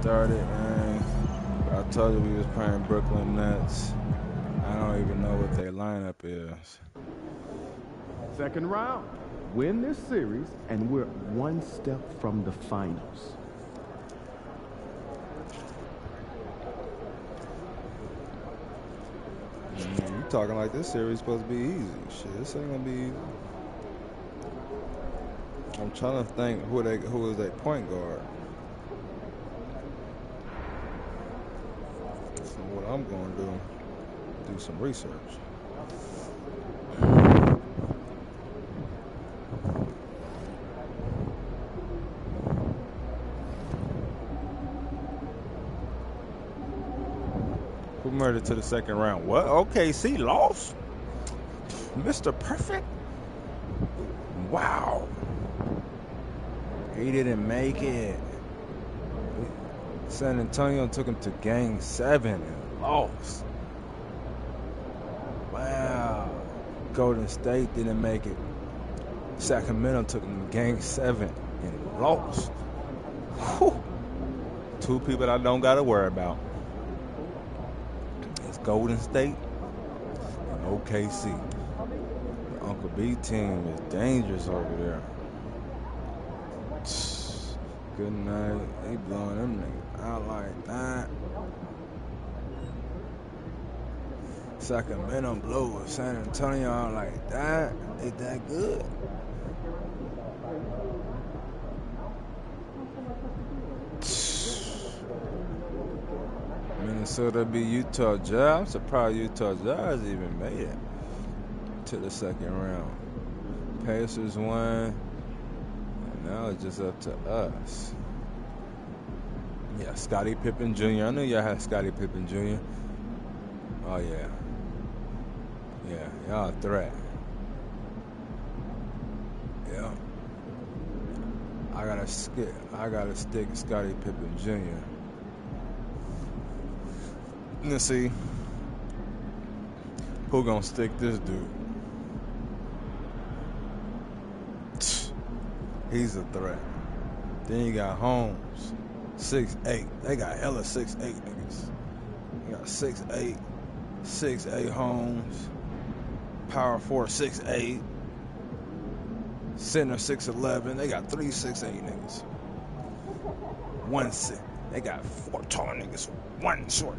started, man. I told you we was playing Brooklyn Nets. I don't even know what their lineup is. Second round. Win this series, and we're one step from the finals. You talking like this series supposed to be easy. Shit, this ain't gonna be easy. I'm trying to think who is that point guard. So what I'm gonna do some research. Who made it to the second round? What? OKC lost? Mr. Perfect? Wow. He didn't make it. San Antonio took him to game 7 and lost. Wow. Golden State didn't make it. Sacramento took him to game 7 and lost. Whew. 2 people I don't got to worry about. It's Golden State and OKC. The Uncle B team is dangerous over there. Good night. They blowing them niggas out like that. Sacramento blow San Antonio out like that. They that good. Minnesota beat Utah Jazz. I'm surprised Utah Jazz even made it to the second round. Pacers won. Now it's just up to us. Yeah, Scottie Pippen Jr. I knew y'all had Scottie Pippen Jr. Oh, yeah. Yeah, y'all a threat. Yeah. I gotta stick Scottie Pippen Jr. Let's see. Who gonna stick this dude? He's a threat. Then you got Holmes, 6'8". They got hella 6'8" niggas. You got 6'8", 6'8" Holmes, power forward 6'8", center 6'11". They got 3 6'8" niggas. 1 6. They got 4 tall niggas, 1 short.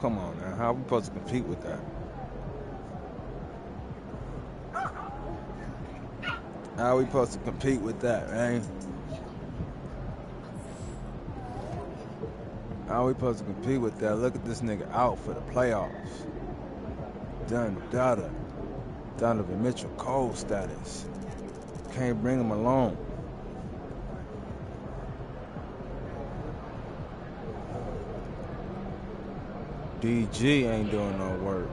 Come on now, how are we supposed to compete with that? How are we supposed to compete with that, man? How are we supposed to compete with that? Look at this nigga out for the playoffs. Donovan Mitchell, cold status. Can't bring him along. DG ain't doing no work.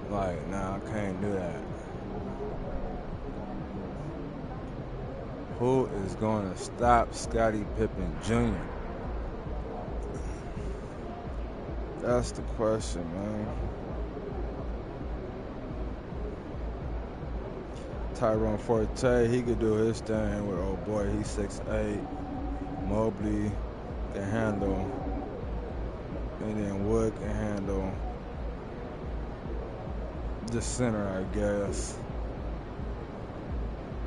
Like, nah, I can't do that. Who is going to stop Scottie Pippen Jr.? That's the question, man. Tyrone Forte, he could do his thing with old boy. He's 6'8". Mobley can handle. And then Wood can handle the center, I guess.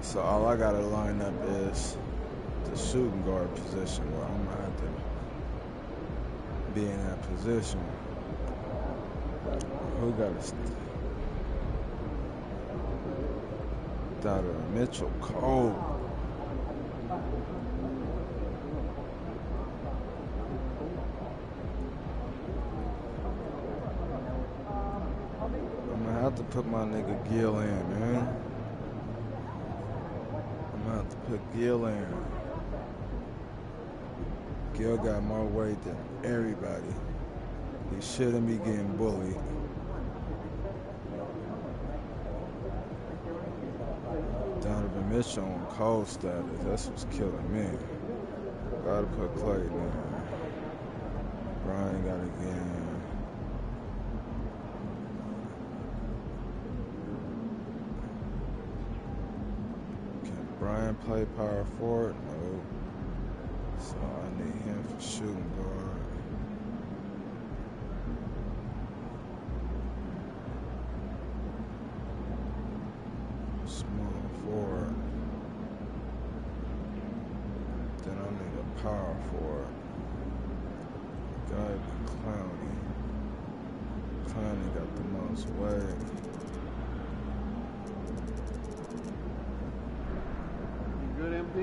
So all I gotta line up is the shooting guard position, where I'm gonna have to be in that position. Who got Donovan Mitchell cold. I'm gonna have to put my nigga Gill in, man. I'm gonna have to put Gill in. Gill got more weight than everybody. He shouldn't be getting bullied. Donovan Mitchell on cold status. That's what's killing me. Gotta put Clayton in. Brian gotta get in. Can Brian play power forward? No. So I need him for shooting guard. Small forward. Then I need a power forward. Gotta be Clowney. Clowney got the most weight. You good, MP?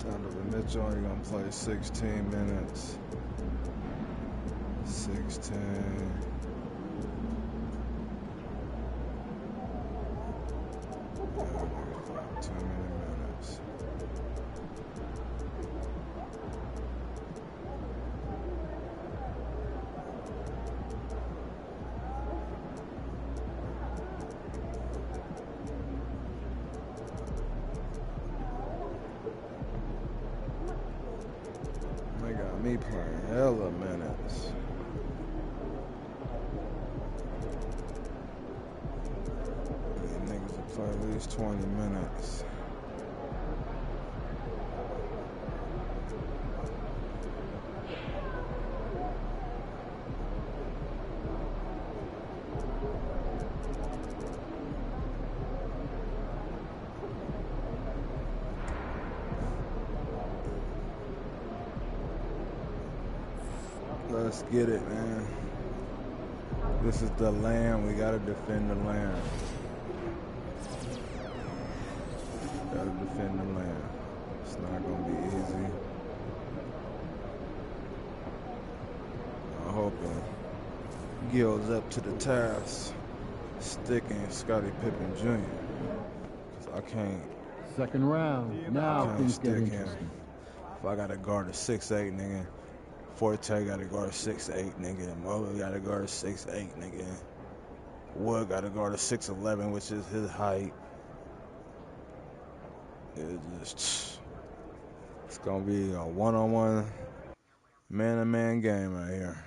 Donovan Mitchell only gonna play 16 minutes. 16. Too many minutes. They got me playing hella minutes. These niggas will play at least 20 minutes. Let's get it, man. This is the land. We gotta defend the land. Gotta defend the land. It's not gonna be easy. I'm hoping Gil's up to the task, sticking Scottie Pippen Jr. Cause I can't. Second round. Now things get interesting. If I gotta guard a 6'8" nigga, Forte gotta guard a 6'8" nigga, Mobley gotta guard a 6'8" nigga, Wood gotta guard a 6'11", which is his height. It's gonna be a one-on-one, man-to-man game right here.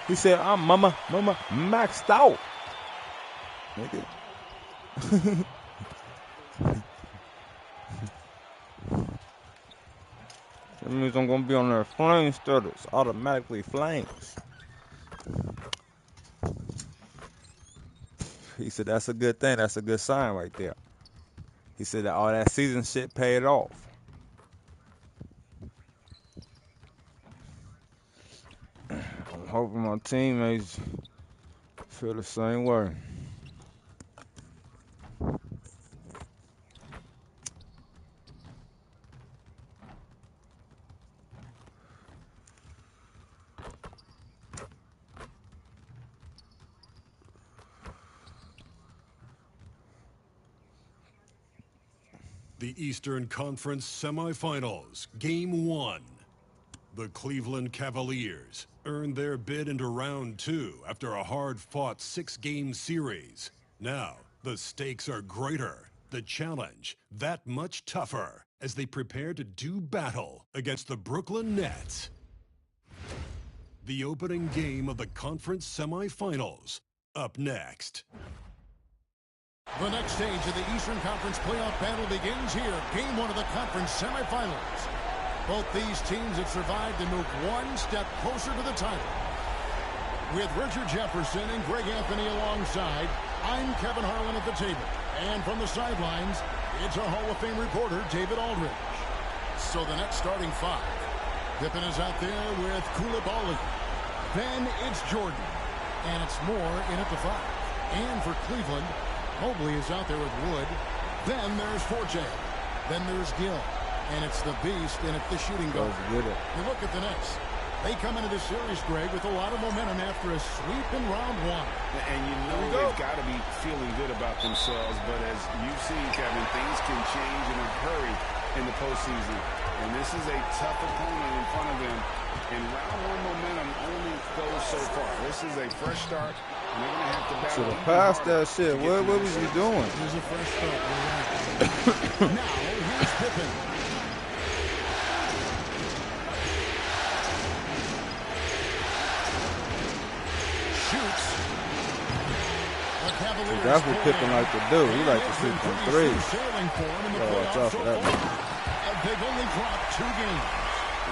He said, I'm mama maxed out. Nigga. That means I'm gonna be on their flame stutters, automatically flames. He said that's a good thing, that's a good sign right there. He said that all that season shit paid off. I'm hoping my teammates feel the same way. The Eastern Conference Semifinals, Game 1. The Cleveland Cavaliers earned their bid into round 2 after a hard-fought 6-game series. Now, the stakes are greater, the challenge that much tougher as they prepare to do battle against the Brooklyn Nets. The opening game of the conference semifinals, up next. The next stage of the Eastern Conference playoff battle begins here. Game 1 of the conference semifinals. Both these teams have survived and moved one step closer to the title. With Richard Jefferson and Greg Anthony alongside, I'm Kevin Harlan at the table. And from the sidelines, it's our Hall of Fame reporter, David Aldridge. So the next starting 5. Pippen is out there with Koulibaly. Then it's Jordan. And it's more in at the 5. And for Cleveland, Mobley is out there with Wood. Then there's Forte. Then there's Gill. And it's the beast in at the shooting guard. You look at the Nets. They come into this series, Greg, with a lot of momentum after a sweep in round 1. And you know they've got to be feeling good about themselves. But as you've seen, Kevin, things can change in a hurry in the postseason. And this is a tough opponent in front of them. And round 1 momentum only goes so far. This is a fresh start. And they're going to have to battle. Should have passed that shit. What was you doing? Here's a fresh start. Now, here's Pippen. shoots. The Cavaliers. That's what Pippen like to do. He like to shoot them threes. Watch out for that. They've only dropped 2 games.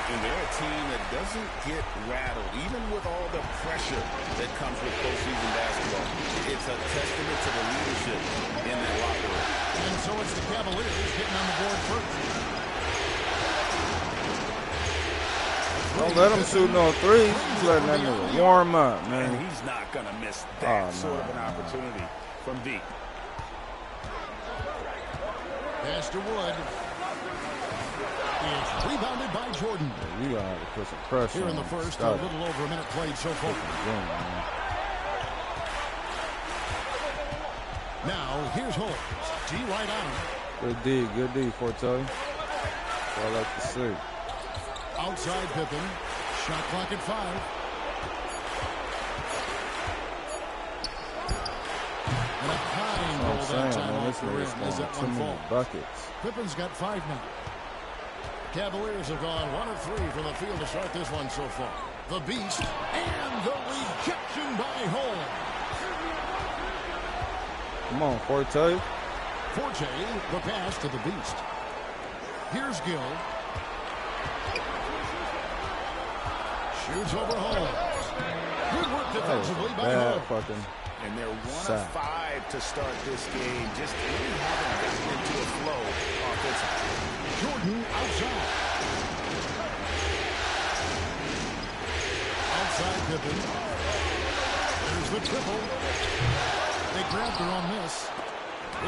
And they're a team that doesn't get rattled, even with all the pressure that comes with postseason basketball. It's a testament to the leadership in that locker room. And so it's the Cavaliers getting on the board first. Don't let him shoot no threes. He's letting that nigga warm up, man. And he's not going to miss that sort of an opportunity from deep. Pass to Wood. It's rebounded by Jordan. Yeah, you gotta have to put some pressure here in the first. A little over a minute played so far. Now here's Holmes. D right on him. Good D, Forte. That's what I like to see. Outside Pippen. Shot clock at 5. And a kind goal that time off the rim as that one falls. Buckets. Pippen's got 5 now. Cavaliers have gone 1 of 3 from the field to start this one so far. The Beast and the rejection by Holmes. Come on, Forte. Forte, the pass to the Beast. Here's Gill. Shoots over Holmes. Good work defensively by Holmes. And they're 1 of 5 to start this game. Just really haven't gotten into a flow offensively. Jordan outside. Outside Pippen. There's the triple. They grabbed her on this.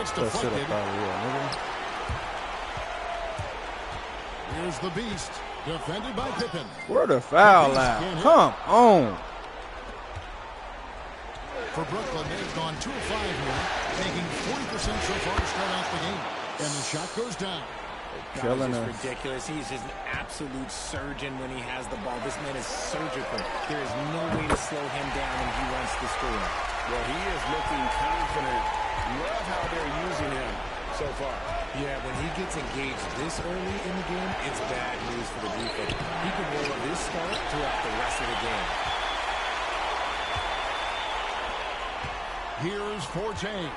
It's deflected. Here's the Beast. Defended by Pippen. Where the foul at? Come on. For Brooklyn, they've gone 2 of 5 here, taking 40% so far to start off the game. And the shot goes down. Killing us. Ridiculous. He's just an absolute surgeon when he has the ball. This man is surgical. There is no way to slow him down when he wants to score. Well, he is looking confident. Love how they're using him so far. Yeah, when he gets engaged this early in the game, it's bad news for the defense. He can roll this start throughout the rest of the game. Here's Forte,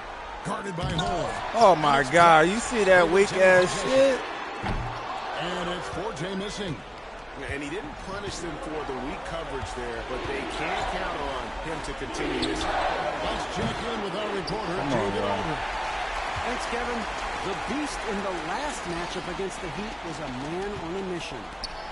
guarded by Holmes. Oh my God, you see that weak ass shit? And it's Forte missing. And he didn't punish them for the weak coverage there, but they can't count on him to continue this. Let's check in with our reporter, David Aldridge. Thanks, Kevin. The Beast in the last matchup against the Heat was a man on a mission.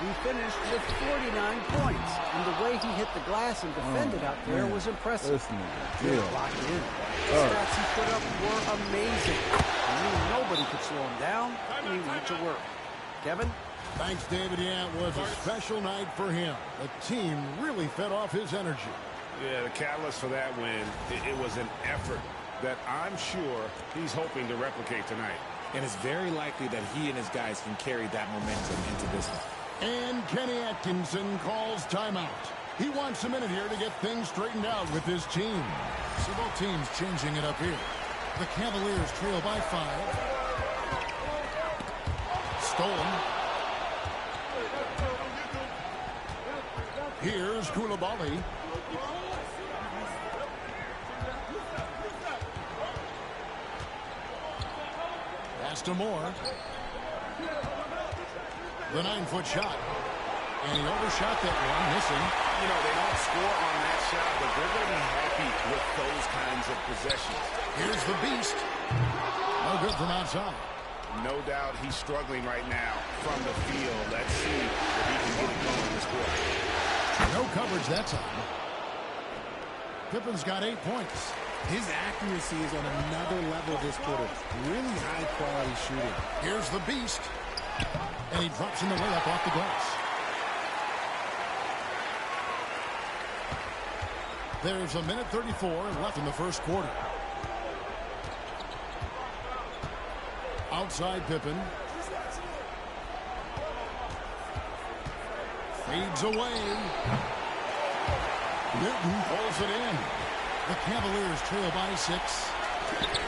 He finished with 49 points, and the way he hit the glass and defended out there was impressive. Locked in. The stats he put up were amazing. He knew nobody could slow him down, and he went to work. Kevin? Thanks, David. Yeah, it was a special night for him. The team really fed off his energy. Yeah, the catalyst for that win, it was an effort that I'm sure he's hoping to replicate tonight. And it's very likely that he and his guys can carry that momentum into this one. And Kenny Atkinson calls timeout. He wants a minute here to get things straightened out with his team. So both teams changing it up here. The Cavaliers trail by 5. Stolen. Here's Koulibaly. Pass to Moore. The 9-foot shot. And he overshot that one, missing. You know, they don't score on that shot, but they're going to be happy with those kinds of possessions. Here's the Beast. No good from outside. No doubt he's struggling right now from the field. Let's see if he can get it going this quarter. No coverage that time. Pippen's got 8 points. His accuracy is on another level this quarter. Really high-quality shooting. Here's the Beast. And he drops in the layup off the glass. There's a minute 34 left in the first quarter. Outside Pippen. Fades away. Newton pulls it in. The Cavaliers trail by 6.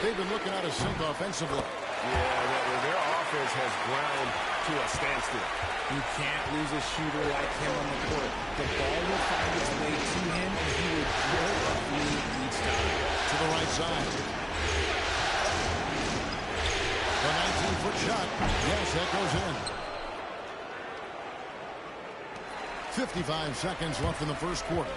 They've been looking out of sync offensively. Yeah, their offense has ground to a standstill. You can't lose a shooter like him on the court. The ball will find its way to him, and he will drill up the side. The 19-foot shot. Yes, that goes in. 55 seconds left in the first quarter.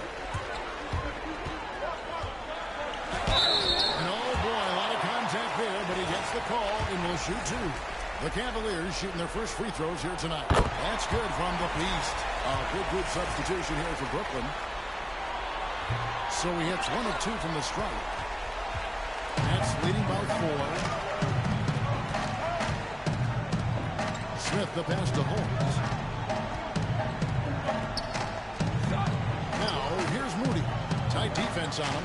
And oh boy, a lot of contact there, but he gets the call and will shoot two. The Cavaliers shooting their first free throws here tonight. That's good from the Beast. A good substitution here for Brooklyn. So he hits 1 of 2 from the stripe. That's leading by 4. Smith the pass to Holmes. Now here's Moody. Tight defense on him.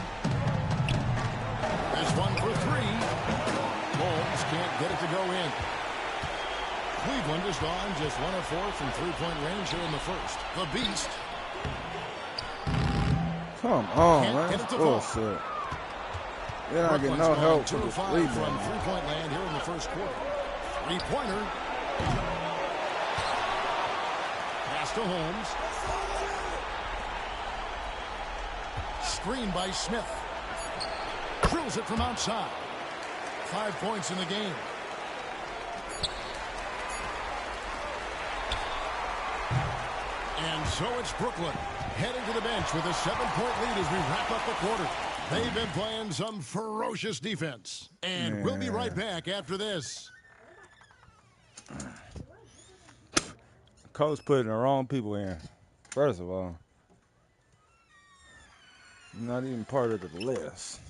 There's 1 for 3. Holmes can't get it to go in. Cleveland is gone just 1 of 4 from three-point range here in the first. The Beast. Come on, Can't man. get it to Oh, fall. shit. You're not getting Brooklyn's no gone help 2 with of this 5 rebound. from three-point land here in the first quarter. Three-pointer. Pass to Holmes. Screen by Smith. Drills it from outside. 5 points in the game. And so it's Brooklyn heading to the bench with a 7-point lead as we wrap up the quarter. They've been playing some ferocious defense. And we'll be right back after this. Coach putting the wrong people in. First of all, not even part of the list.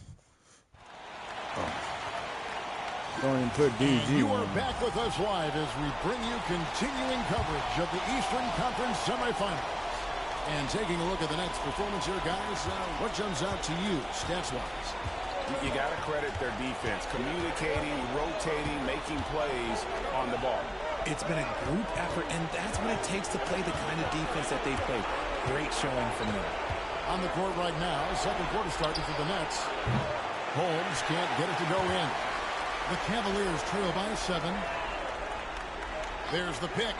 Don't even put DG And you are in. back with us live as we bring you continuing coverage of the Eastern Conference semifinals. And taking a look at the next performance here, guys, what jumps out to you stats-wise? You got to credit their defense, communicating, rotating, making plays on the ball. It's been a group effort, and that's what it takes to play the kind of defense that they play. Great showing from them. On the court right now, second quarter starting for the Nets. Holmes can't get it to go in. The Cavaliers trail by 7. There's the pick.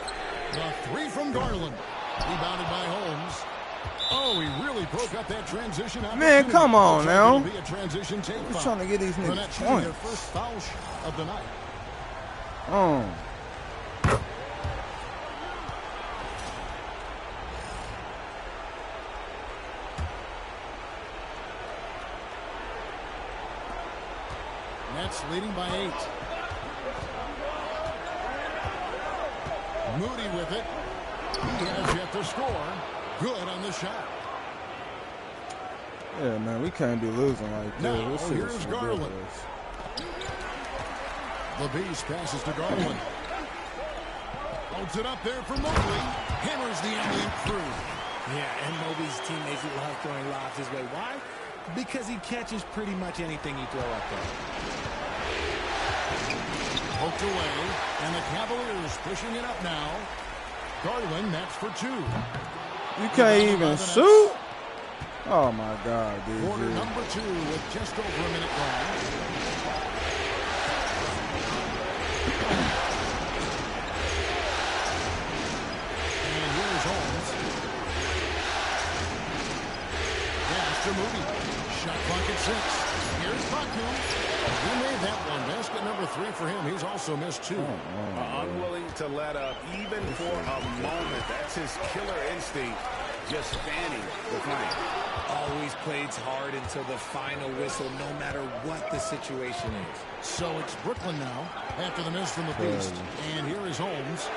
The 3 from Garland. Rebounded by Holmes. Oh, he really broke up that transition. Man, come on now. Be a transition take We're trying to get these the niggas Nets shooting their points. first foul of the night. Nets leading by 8. Moody with it. He has yet to score. Good on the shot. Yeah, man, we can't be losing like this. Now, This shit is here's Garland. ridiculous. The Beast passes to Garland. Holds it up there for Mobley. Hammers the alley-oop through. Yeah, and Mobley's teammates love throwing lobs his way. Why? Because he catches pretty much anything you throw up there. Poked away, and the Cavaliers pushing it up now. Garland, that's for 2. You can't even shoot? Oh, my God, dude. Quarter number 2 with just over a minute gone. And here's Holmes. Pass to Moody. Shot clock at 6. Here's Baku. He made that one. Basket number 3 for him. He's also missed 2. Unwilling to let up even for a moment. That's his killer instinct, just fanning the flame. Always plays hard until the final whistle, no matter what the situation is. So it's Brooklyn now after the miss from the Beast. And here is Holmes.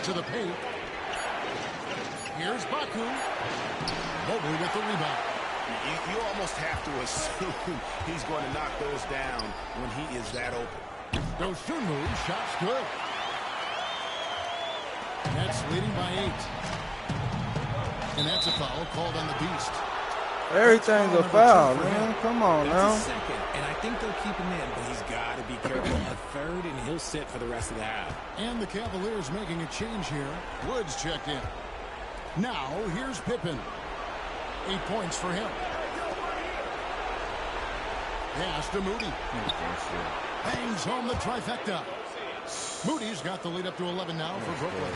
To the paint. Here's Baku. Mobley with the rebound. You almost have to assume he's going to knock those down when he is that open. Those 2 moves. Shot's good. Nets leading by 8. And that's a foul called on the Beast. Everything's a foul, man. Come on now. That's a second, and I think they'll keep him in, but he's got to be careful. A third, and he'll sit for the rest of the half. And the Cavaliers making a change here. Woods checked in. Now, here's Pippen. 8 points for him. Pass to Moody. Bangs home the trifecta. Moody's got the lead up to 11 now for Brooklyn.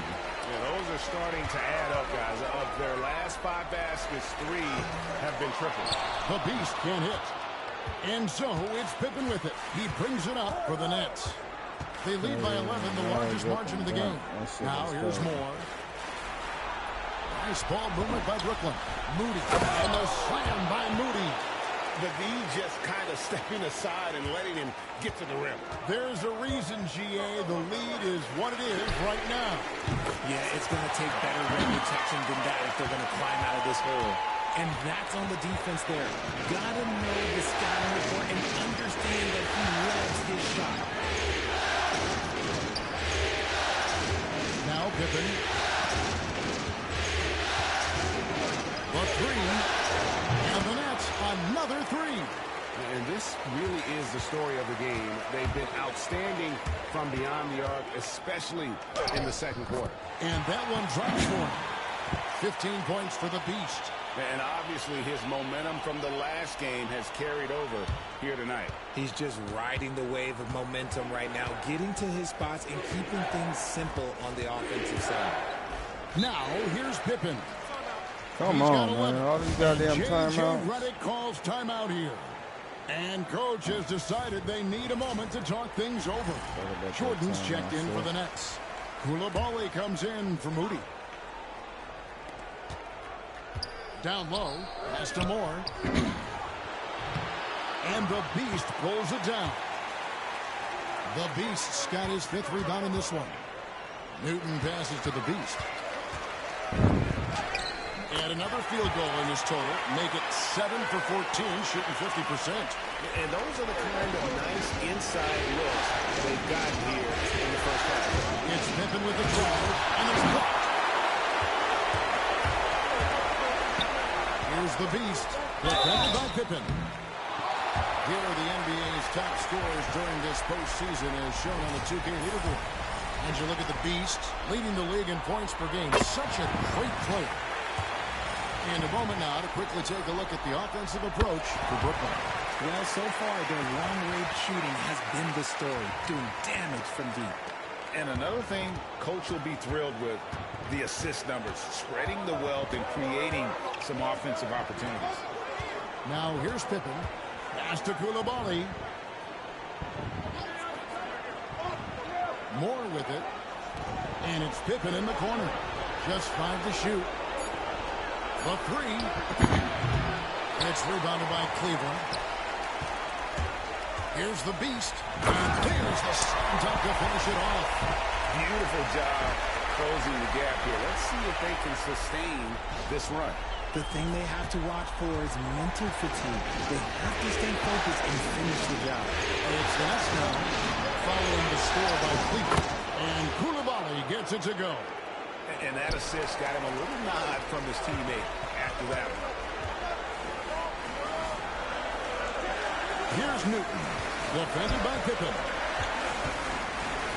Yeah, those are starting to add up, guys. Of their last 5 baskets, 3 have been triples. The Beast can't hit. And so it's Pippen with it. He brings it up for the Nets. They lead by 11, the largest margin of the game. Now here's Moore. Nice ball movement by Brooklyn. Moody. And the slam by Moody. The D just kind of stepping aside and letting him get to the rim. There's a reason, GA. The lead is what it is right now. Yeah, it's going to take better rim protection than that if they're going to climb out of this hole. And that's on the defense there. Gotta know the scouting report and understand that he loves his shot. Now Pippen. The 3. And the Nets, another 3. And this really is the story of the game. They've been outstanding from beyond the arc, especially in the second quarter. And that one drops for him. 15 points for the Beast. And obviously his momentum from the last game has carried over here tonight. He's just riding the wave of momentum right now, getting to his spots and keeping things simple on the offensive side. Now, here's Pippen. Come on, man. All these goddamn timeouts. Redick calls timeout here. And coach has decided they need a moment to talk things over. Jordan's checked in for the Nets. Koulibaly comes in for Moody. Down low, pass to Moore. And the Beast pulls it down. The Beast's got his 5th rebound in this one. Newton passes to the Beast. And another field goal in his total. Make it 7 for 14, shooting 50%. And those are the kind of nice inside looks they've got here in the first half. It's Pippen with the drive, and it's blocked. Here's the Beast, defended by Pippen. Here are the NBA's top scorers during this postseason as shown on the 2K leaderboard. And you look at the Beast, leading the league in points per game. Such a great player. In a moment now to quickly take a look at the offensive approach for Brooklyn. Well, so far, their long-range shooting has been the story, doing damage from deep. And another thing coach will be thrilled with, the assist numbers, spreading the wealth and creating some offensive opportunities. Now here's Pippen. Pass to Koulibaly. Moore with it. And it's Pippen in the corner. Just 5 to shoot. The 3. It's rebounded by Cleveland. Here's the Beast. And there's the slam dunk to finish it off. Beautiful job closing the gap here. Let's see if they can sustain this run. The thing they have to watch for is mental fatigue. They have to stay focused and finish the job. It's the Nets now, following the score by Cleveland. And Koulibaly gets it to go. And that assist got him a little nod from his teammate after that one. Here's Newton, defended by Pippen.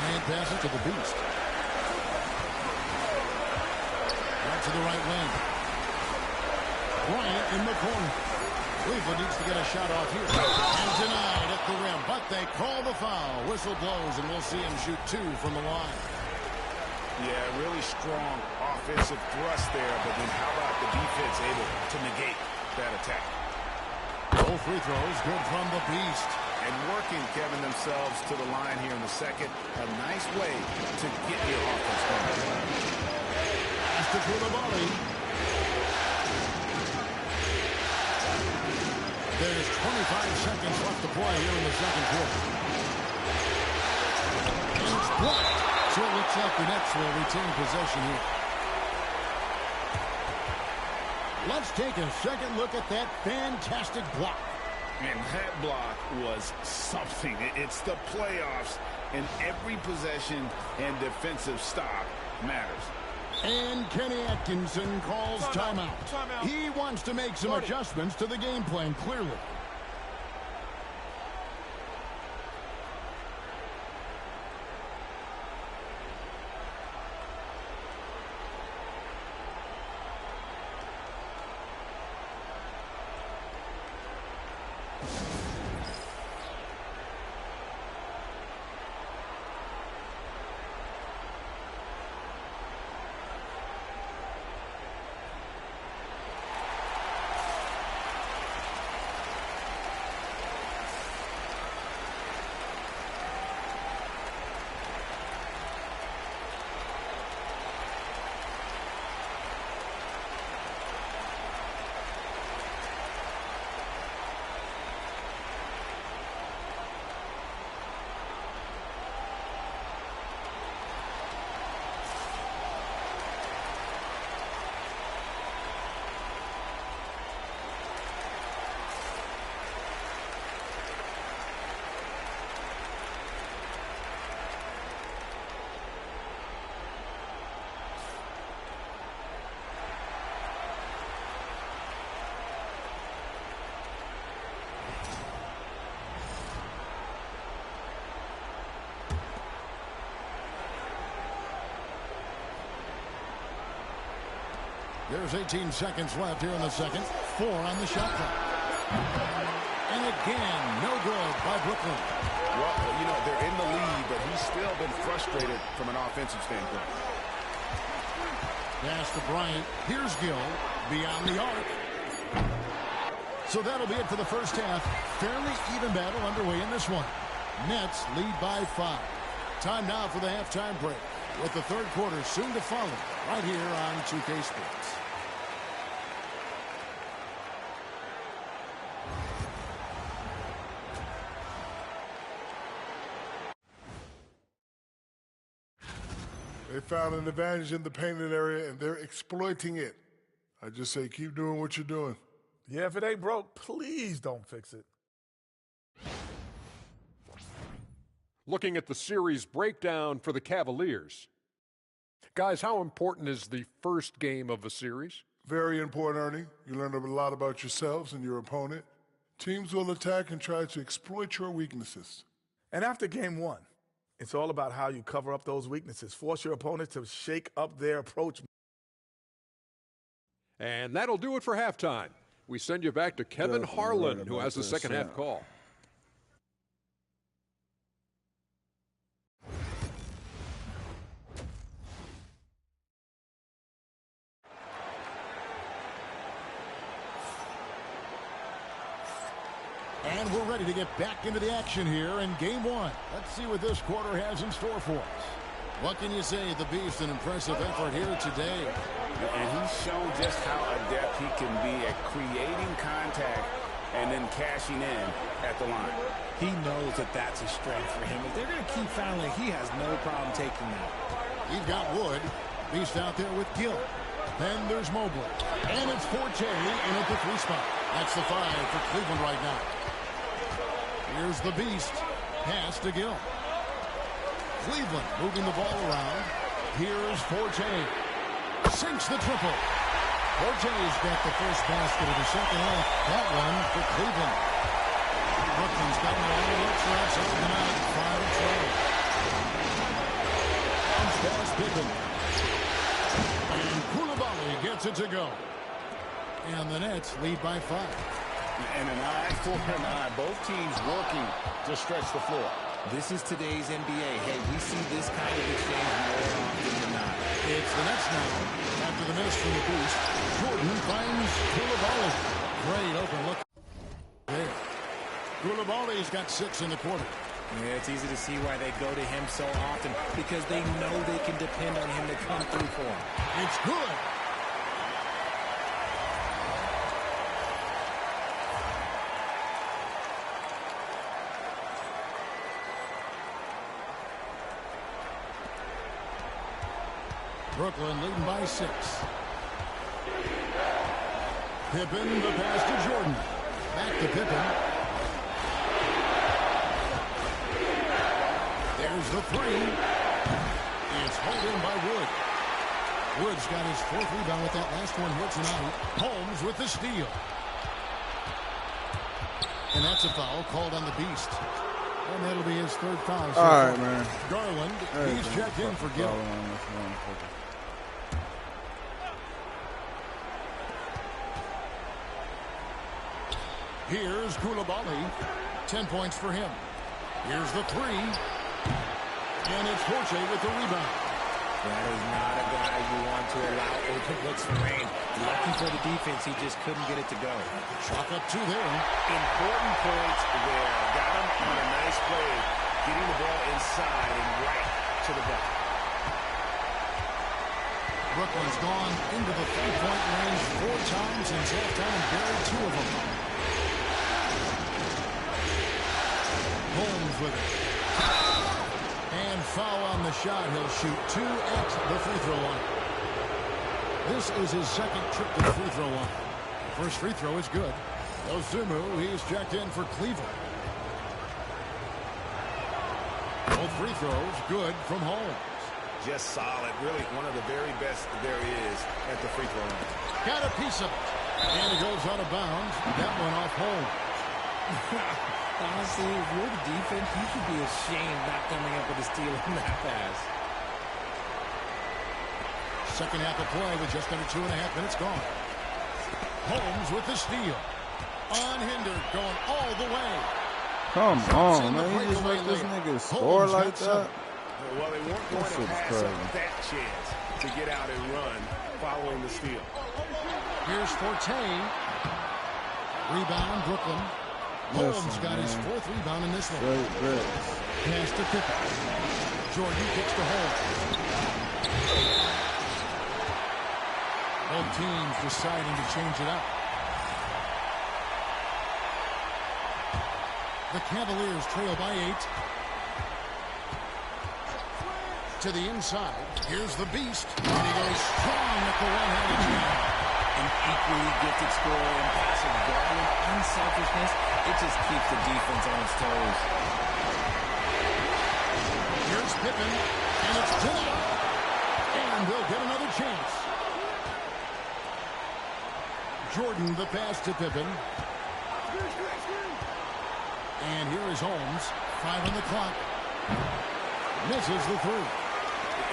And passes to the Beast. Right to the right wing. Bryant in the corner. Cleveland needs to get a shot off here. And denied at the rim, but they call the foul. Whistle blows, and we'll see him shoot 2 from the line. Yeah, really strong offensive thrust there, but then how about the defense able to negate that attack? Both free throws good from the Beast. And working, Kevin, themselves to the line here in the second. A nice way to get your offense going. Pass to Koulibaly. There's 25 seconds left to play here in the second quarter. And it's blocked. So it looks like the Nets will retain possession here. Let's take a second look at that fantastic block. And that block was something. It's the playoffs, and every possession and defensive stop matters. And Kenny Atkinson calls timeout. He wants to make some adjustments to the game plan, clearly. There's 18 seconds left here in the second. 4 on the shot clock. And again, no good by Brooklyn. Well, you know, they're in the lead, but he's still been frustrated from an offensive standpoint. Pass to Bryant. Here's Gill. Beyond the arc. So that'll be it for the first half. Fairly even battle underway in this one. Nets lead by 5. Time now for the halftime break, with the third quarter soon to follow right here on 2K Sports. They found an advantage in the painted area, and they're exploiting it. I just say keep doing what you're doing. Yeah, if it ain't broke, please don't fix it. Looking at the series breakdown for the Cavaliers. Guys, how important is the first game of a series? Very important, Ernie. You learn a lot about yourselves and your opponent. Teams will attack and try to exploit your weaknesses. And after game 1, it's all about how you cover up those weaknesses. Force your opponent to shake up their approach. And that'll do it for halftime. We send you back to Kevin Harlan, who has the second half call. And we're ready to get back into the action here in game 1. Let's see what this quarter has in store for us. What can you say? The Beast, an impressive effort here today. And he's shown just how adept he can be at creating contact and then cashing in at the line. He knows that that's a strength for him. If they're going to keep fouling, he has no problem taking that. He's got Wood. Beast out there with Gill. Then there's Mobley. And it's Forte in at the 3 spot. That's the 5 for Cleveland right now. Here's the Beast. Pass to Gill. Cleveland moving the ball around. Here's Forte. Sinks the triple. Forte's got the first basket of the second half. That one for Cleveland. Brooklyn's got a lot of looks for outside tonight. 5 of 12. Comes past Pippen. And Koulibaly gets it to go. And the Nets lead by 5. And an eye for an eye. Both teams working to stretch the floor. This is today's NBA. Hey, we see this kind of exchange more often than not. It's the Nets now. After the miss from the Boost, Jordan finds Koulibaly. Great open look there. Koulibaly's got 6 in the quarter. Yeah, it's easy to see why they go to him so often, because they know they can depend on him to come through for them. It's good. Brooklyn leading by 6. Pippen, the pass to Jordan. Back to Pippen. There's the 3. It's hauled in by Wood. Wood's got his 4th rebound with that last one here tonight. Holmes with the steal. And that's a foul called on the Beast. And that'll be his 3rd foul. So all right, man. Garland, he's checked in for Gill. Here's Koulibaly. 10 points for him. Here's the 3. And it's Forte with the rebound. That is not a guy you want to allow open looks for rain. Lucky for the defense, he just couldn't get it to go. Chalk up 2 there. Important points there. Got him on a nice play, getting the ball inside and right to the bucket. Brooklyn's gone into the 3-point range 4 times since halftime and buried 2 of them. Holmes with it. And foul on the shot. He'll shoot 2 at the free throw line. This is his 2nd trip to the free throw line. First free throw is good. Osumu, he's checked in for Cleveland. Both free throws good from Holmes. Just solid. Really one of the very best there is at the free throw line. Got a piece of it. And it goes out of bounds. That one off Holmes. Honestly, if you're the defense, you should be ashamed not coming up with a steal on that pass. Second half of play with just under 2.5 minutes gone. Holmes with the steal. Unhindered, going all the way. Come on, man. You just let this nigga score like that? Well, they weren't going to pass up that chance to get out and run following the steal. Here's Forte. Rebound, Brooklyn. Holmes got his 4th rebound in this one. Pass to Pippen. Jordan kicks to Holmes. Both teams deciding to change it up. The Cavaliers trail by 8. To the inside. Here's the Beast. And he goes strong at the one-handed jam. An equally gifted scorer and passive guard and unselfishness. It just keeps the defense on its toes. Here's Pippen. And it's denied. And they'll get another chance. Jordan, the pass to Pippen. And here is Holmes. 5 on the clock. Misses the 3.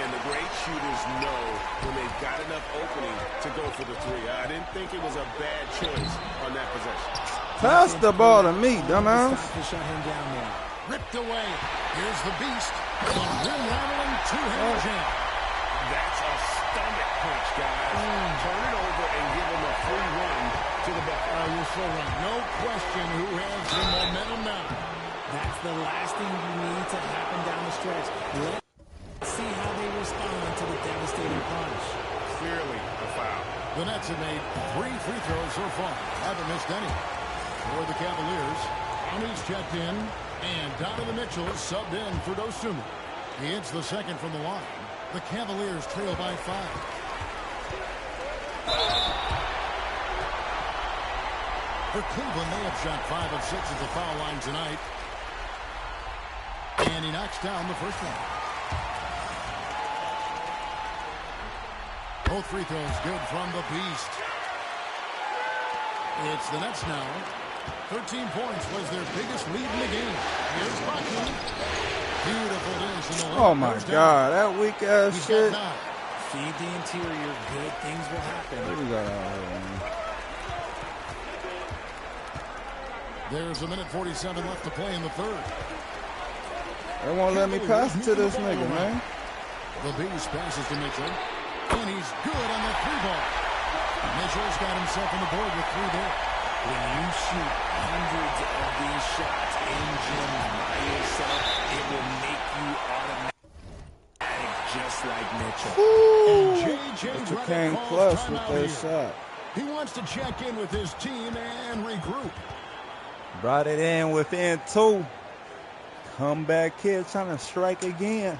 And the great shooters know when they've got enough opening to go for the 3. I didn't think it was a bad choice on that possession. Pass the ball to me, dumbass. Shut him down there. Ripped away. Here's the Beast. A rim-rattling two-handed jam. That's a stomach punch, guys. Turn it over and give him a free run to the bucket. You're so right. No question who has the momentum now. That's the last thing you need to happen down the stretch. Let's see how they respond to the devastating punch. Clearly a foul. The Nets have made 3 free throws so far. Haven't missed any. For the Cavaliers, Tommy's checked in, and Donovan Mitchell subbed in for Dosunmu. He hits the second from the line. The Cavaliers trail by 5. For Cleveland, they have shot 5 of 6 at the foul line tonight. And he knocks down the first one. Both free throws good from the Beast. It's the Nets now. 13 points was their biggest lead in the game. Here's Baku. Beautiful dish in the lane. Oh my God, that weak ass shit. Feed the interior, good things will happen. What we got out here, man? There's 1:47 left to play in the 3rd. They won't let me pass it to this nigga, man. The Beast passes to Mitchell. And he's good on the 3-ball. Mitchell's got himself on the board with 3 there. When you shoot hundreds of these shots in gym by yourself, it will make you automatic just like Mitchell. JJ's right came close with that shot. He wants to check in with his team and regroup. Brought it in within 2. Comeback kid trying to strike again.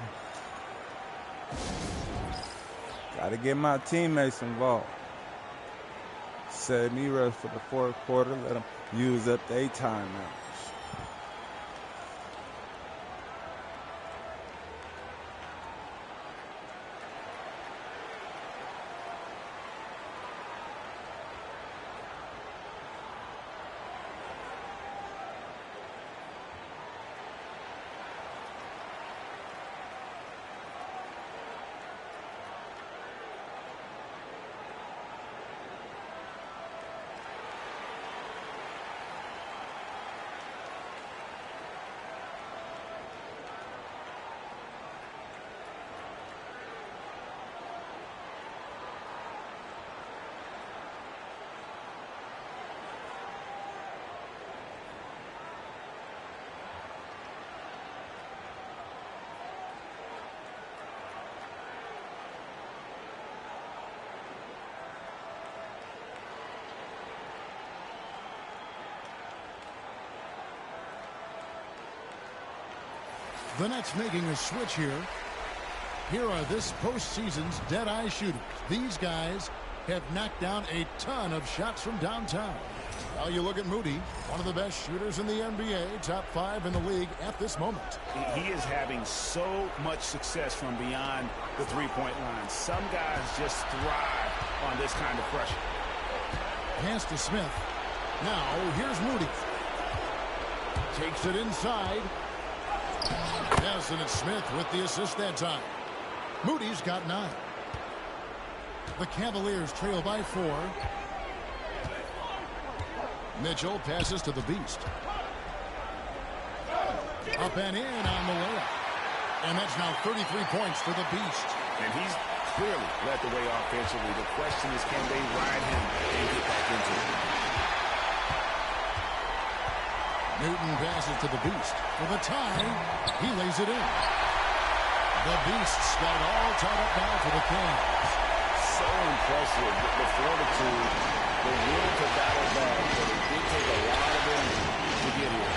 Got to get my teammates involved. Set me ready for the 4th quarter. Let them use up their timeouts. The Nets making a switch here. Here are this postseason's dead-eye shooters. These guys have knocked down a ton of shots from downtown. Now you look at Moody, one of the best shooters in the NBA, top 5 in the league at this moment. He is having so much success from beyond the three-point line. Some guys just thrive on this kind of pressure. Pass to Smith. Now here's Moody. Takes it inside. Yes, and it's Smith with the assist that time. Moody's got 9. The Cavaliers trail by 4. Mitchell passes to the Beast. Up and in on the layup. And that's now 33 points for the Beast. And he's clearly led the way offensively. The question is, can they ride him and get back into it? Newton passes to the Beast. For the tie, he lays it in. The Beast's got it all tied up now for the Cavs. So impressive, the fortitude, the will to battle back, but it did take a lot of them to get here.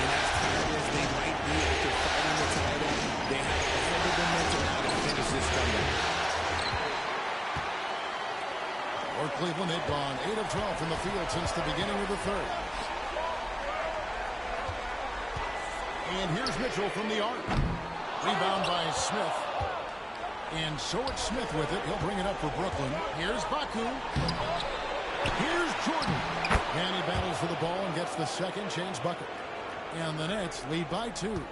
And as tired as they might be after fighting the title, they have all of the momentum now to finish this comeback. For Cleveland, they've gone 8 of 12 from the field since the beginning of the third. And here's Mitchell from the arc. Rebound by Smith. And so it's Smith with it. He'll bring it up for Brooklyn. Here's Baku. Here's Jordan. And he battles for the ball and gets the second change bucket. And the Nets lead by 2.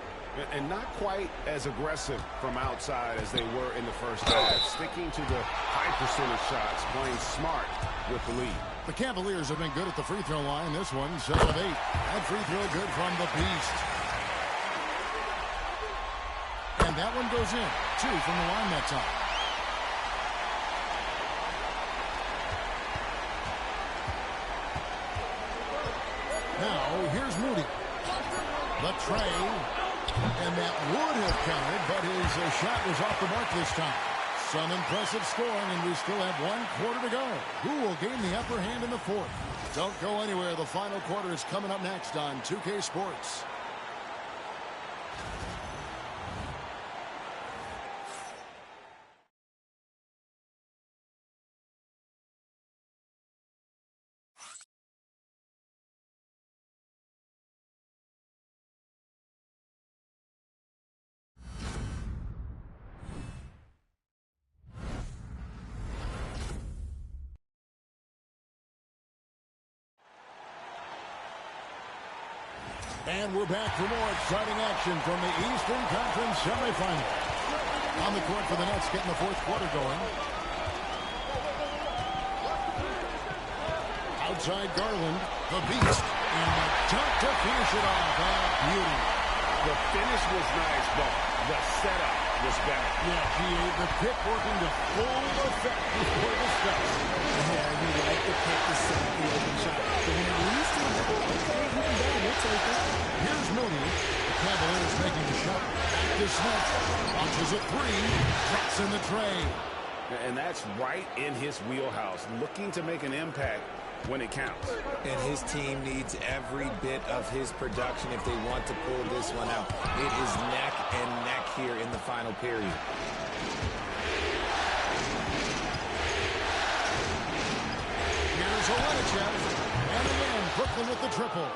And not quite as aggressive from outside as they were in the first half. Sticking to the high percentage shots, playing smart with the lead. The Cavaliers have been good at the free throw line. This one, 7 of 8. That free throw good from the Beast. And that one goes in. 2 from the line that time. Now, here's Moody. The tray. And that would have counted, but his shot was off the mark this time. Some impressive scoring, and we still have 1 quarter to go. Who will gain the upper hand in the fourth? Don't go anywhere. The final quarter is coming up next on 2K Sports. And we're back for more exciting action from the Eastern Conference semifinals. On the court for the Nets, getting the fourth quarter going. Outside Garland, the Beast, and the dunk to finish it off. Beauty. The finish was nice, but the setup was better. Yeah, G.A., the pick working to full effect before the stretch. Yeah, you like the pick to set the open shot. But when it leads to a double, okay, even better, we'll take it. Here's Moody. The Cavaliers making the shot. Back to Smith. Launches a 3. Drops in the tray. And that's right in his wheelhouse. Looking to make an impact when it counts. And his team needs every bit of his production if they want to pull this one out. It is neck and neck here in the final period. Here's Olenichev. And again, Brooklyn with the triple.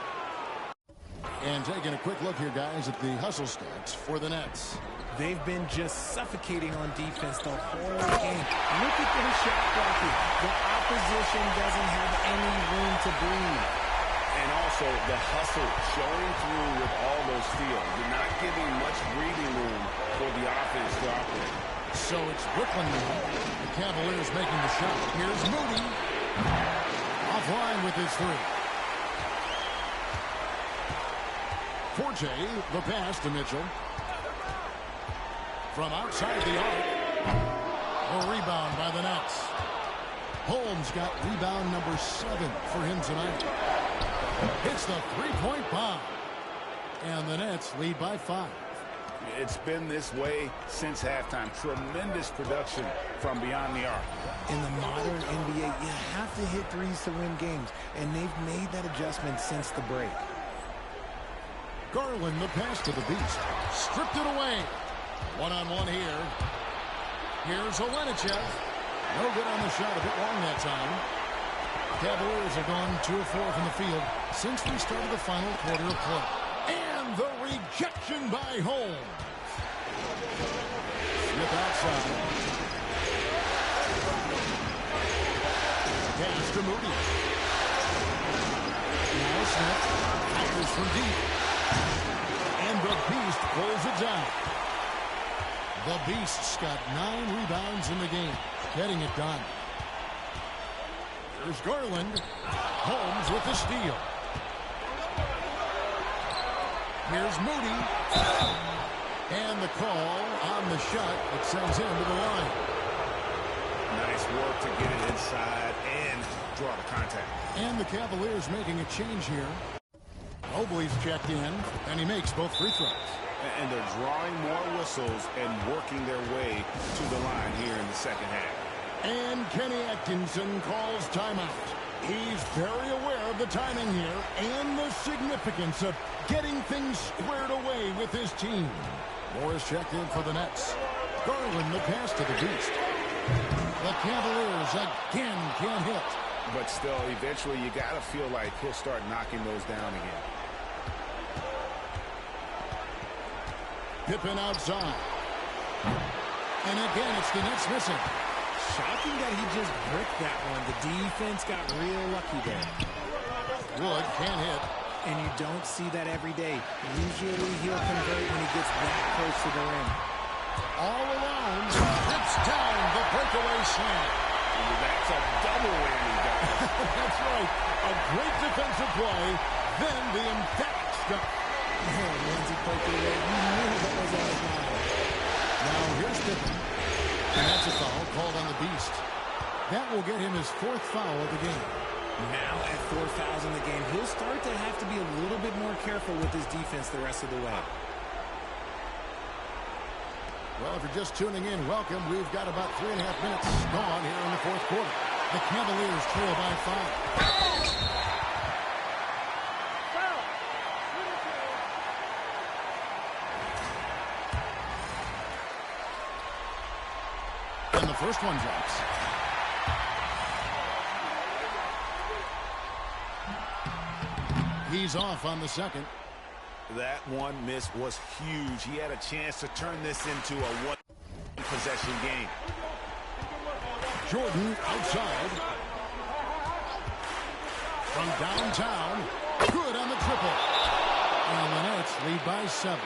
And taking a quick look here, guys, at the hustle stats for the Nets. They've been just suffocating on defense the whole game. Look at their shot clock. The opposition doesn't have any room to breathe. And also the hustle showing through with all those steals. You're not giving much breathing room for the offense to operate. So it's Brooklyn now. The Cavaliers making the shot. Here's Moody. Offline with his 3. Forte, the pass to Mitchell. From outside the arc. A rebound by the Nets. Holmes got rebound number 7 for him tonight. Hits the 3-point bomb. And the Nets lead by 5. It's been this way since halftime. Tremendous production from beyond the arc. In the modern NBA, you have to hit threes to win games. And they've made that adjustment since the break. Garland, the pass to the Beast. Stripped it away. One-on-one here. Here's Olenichev. No good on the shot. A bit long that time. Cavaliers have gone 2 of 4 from the field since we started the final quarter of play. And the rejection by Holmes. Smith outside. Pass to Moody. Now Smith. Fires from deep. And the Beast pulls it down. The Beast's got 9 rebounds in the game. Getting it done. Here's Garland. Holmes with the steal. Here's Moody. And the call on the shot that sends him to the line. Nice work to get it inside and draw the contact. And the Cavaliers making a change here. Mobley's checked in, and he makes both free throws. And they're drawing more whistles and working their way to the line here in the second half. And Kenny Atkinson calls timeout. He's very aware of the timing here and the significance of getting things squared away with his team. Morris checked in for the Nets. Garland the pass to the beast. The Cavaliers again can't hit. But still, eventually you got to feel like he'll start knocking those down again. Pippen outside. And again, it's the Nets missing. Shocking that he just bricked that one. The defense got real lucky there. Wood can't hit. And you don't see that every day. Usually he'll convert when he gets that close to the rim. All alone. It's down the breakaway slam. That's a double whammy, guys. That's right. A great defensive play, then the emphatic stop. Once he poked it away, you knew that was on his mind. Now here's Pippen. And that's a foul called on the beast. That will get him his 4th foul of the game. Now at 4 fouls in the game, he'll start to have to be a little bit more careful with his defense the rest of the way. Well, if you're just tuning in, welcome. We've got about 3.5 minutes gone here in the 4th quarter. The Cavaliers trail by 5. And the first one drops. He's off on the second. That one miss was huge. He had a chance to turn this into a one-possession game. Jordan outside. From downtown. Good on the triple. And the Nets lead by 7.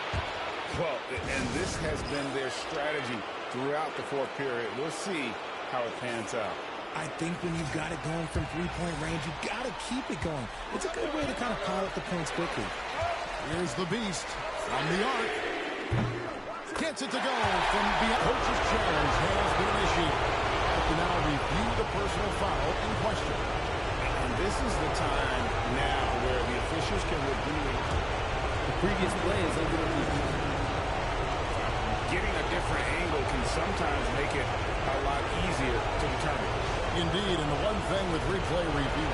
Well, and this has been their strategy throughout the 4th period. We'll see how it pans out. I think when you've got it going from three-point range, you've got to keep it going. It's a good way to kind of pile up the points quickly. Here's the beast from the arc. Gets it to go from beyond. Coach's challenge has been initiated. To now review the personal foul in question. And this is the time now where the officials can review the previous play is under review. Getting a different angle can sometimes make it a lot easier to determine. Indeed, and the one thing with replay review,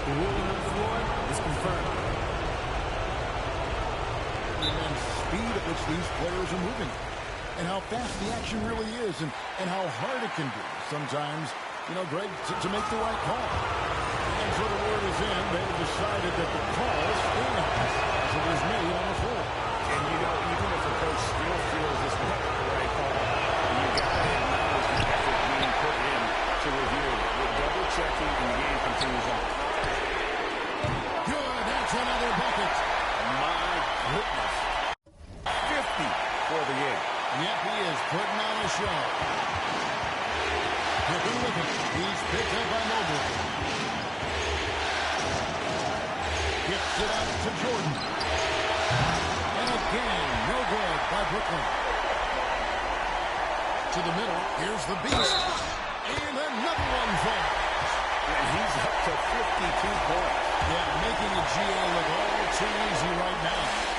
the ruling on the floor is confirmed. And speed at which these players are moving, and how fast the action really is, and how hard it can be sometimes, Greg, to make the right call. And so the word is in. They've decided that the call stands as it was made on the floor. And even if a coach still feels this was the right call, you got to acknowledge the effort being put in to review it. With double checking, and the game continues on. Good, that's another bucket. My goodness. 50 for the game. Yep, he is putting on a show. Pippen with it. He's picked up by Mobley. Gets it out to Jordan. And again, no good by Brooklyn. To the middle, here's the beast. And another one falls. And he's up to 52 points. Yeah, making the GA look all too easy right now.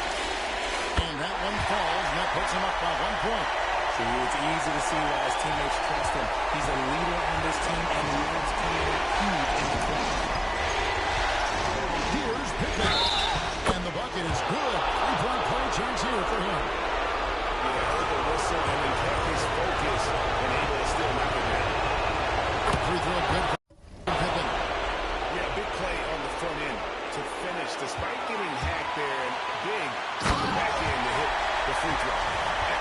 And that one falls, and that puts him up by 1 point. See, it's easy to see why his teammates trust him. He's a leader on this team, and he loves coming out huge in the clutch. Here's Pippen. And the bucket is good. 3-point play chance here for him. He heard the whistle and then kept his focus and able to still knock it down. Free throw good for Pippen. Yeah, big play on the front end to finish despite getting hacked there, and big on the back end to hit the free throw.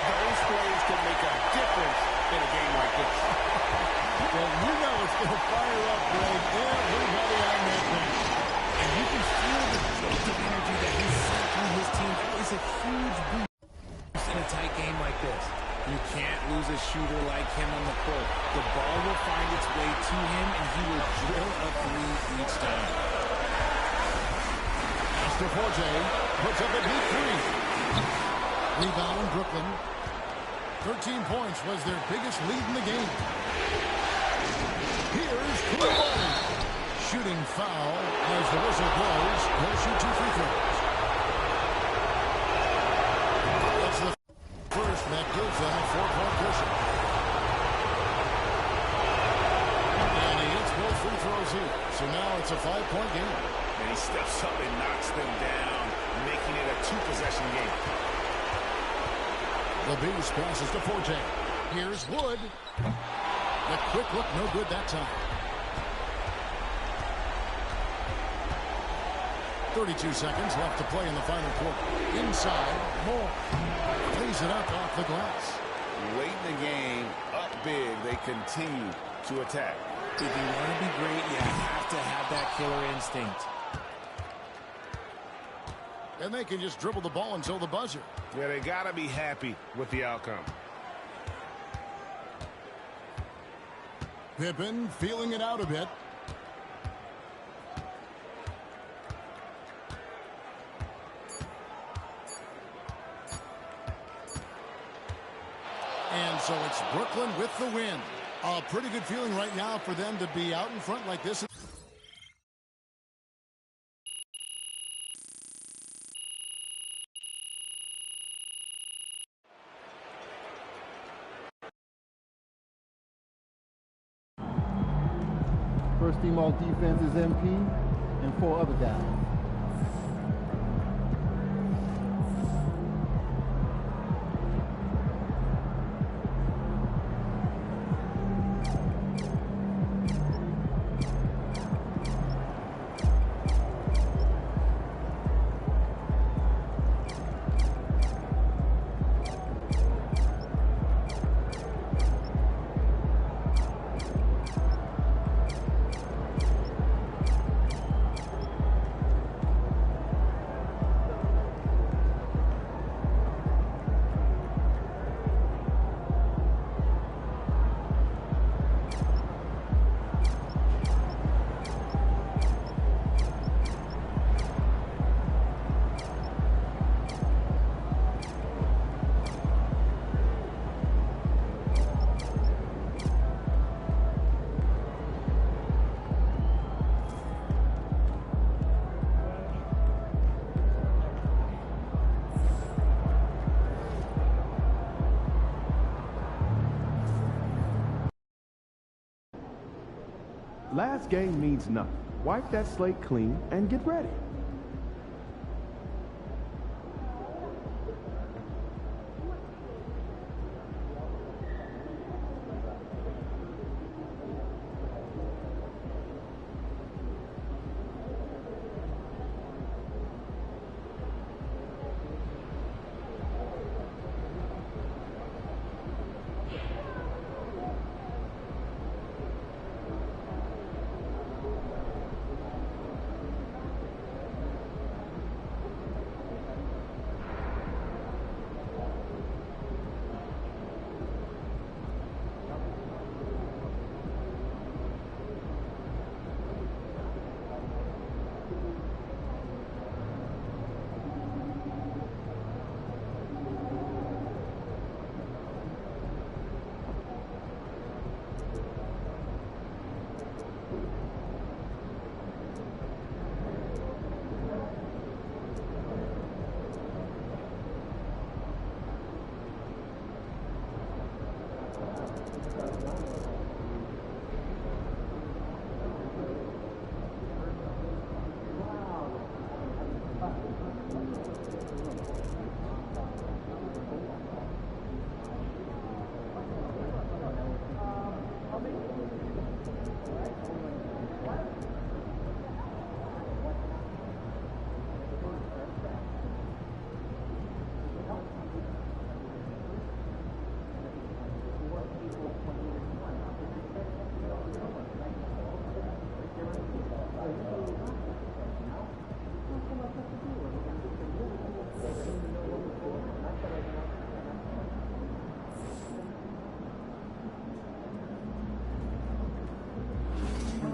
Those plays can make a difference in a game like this. Well, it's going to fire up, Greg, everybody on that bench. And you can feel the jolt of energy that he's sent through his team. That is a huge boost in a tight game like this. You can't lose a shooter like him on the court. The ball will find its way to him, and he will drill a three each time. Master Forte puts up a deep three. Rebound, Brooklyn. 13 points was their biggest lead in the game. Here's Koulibaly. Shooting foul as the whistle blows. He'll shoot 2 free throws. That's the first, and that gives them a 4-point cushion. And he hits both free throws here. So now it's a 5-point game. And he steps up and knocks them down, making it a 2-possession game. The Beast passes to Forte. Here's Wood. The quick look, no good that time. 32 seconds left to play in the final quarter. Inside, Moore plays it up off the glass. Late in the game, up big, they continue to attack. If you want to be great, you have to have that killer instinct. And they can just dribble the ball until the buzzer. Yeah, they got to be happy with the outcome. Pippen feeling it out a bit. And so it's Brooklyn with the win. A pretty good feeling right now for them to be out in front like this. First team all defense is MP and 4 other guys. Last game means nothing. Wipe that slate clean and get ready.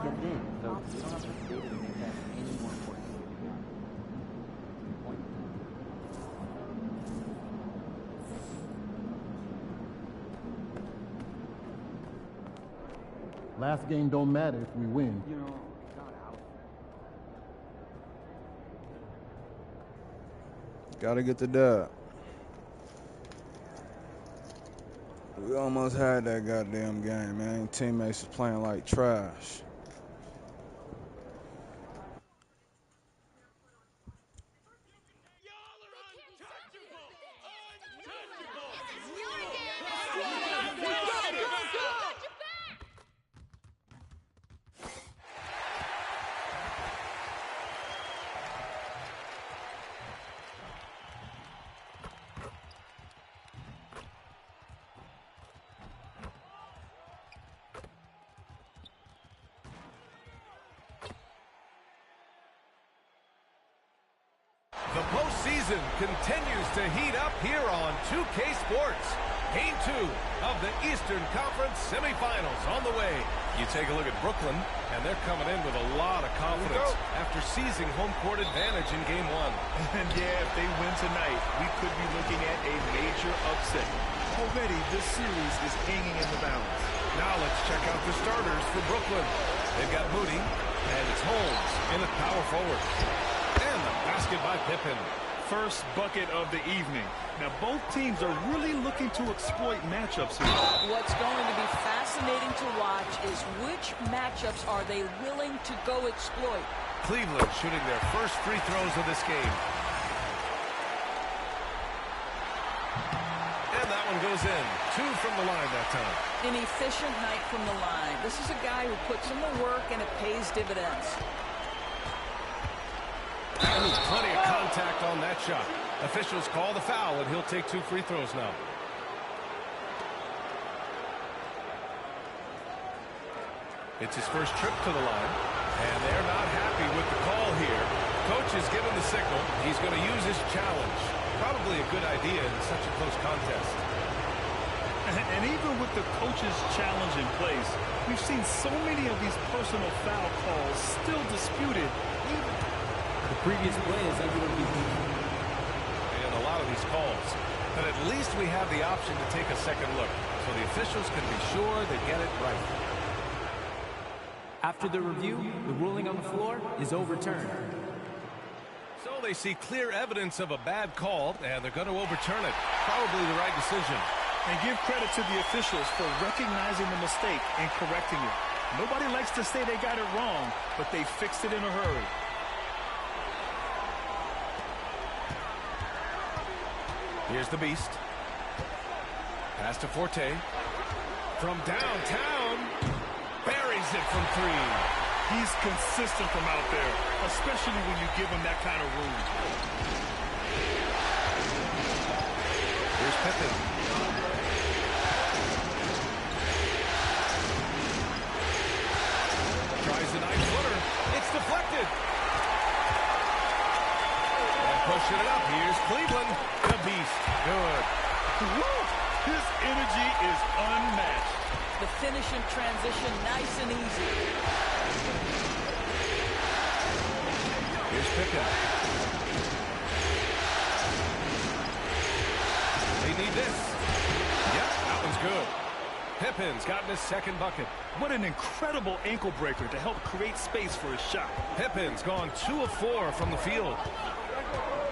get it in. So you don't have to debate it and make that any more important. Point. Last game don't matter if we win. You know, not out. Gotta get the dub. We almost had that goddamn game, man. Teammates was playing like trash. The postseason continues to heat up here on 2K Sports. Game 2 of the Eastern Conference semifinals on the way. You take a look at Brooklyn, and they're coming in with a lot of confidence after seizing home court advantage in Game 1. And yeah, if they win tonight, we could be looking at a major upset. Already, this series is hanging in the balance. Now let's check out the starters for Brooklyn. They've got Moody, and it's Holmes in at power forward. And the basket by Pippen. First bucket of the evening. Now, both teams are really looking to exploit matchups here. What's going to be fascinating to watch is which matchups are they willing to go exploit. Cleveland shooting their first free throws of this game. And that one goes in. 2 from the line that time. An efficient night from the line. This is a guy who puts in the work and it pays dividends. Plenty of contact on that shot. Officials call the foul, and he'll take 2 free throws now. It's his first trip to the line, and they're not happy with the call here. Coach is given the signal. He's going to use his challenge. Probably a good idea in such a close contest. And even with the coach's challenge in place, we've seen so many of these personal foul calls still disputed. The previous play is MVP. And a lot of these calls. But at least we have the option to take a second look, so the officials can be sure they get it right. After the review, the ruling on the floor is overturned. So they see clear evidence of a bad call, and they're going to overturn it. Probably the right decision. And give credit to the officials for recognizing the mistake and correcting it. Nobody likes to say they got it wrong, but they fixed it in a hurry. Here's the Beast. Pass to Forte. From downtown. Buries it from 3. He's consistent from out there, especially when you give him that kind of room. Here's Pippen. Tries the 9-footer. It's deflected. Pushing it up. Here's Cleveland. The Beast. Good. Woo! His energy is unmatched. The finish in transition, nice and easy. Here's Pippen. They need this. Yep, that one's good. Pippin's gotten his second bucket. What an incredible ankle breaker to help create space for his shot. Pippin's gone 2 of 4 from the field.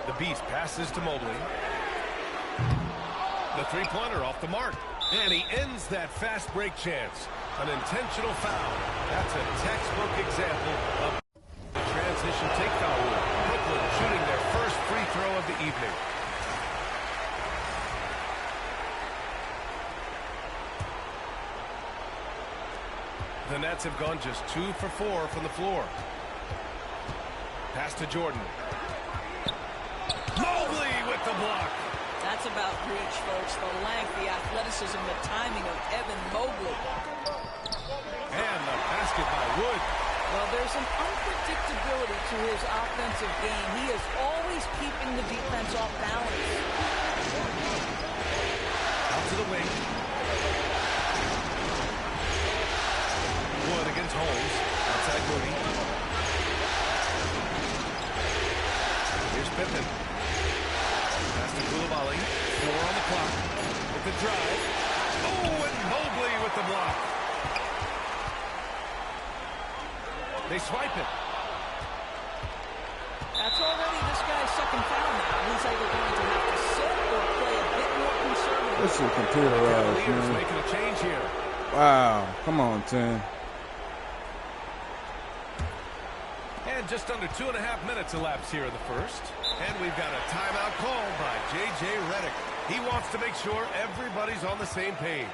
The Beast passes to Mobley. The three-pointer off the mark. And he ends that fast break chance. An intentional foul. That's a textbook example of the transition take foul rule. Brooklyn shooting their first free throw of the evening. The Nets have gone just 2 for 4 from the floor. Pass to Jordan. Mobley with the block. That's about reach, folks. The length, the athleticism, the timing of Evan Mobley. And the basket by Wood. Well, there's an unpredictability to his offensive game. He is always keeping the defense off balance. Out to the wing. Wood against Holmes. Outside drive. Oh, and Mobley with the block. They swipe it. That's already this guy's second foul now. He's either going to have to sit or play a bit more conservative. This is computerized, man. Making a change here. Wow. Come on, 10. And just under 2.5 minutes elapsed here in the first. And we've got a timeout called by J.J. Redick. He wants to make sure everybody's on the same page.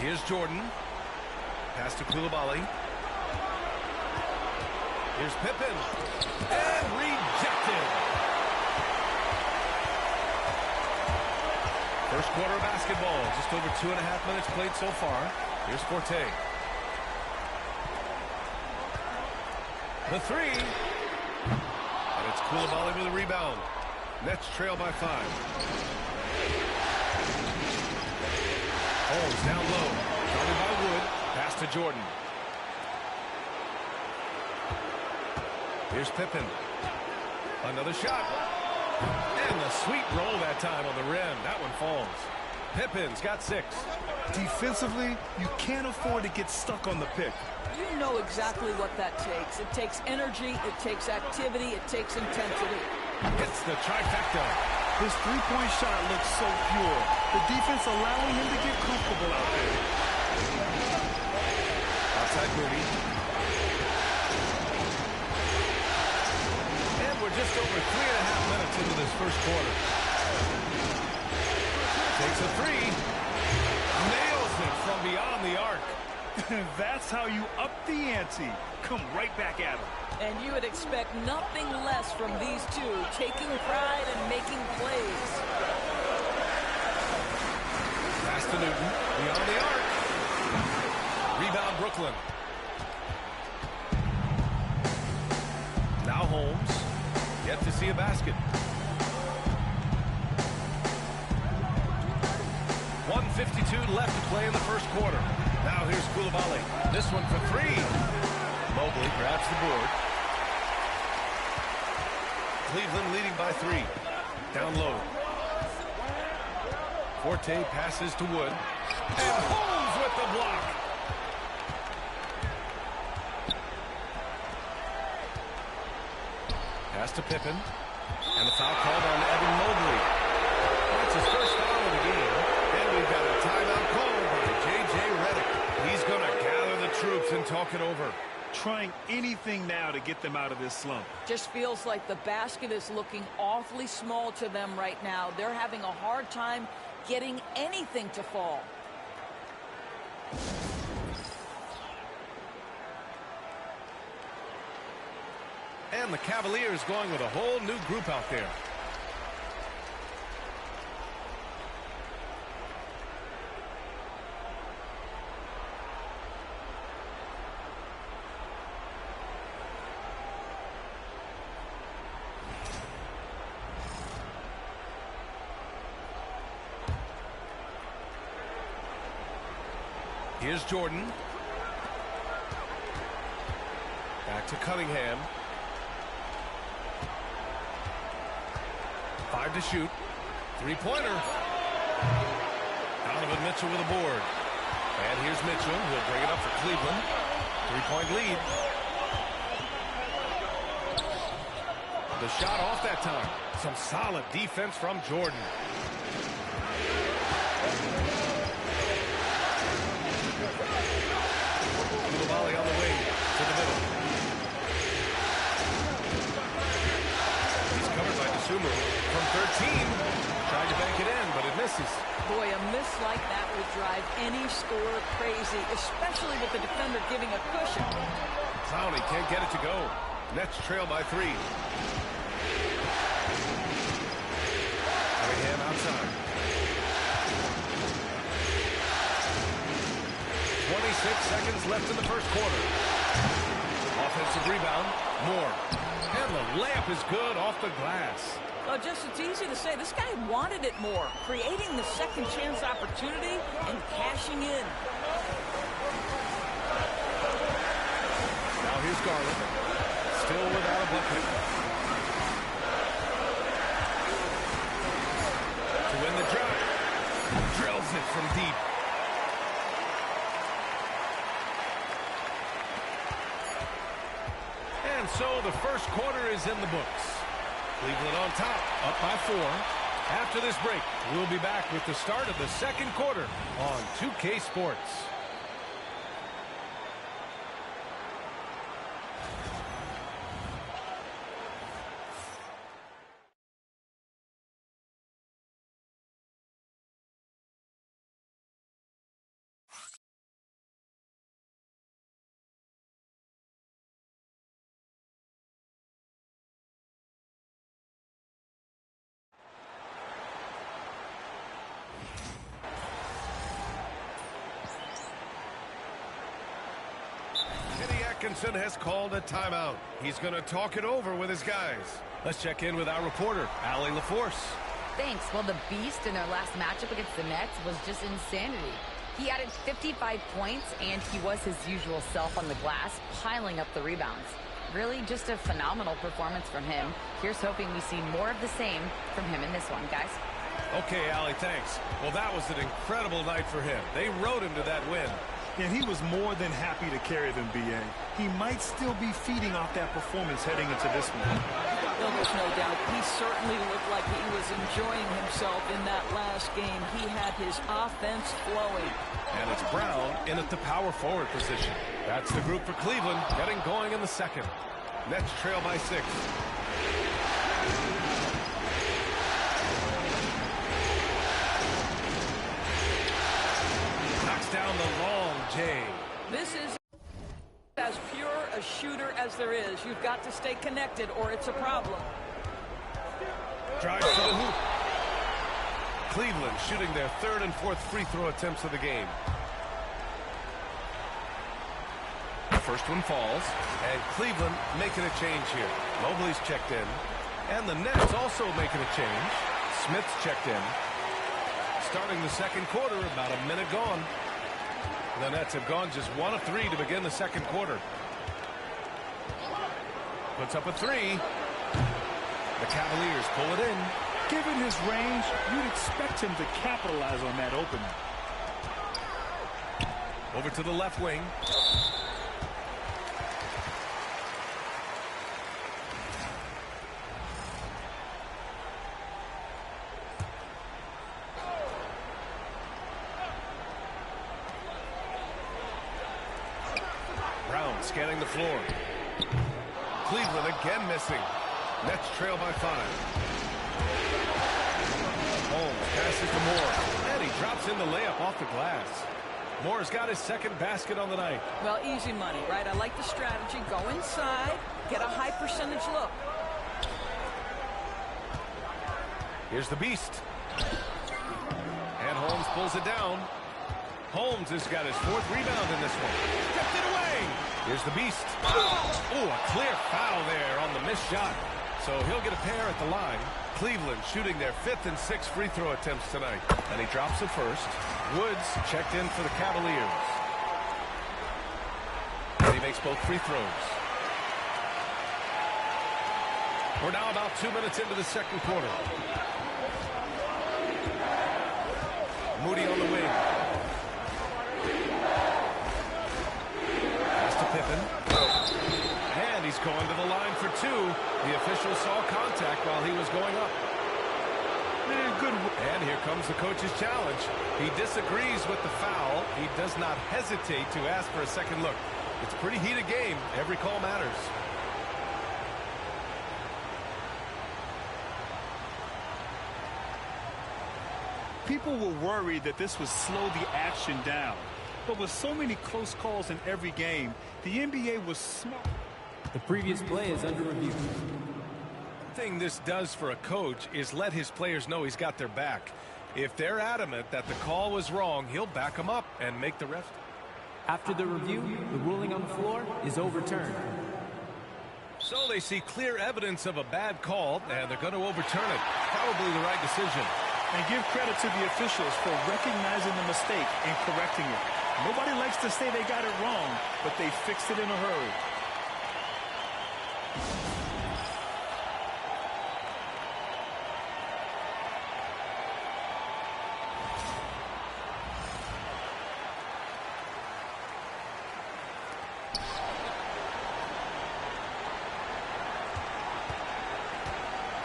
Here's Jordan. Pass to Koulibaly. Here's Pippen. And rejected. First quarter of basketball. Just over 2.5 minutes played so far. Here's Forte. The three. And it's Koulibaly with a rebound. Nets trail by 5. Holmes down low. Guarded by Wood. Pass to Jordan. Here's Pippen. Another shot. And the sweet roll that time on the rim. That one falls. Pippen's got 6. Defensively, you can't afford to get stuck on the pick. You know exactly what that takes. It takes energy, it takes activity, it takes intensity. It's the trifecta. His three-point shot looks so pure. The defense allowing him to get comfortable out there. Outside Moody. And we're just over 3.5 minutes into this first quarter. Takes a three. Nails it from beyond the arc. That's how you up the ante. Come right back at him. And you would expect nothing less from these two, taking pride and making plays. Pass to Newton, beyond the arc. Rebound Brooklyn. Now Holmes, yet to see a basket. 1:52 left to play in the first quarter. Now here's Koulibaly. This one for 3. Mobley grabs the board. Cleveland leading by 3. Down low. Forte passes to Wood. And Holmes with the block. Pass to Pippen. And the foul called on Evan Mobley. That's his first foul of the game. And we've got a timeout called by J.J. Redick. He's going to gather the troops and talk it over. Trying anything now to get them out of this slump. Just feels like the basket is looking awfully small to them right now. They're having a hard time getting anything to fall. And the Cavaliers going with a whole new group out there. Here's Jordan. Back to Cunningham. 5 to shoot. Three-pointer. Donovan Mitchell with a board. And here's Mitchell. He'll bring it up for Cleveland. 3-point lead. The shot off that time. Some solid defense from Jordan. Koulibaly on the wing to the middle. He's covered by DeSumo from 13. Tried to bank it in, but it misses. Boy, a miss like that would drive any scorer crazy, especially with the defender giving a cushion. Clowney can't get it to go. Nets trail by 3. Cunningham outside. 26 seconds left in the first quarter. Offensive rebound. Moore. And the layup is good off the glass. Well, just it's easy to say. This guy wanted it more, creating the second chance opportunity and cashing in. Now here's Garland. Still without a bucket. To win the drive. Drills it from deep. And so the first quarter is in the books. Cleveland on top, up by 4. After this break, we'll be back with the start of the second quarter on 2K Sports. Atkinson has called a timeout. He's going to talk it over with his guys. Let's check in with our reporter, Allie LaForce. Thanks. Well, the Beast in their last matchup against the Nets was just insanity. He added 55 points, and he was his usual self on the glass, piling up the rebounds. Really just a phenomenal performance from him. Here's hoping we see more of the same from him in this one, guys. Okay, Allie, thanks. Well, that was an incredible night for him. They rode him to that win. And he was more than happy to carry them, B.A. He might still be feeding off that performance heading into this one. Well, there's no doubt. He certainly looked like he was enjoying himself in that last game. He had his offense flowing. And it's Brown in at the power forward position. That's the group for Cleveland getting going in the second. Nets trail by 6. Knocks down the long J. This is as pure a shooter as there is. You've got to stay connected or it's a problem. Drives to the hoop. Cleveland shooting their 3rd and 4th free throw attempts of the game. The first one falls, and Cleveland making a change here. Mobley's checked in, and the Nets also making a change. Smith's checked in. Starting the second quarter, about a minute gone. The Nets have gone just 1 of 3 to begin the second quarter. Puts up a 3. The Cavaliers pull it in. Given his range, you'd expect him to capitalize on that opening. Over to the left wing. Brown scanning the floor. Cleveland again missing. Nets trail by 5. Holmes passes to Moore, and he drops in the layup off the glass. Moore's got his second basket on the night. Well, easy money, right? I like the strategy. Go inside, get a high percentage look. Here's the Beast. And Holmes pulls it down. Holmes has got his 4th rebound in this one. Kept it away. Here's the Beast. Oh, a clear foul there on the missed shot. So he'll get a pair at the line. Cleveland shooting their 5th and 6th free throw attempts tonight. And he drops it first. Woods checked in for the Cavaliers. And he makes both free throws. We're now about 2 minutes into the second quarter. Moody on the wing. Pass to Pippen. And he's going to the line for 2. The official saw contact while he was going up. Good. And here comes the coach's challenge. He disagrees with the foul. He does not hesitate to ask for a second look. It's a pretty heated game. Every call matters. People were worried that this would slow the action down. But with so many close calls in every game, the NBA was smart. The previous play is under review. One thing this does for a coach is let his players know he's got their back. If they're adamant that the call was wrong, he'll back them up and make the ref. After the review, the ruling on the floor is overturned. So they see clear evidence of a bad call, and they're going to overturn it. Probably the right decision. And give credit to the officials for recognizing the mistake and correcting it. Nobody likes to say they got it wrong, but they fixed it in a hurry.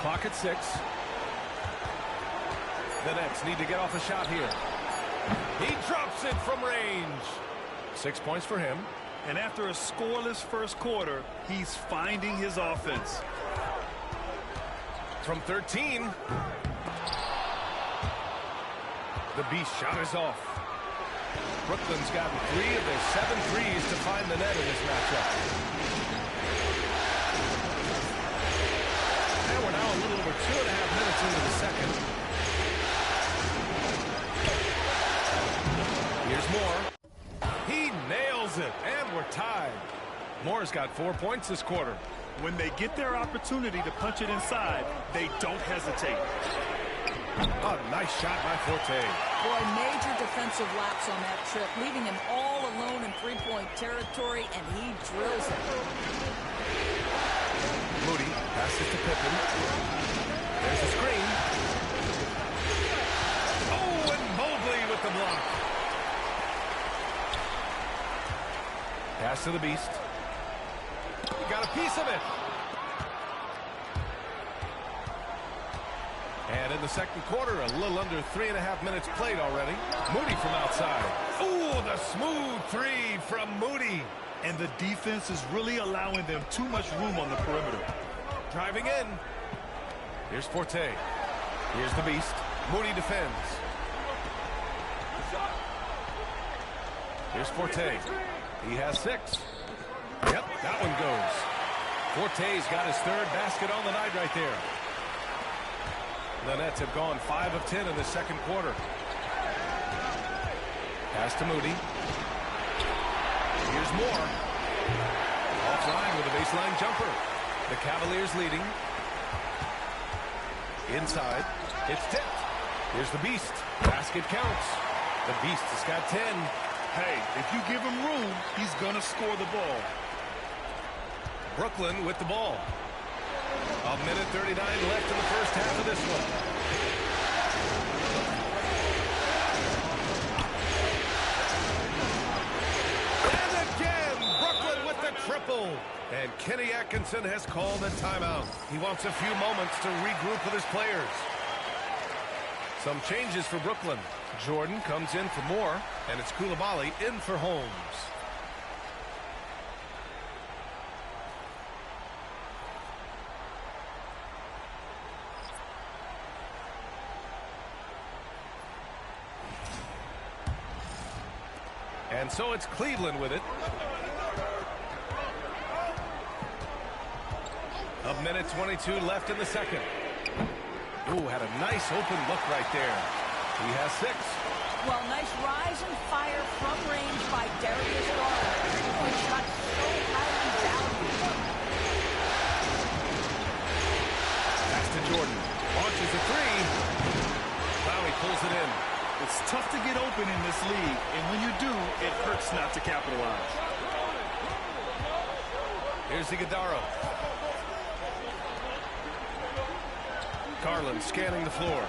Clock at 6. The Nets need to get off a shot here. He drops it from range. 6 points for him. And after a scoreless first quarter, he's finding his offense. From 13. The Beast shot is off. Brooklyn's gotten 3 of their 7 threes to find the net in this matchup. And we're now a little over 2.5 minutes into the second. Here's Moore. He nails it, and we're tied. Moore's got 4 points this quarter. When they get their opportunity to punch it inside, they don't hesitate. A nice shot by Forte. Boy, major defensive lapse on that trip, leaving him all alone in three-point territory, and he drills it. Moody passes to Pippen. There's a screen. Oh, and Mobley with the block. Pass to the Beast. He got a piece of it. And in the second quarter, a little under 3.5 minutes played already. Moody from outside. Ooh, the smooth 3 from Moody. And the defense is really allowing them too much room on the perimeter. Driving in. Here's Forte. Here's the Beast. Moody defends. Here's Forte. He has 6. Yep, that one goes. Forte's got his 3rd basket on the night right there. The Nets have gone 5 of 10 in the second quarter. Pass to Moody. Here's Moore. Offline with a baseline jumper. The Cavaliers leading. Inside. It's tipped. Here's the Beast. Basket counts. The Beast has got 10. Hey, if you give him room, he's going to score the ball. Brooklyn with the ball. 1:39 left in the first half of this one. And again, Brooklyn with the triple. And Kenny Atkinson has called a timeout. He wants a few moments to regroup with his players. Some changes for Brooklyn. Jordan comes in for Moore, and it's Koulibaly in for Holmes. And so it's Cleveland with it. 1:22 left in the second. Ooh, had a nice open look right there. He has 6. Well, nice rise and fire from range by Darius Garland. Three-point shot so highly valued. Pass to Jordan. Launches a 3. Finally pulls it in. It's tough to get open in this league, and when you do, it hurts not to capitalize. Here's Iguodala. Garland scanning the floor.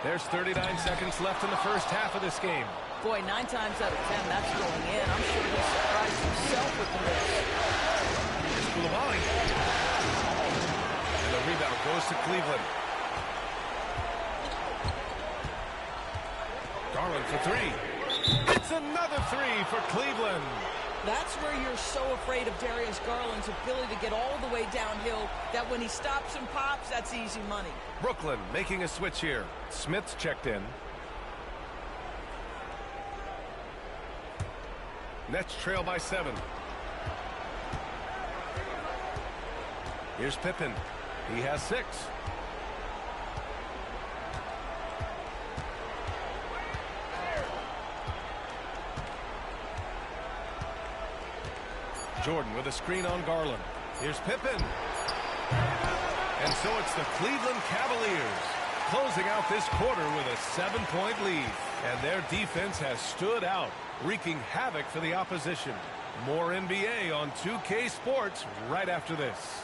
There's 39 seconds left in the first half of this game. Boy, 9 times out of 10, that's going in. I'm sure he's surprised himself with the miss. Here's Koulibaly. And the rebound goes to Cleveland. Garland for 3. It's another 3 for Cleveland. That's where you're so afraid of Darius Garland's ability to get all the way downhill that when he stops and pops, that's easy money. Brooklyn making a switch here. Smith's checked in. Nets trail by 7. Here's Pippen. He has 6. Jordan with a screen on Garland. Here's Pippen. And so it's the Cleveland Cavaliers closing out this quarter with a 7-point lead. And their defense has stood out, wreaking havoc for the opposition. More NBA on 2K Sports right after this.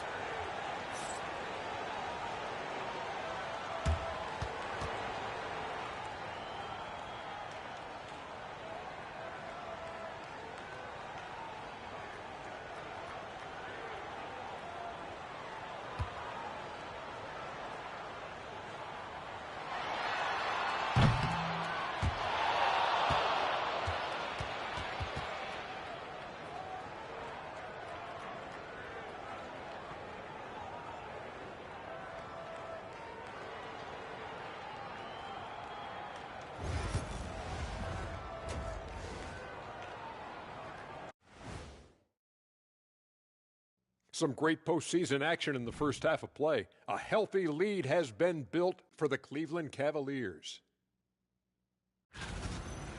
Some great postseason action in the first half of play. A healthy lead has been built for the Cleveland Cavaliers.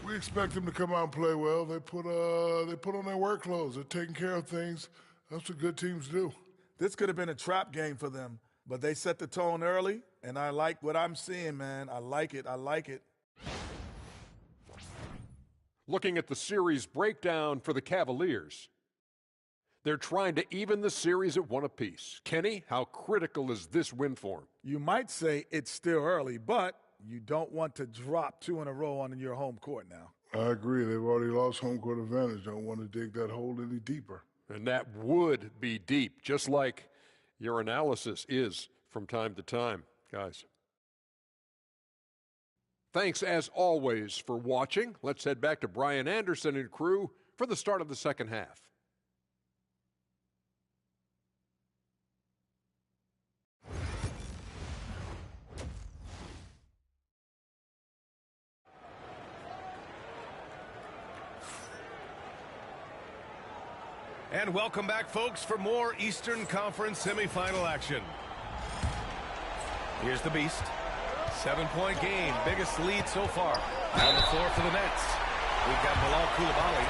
We expect them to come out and play well. They put on their work clothes. They're taking care of things. That's what good teams do. This could have been a trap game for them, but they set the tone early, and I like what I'm seeing, man. I like it. I like it. Looking at the series breakdown for the Cavaliers. They're trying to even the series at 1 apiece. Kenny, how critical is this win for them? You might say it's still early, but you don't want to drop 2 in a row on your home court now. I agree. They've already lost home court advantage. Don't want to dig that hole any deeper. And that would be deep, just like your analysis is from time to time, guys. Thanks, as always, for watching. Let's head back to Brian Anderson and crew for the start of the second half. And welcome back, folks, for more Eastern Conference semifinal action. Here's the Beast. 7-point game, biggest lead so far. On the floor for the Nets, we've got Bilal Coulibaly,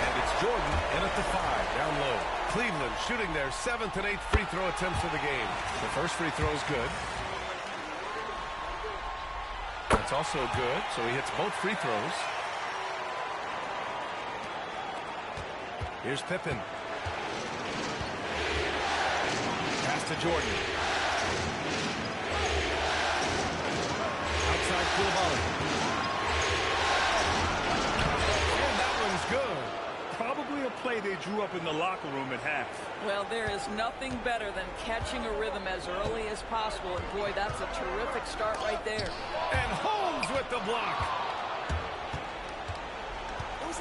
and it's Jordan in at the 5, down low. Cleveland shooting their 7th and 8th free throw attempts of the game. The first free throw is good. That's also good, so he hits both free throws. Here's Pippen. Pass to Jordan. Outside Coulibaly. And that one's good. Probably a play they drew up in the locker room at half. Well, there is nothing better than catching a rhythm as early as possible. And boy, that's a terrific start right there. And Holmes with the block.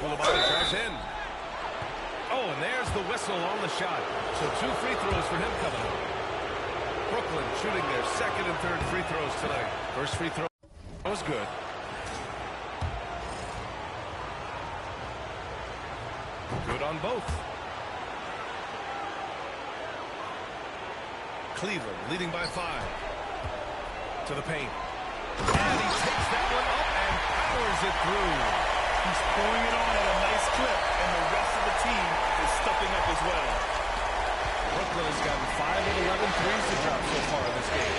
Coulibaly drives in. Oh, and there's the whistle on the shot. So 2 free throws for him coming up. Brooklyn shooting their 2nd and 3rd free throws tonight. First free throw was good. Good on both. Cleveland leading by 5. To the paint. And he takes that one up and powers it through. He's pouring it on at a nice clip, and the rest of the team is stepping up as well. Brooklyn has gotten 5 of 11 threes to drop so far in this game.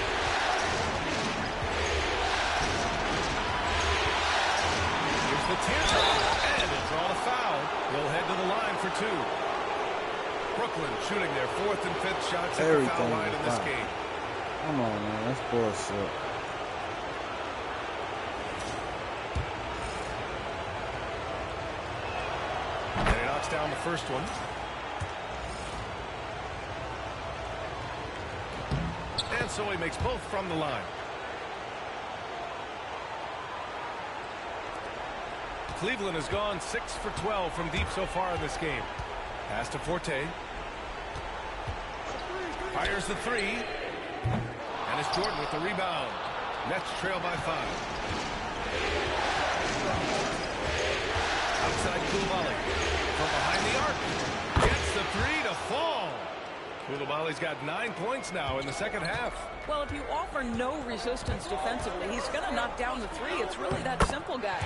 Here's the teardrop, and they'll draw a foul. They'll head to the line for 2. Brooklyn shooting their 4th and 5th shots at the foul line in this game. Come on, man. That's bullshit. And he knocks down the first one. And so he makes both from the line. Cleveland has gone 6 for 12 from deep so far in this game. Pass to Forte. Fires the three. And it's Jordan with the rebound. Nets trail by 5. Outside Koulibaly. From behind the arc. Gets the three to fall. Koulibaly's got 9 points now in the second half. Well, if you offer no resistance defensively, he's going to knock down the three. It's really that simple, guys.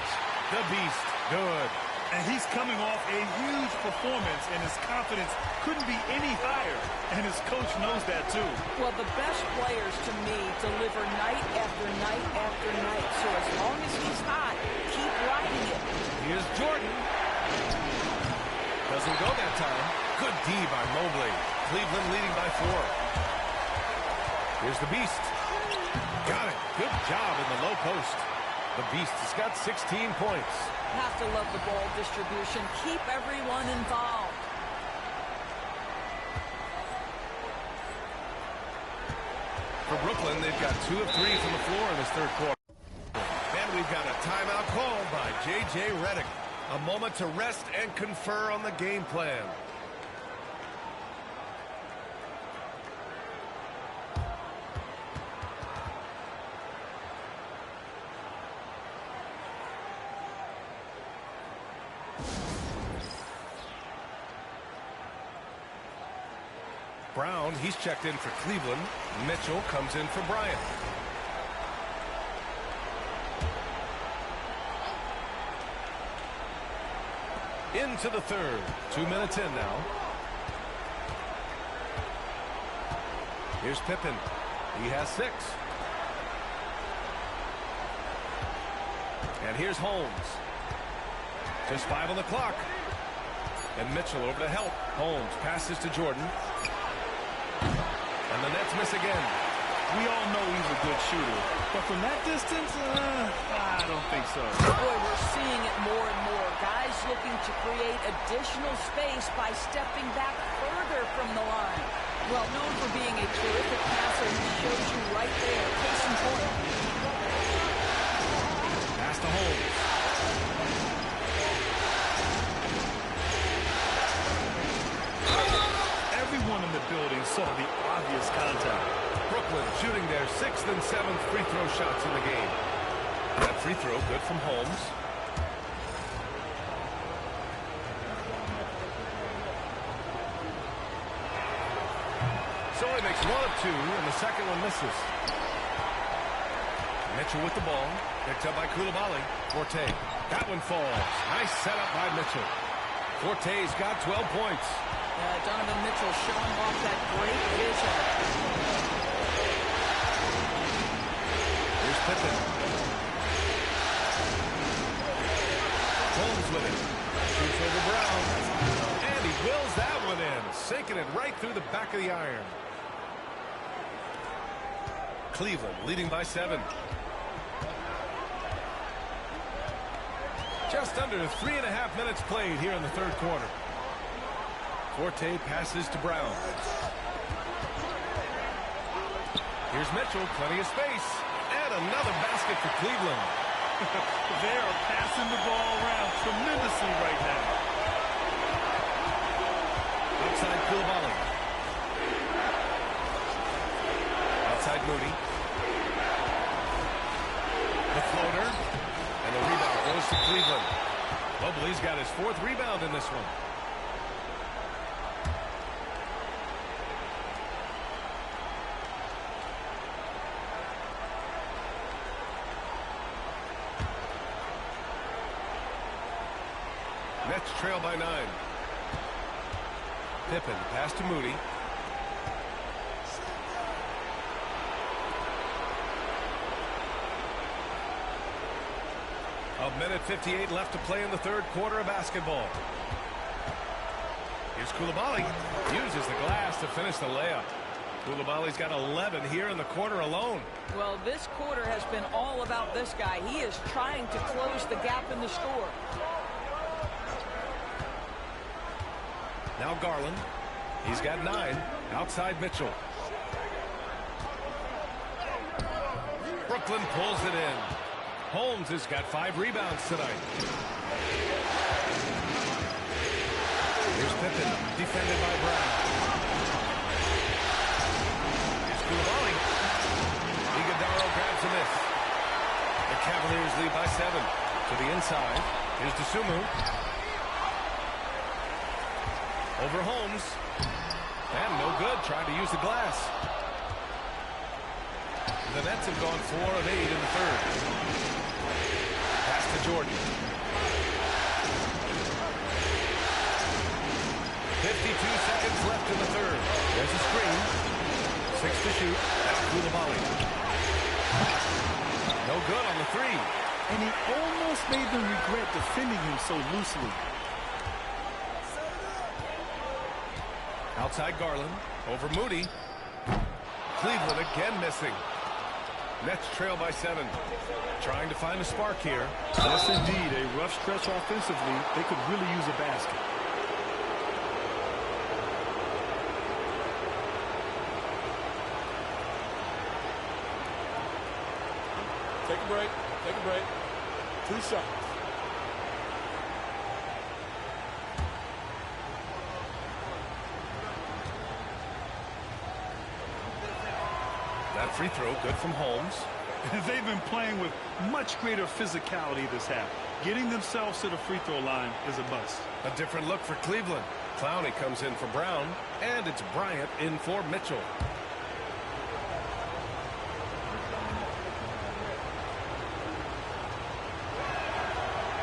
The Beast. Good. And he's coming off a huge performance, and his confidence couldn't be any higher. And his coach knows that, too. Well, the best players, to me, deliver night after night after night. So as long as he's hot, keep riding it. Here's Jordan. Doesn't go that time. Good D by Mobley. Cleveland leading by 4. Here's the Beast. Got it. Good job in the low post. The Beast has got 16 points. Have to love the ball distribution. Keep everyone involved. For Brooklyn, they've got 2 of 3 from the floor in this third quarter. And we've got a timeout called by J.J. Redick. A moment to rest and confer on the game plan. Brown, he's checked in for Cleveland. Mitchell comes in for Bryant. Into the third. 2 minutes in now. Here's Pippen. He has 6. And here's Holmes. Just 5 on the clock. And Mitchell over to help. Holmes passes to Jordan. And the Nets miss again. We all know he's a good shooter. But from that distance, I don't think so. Boy, we're seeing it more and more. Guys looking to create additional space by stepping back further from the line. Well, known for being a terrific passer, he shows you right there. Case in point. Pass to Holmes. Everyone in the building saw the obvious contact. Brooklyn shooting their 6th and 7th free throw shots in the game. That free throw good from Holmes. So he makes 1 of 2, and the second one misses. Mitchell with the ball. Picked up by Koulibaly. Forte. That one falls. Nice setup by Mitchell. Forte's got 12 points. Donovan Mitchell showing off that great vision. Here's Pippen. Holmes with it. Shoots over Brown. And he wills that one in. Sinking it right through the back of the iron. Cleveland leading by 7. Just under 3.5 minutes played here in the third quarter. Forte passes to Brown. Here's Mitchell, plenty of space. And another basket for Cleveland. They are passing the ball around tremendously right now. Outside Koulibaly. Outside Moody. The floater. And the rebound goes to Cleveland. Mobley's got his 4th rebound in this one. Nets trail by 9. Pippen, pass to Moody. A minute 58 left to play in the third quarter of basketball. Here's Koulibaly. Uses the glass to finish the layup. Koulibaly's got 11 here in the quarter alone. Well, this quarter has been all about this guy. He is trying to close the gap in the score. Now Garland. He's got 9. Outside Mitchell. Brooklyn pulls it in. Holmes has got 5 rebounds tonight. Here's Pippen, defended by Brown. Here's Koulibaly. Iguodala grabs a miss. The Cavaliers lead by 7. To the inside. Here's Dosunmu. Over Holmes. And no good. Trying to use the glass. The Nets have gone 4 of 8 in the third. Pass to Jordan. 52 seconds left in the third. There's a screen. 6 to shoot. Now Koulibaly. No good on the 3. And he almost made them regret defending him so loosely. Outside Garland. Over Moody. Cleveland again missing. Nets trail by 7. Trying to find a spark here. Yes, indeed. A rough stretch offensively. They could really use a basket. Take a break. Take a break. 2 shots. That free throw good from Holmes. They've been playing with much greater physicality this half. Getting themselves to the free throw line is a bust. A different look for Cleveland. Clowney comes in for Brown, and it's Bryant in for Mitchell.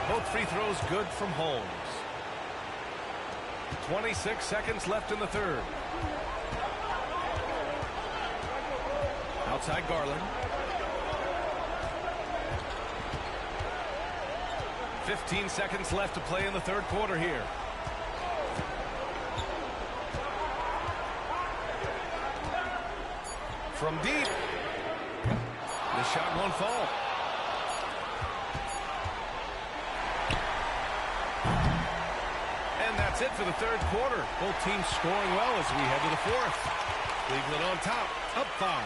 Both free throws good from Holmes. 26 seconds left in the third. Outside Garland. 15 seconds left to play in the third quarter here. From deep. The shot won't fall. And that's it for the third quarter. Both teams scoring well as we head to the fourth. Cleveland on top, up 5.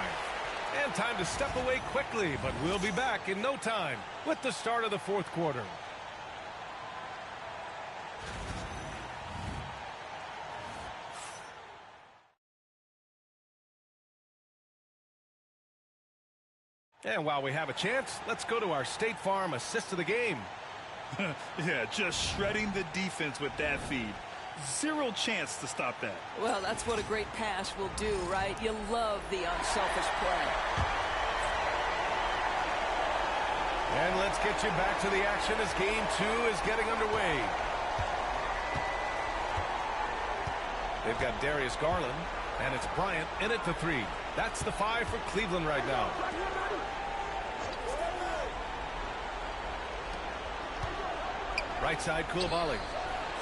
And time to step away quickly, but we'll be back in no time with the start of the fourth quarter. And while we have a chance, let's go to our State Farm assist of the game. Yeah, just shredding the defense with that feed. Zero chance to stop that. Well, that's what a great pass will do, right? You love the unselfish play. And let's get you back to the action as game 2 is getting underway. They've got Darius Garland, and it's Bryant in at the 3. That's the 5 for Cleveland right now. Right side, Koulibaly.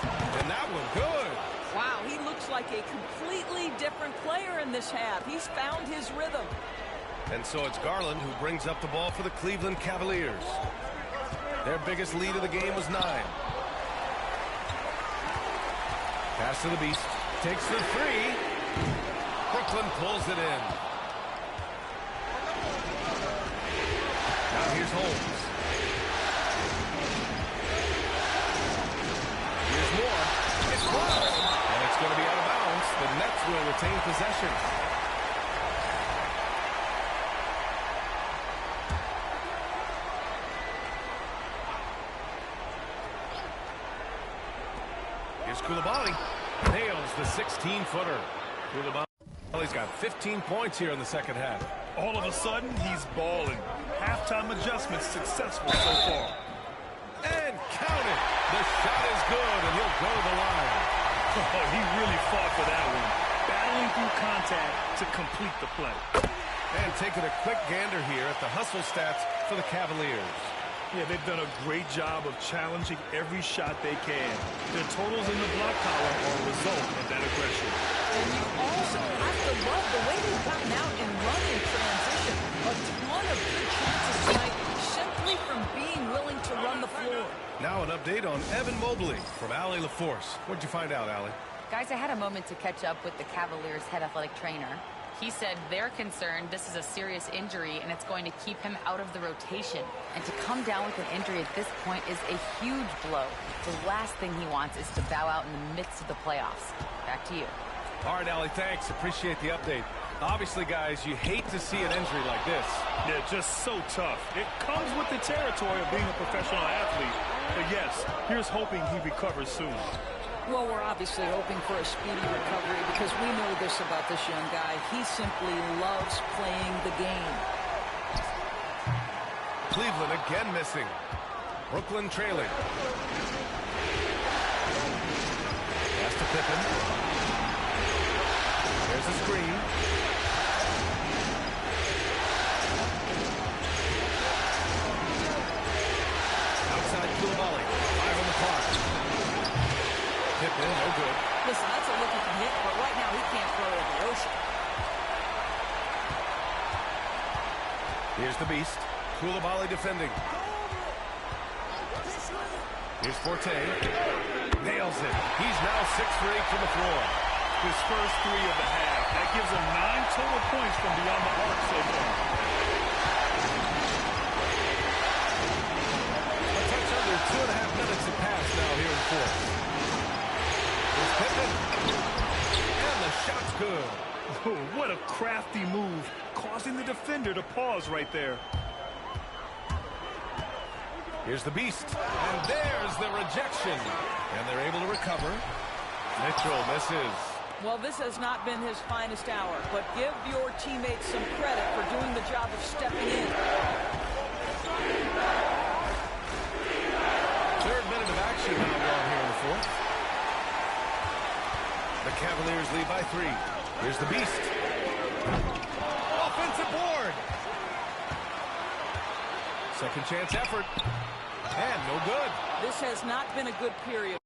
And that one, good. Wow, he looks like a completely different player in this half. He's found his rhythm. And so it's Garland who brings up the ball for the Cleveland Cavaliers. Their biggest lead of the game was 9. Pass to the Beast. Takes the 3. Brooklyn pulls it in. Now here's Holmes. Here's more. It's blocked. And it's going to be out of bounds. The Nets will retain possession. Here's Koulibaly. Nails the 16-footer. Koulibaly's got 15 points here in the second half. All of a sudden, he's balling. Halftime adjustments successful so far. And count it. The shot is good, and he'll go to the line. Oh, he really fought for that one. Battling through contact to complete the play. And taking a quick gander here at the hustle stats for the Cavaliers. Yeah, they've done a great job of challenging every shot they can. Their totals in the block column are a result of that aggression. And you also have to love the way they've gotten out and run in transition. A ton of good chances tonight simply from being willing to run the floor. Now an update on Evan Mobley from Allie LaForce. What'd you find out, Allie? Guys, I had a moment to catch up with the Cavaliers' head athletic trainer. He said they're concerned this is a serious injury and it's going to keep him out of the rotation. And to come down with an injury at this point is a huge blow. The last thing he wants is to bow out in the midst of the playoffs. Back to you. All right, Allie, thanks. Appreciate the update. Obviously, guys, you hate to see an injury like this. Yeah, just so tough. It comes with the territory of being a professional athlete. But yes, here's hoping he recovers soon. Well, we're obviously hoping for a speedy recovery because we know this about this young guy. He simply loves playing the game. Cleveland again missing. Brooklyn trailing. Pass to Pippen. There's a screen. Outside Koulibaly. 5 on the clock. Pippen, no good. Listen, that's a look he can hit, but right now he can't throw it in the ocean. Here's the beast. Koulibaly defending. Here's Forte. Nails it. He's now 6 for 8 from the floor. His first 3 of the half. That gives him 9 total points from beyond the arc so far. A touch under 2.5 minutes have passed now here in the fourth. Here's Pippen. And the shot's good. Oh, what a crafty move, causing the defender to pause right there. Here's the beast. And there's the rejection. And they're able to recover. Mitchell misses. Well, this has not been his finest hour, but give your teammates some credit for doing the job of stepping in. Third minute of action now gone here in the fourth. The Cavaliers lead by 3. Here's the beast. Offensive board. Second chance effort. And no good. This has not been a good period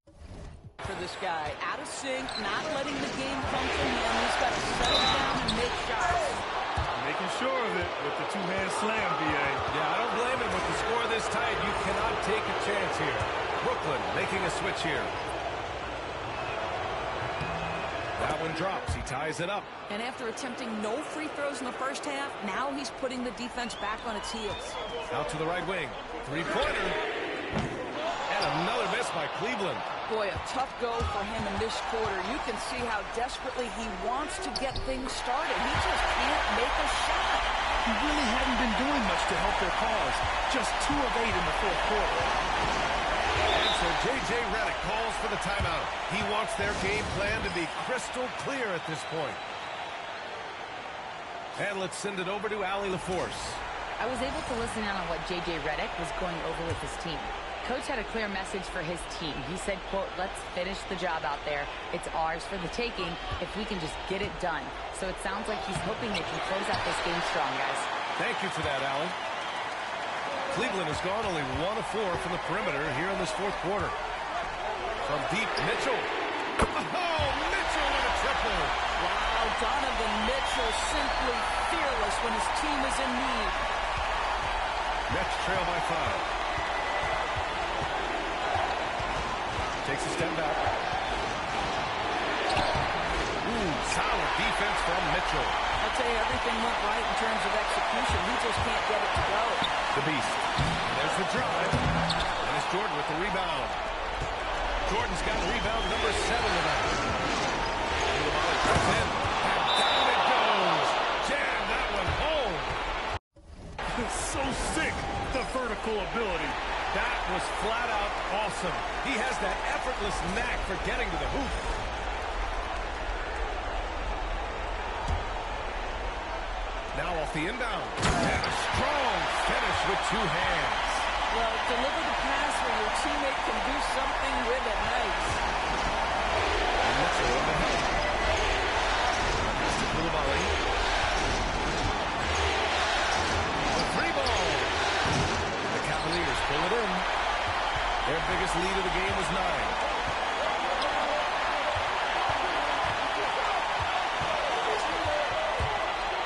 for this guy. Out of sync, not letting the game come from him. He's got to settle down and make shots. Making sure of it with the two-hand slam, B.A. Yeah, I don't blame him with the score this tight. You cannot take a chance here. Brooklyn making a switch here. That one drops. He ties it up. And after attempting no free throws in the first half, now he's putting the defense back on its heels. Out to the right wing. Three-pointer. And another miss by Cleveland. Boy, a tough go for him in this quarter. You can see how desperately he wants to get things started. He just can't make a shot. He really hadn't been doing much to help their cause. Just 2 of 8 in the fourth quarter. And so J.J. Redick calls for the timeout. He wants their game plan to be crystal clear at this point. And let's send it over to Allie LaForce. I was able to listen in on what J.J. Redick was going over with his team. Coach had a clear message for his team. He said, quote, let's finish the job out there. It's ours for the taking if we can just get it done. So it sounds like he's hoping they can close out this game strong, guys. Thank you for that, Allie. Cleveland has gone only 1 of 4 from the perimeter here in this fourth quarter. From deep, Mitchell. Oh, Mitchell with a triple. Wow, Donovan Mitchell simply fearless when his team is in need. Nets trail by 5. Takes a step back. Ooh, solid defense from Mitchell. I'll tell you, everything went right in terms of execution. He just can't get it to go. The beast. There's the drive. And it's Jordan with the rebound. Jordan's got rebound number 7 tonight. Koulibaly comes in. And down it goes. Jam that one home. It's so sick, the vertical ability. That was flat out awesome. He has that effortless knack for getting to the hoop. Now off the inbound. And a strong finish with 2 hands. Well, deliver the pass where your teammate can do something with it. Nice. And Mitchell in the help. Pass to Koulibaly. The 3-ball. The Cavaliers pull it in. Their biggest lead of the game was 9.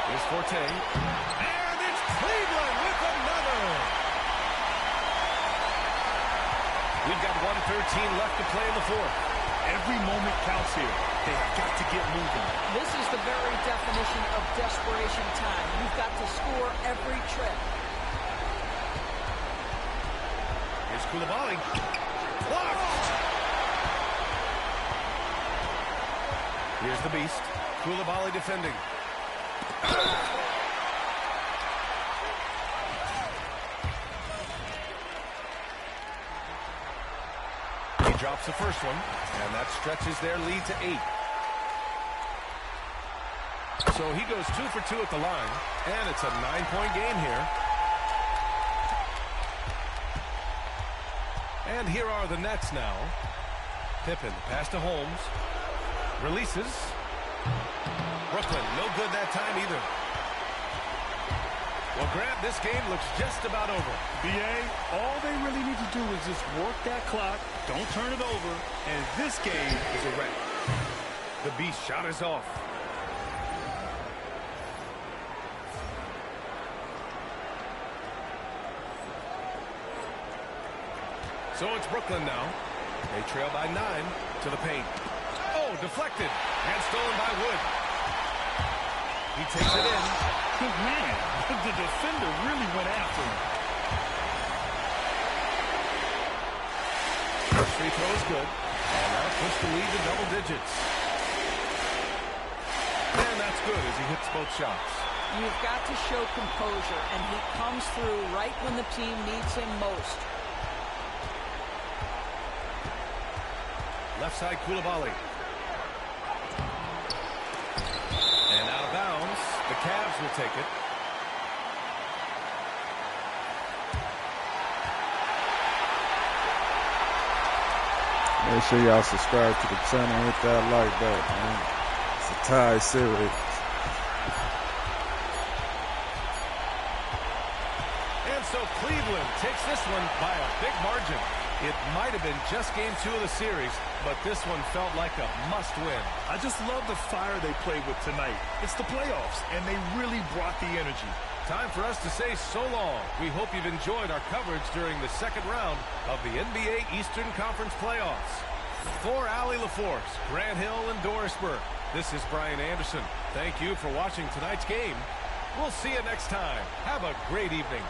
Here's Forte. And it's Cleveland with another. We've got 1:13 left to play in the fourth. Every moment counts here. They've got to get moving. This is the very definition of desperation time. You've got to score every trip. Here's Koulibaly. Blocked! Here's the beast. Koulibaly defending. He drops the first one, and that stretches their lead to 8. So he goes 2 for 2 at the line, and it's a 9-point game here. And here are the Nets now. Pippen, pass to Holmes. Releases. Brooklyn, no good that time either. Well, Grant, this game looks just about over. BA, all they really need to do is just work that clock, don't turn it over, and this game is a wrap. The beast shot is off. So it's Brooklyn now. They trail by 9 to the paint. Oh, deflected and stolen by Wood. He takes it in. Man, the defender really went after him. First free throw is good. And that'll push the lead to double digits. And that's good as he hits both shots. You've got to show composure, and he comes through right when the team needs him most. Left side, Koulibaly. And out of bounds. The Cavs will take it. Make sure y'all subscribe to the channel and hit that like button, man. It's a tie series. And so Cleveland takes this one by a big margin. It might have been just game 2 of the series, but this one felt like a must-win. I just love the fire they played with tonight. It's the playoffs, and they really brought the energy. Time for us to say so long. We hope you've enjoyed our coverage during the second round of the NBA Eastern Conference Playoffs. For Allie LaForce, Grant Hill, and Doris Burke, this is Brian Anderson. Thank you for watching tonight's game. We'll see you next time. Have a great evening.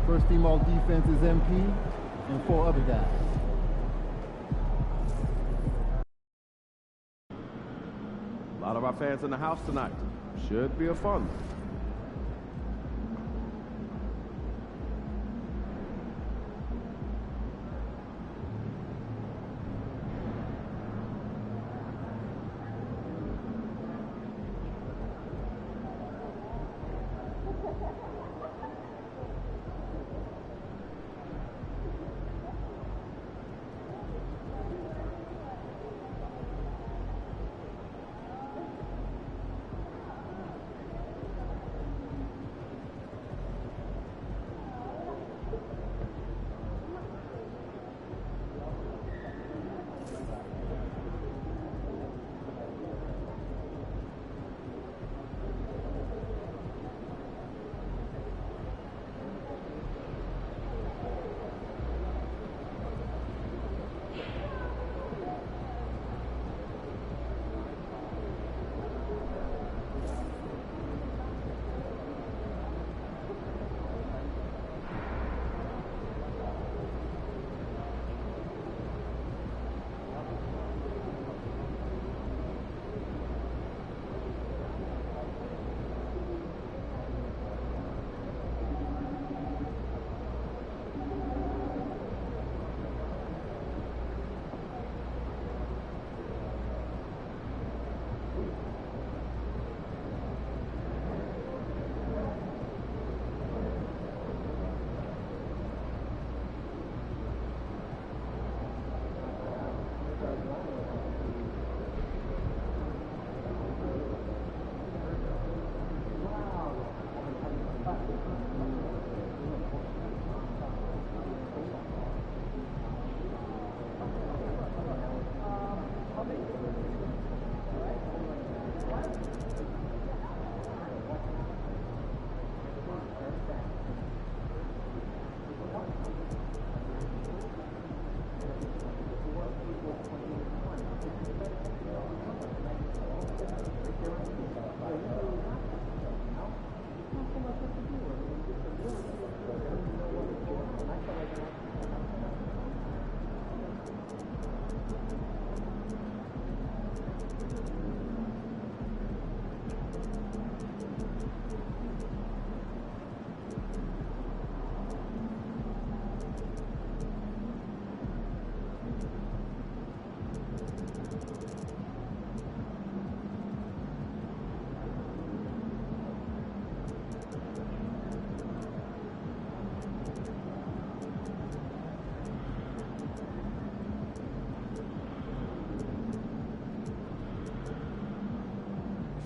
First team all defense is MP and 4 other guys. A lot of our fans in the house tonight. Should be a fun one.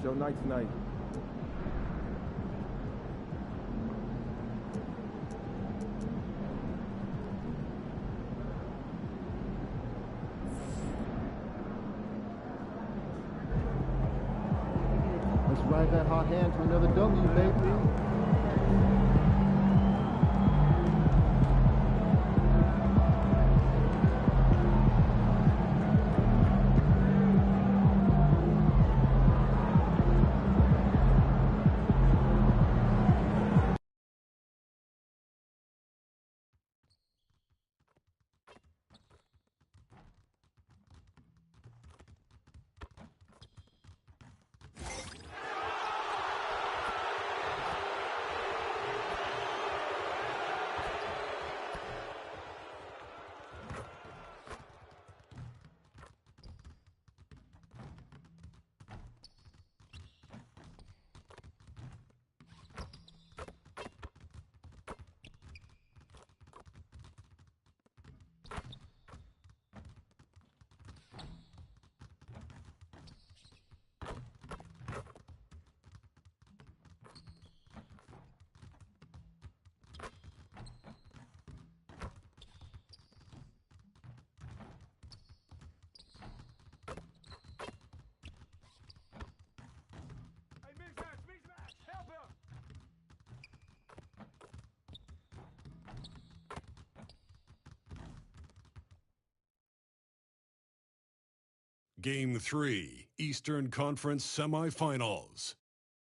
your night tonight. Let's ride that hot hand to another W, baby. Game 3, Eastern Conference Semifinals.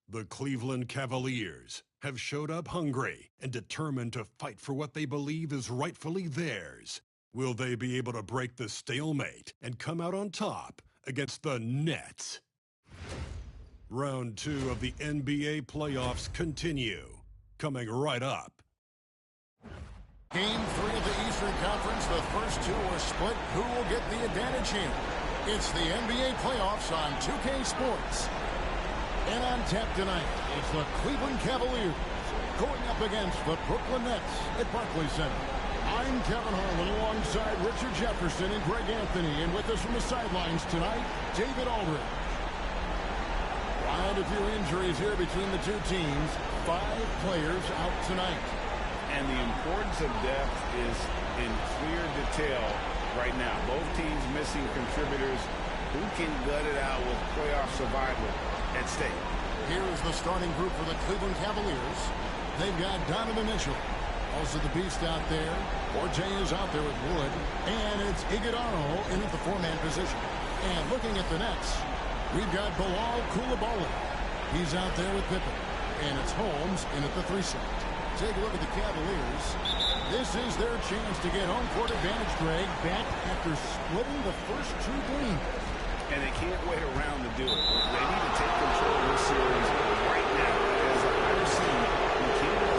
The Cleveland Cavaliers have showed up hungry and determined to fight for what they believe is rightfully theirs. Will they be able to break the stalemate and come out on top against the Nets? Round 2 of the NBA playoffs continue, coming right up. Game 3 of the Eastern Conference, the first two are split. Who will get the advantage here? It's the NBA playoffs on 2K Sports. And on tap tonight, it's the Cleveland Cavaliers going up against the Brooklyn Nets at Barclays Center. I'm Kevin Harlan alongside Richard Jefferson and Greg Anthony. And with us from the sidelines tonight, David Aldridge. Quite a few injuries here between the two teams. 5 players out tonight. And the importance of depth is in clear detail right now. Both teams missing contributors who can gut it out with playoff survival at stake. Here is the starting group for the Cleveland Cavaliers. They've got Donovan Mitchell. Also the Beast out there. Forte is out there with Wood. And it's Iguodala in at the 4-man position. And looking at the Nets, we've got Bilal Coulibaly. He's out there with Pippen. And it's Holmes in at the 3 slot. Take a look at the Cavaliers. This is their chance to get home court advantage, Greg, back after splitting the first 2 games. And they can't wait around to do it. They need to take control of this series right now. As a higher seed, you can't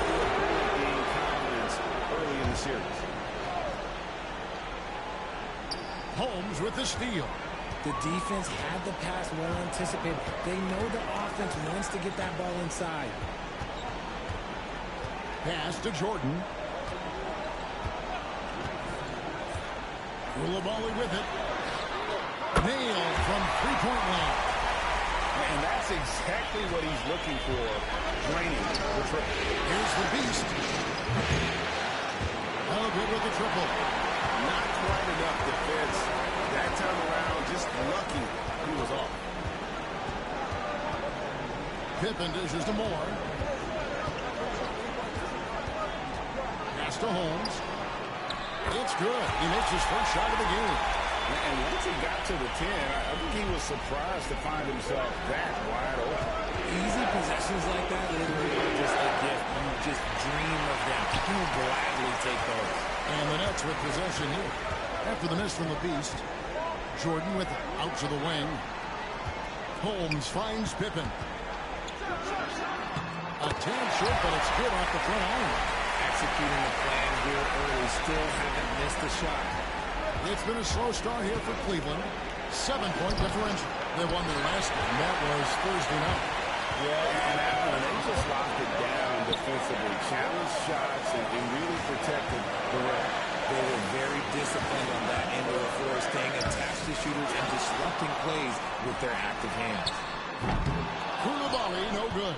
gain confidence early in the series. Holmes with the steal. The defense had the pass well anticipated. They know the offense wants to get that ball inside. Pass to Jordan. Coulibaly with it. Nailed from 3-point line. And that's exactly what he's looking for. Draining the triple. Here's the Beast. Oh, good with the triple. Not quite enough defense. That time around, just lucky he was off. Pippen dishes to Moore. Pass to Holmes. It's good. He makes his first shot of the game. And once he got to the 10, I think he was surprised to find himself that wide open. Easy possessions like that literally are just a gift. You just dream of them. You'll gladly take those. And the Nets with possession here. After the miss from the Beast, Jordan with it. Out to the wing. Holmes finds Pippen. A tad short, but it's good off the front iron. Executing the plan here early. Still haven't missed a shot. It's been a slow start here for Cleveland. 7-point differential. They won their last game. That was Thursday night. Yeah, and that one, they just locked it down defensively. Challenged shots and really protected the rim. They were very disciplined on that end of the floor, staying attached to shooters and disrupting plays with their active hands. Koulibaly, no good.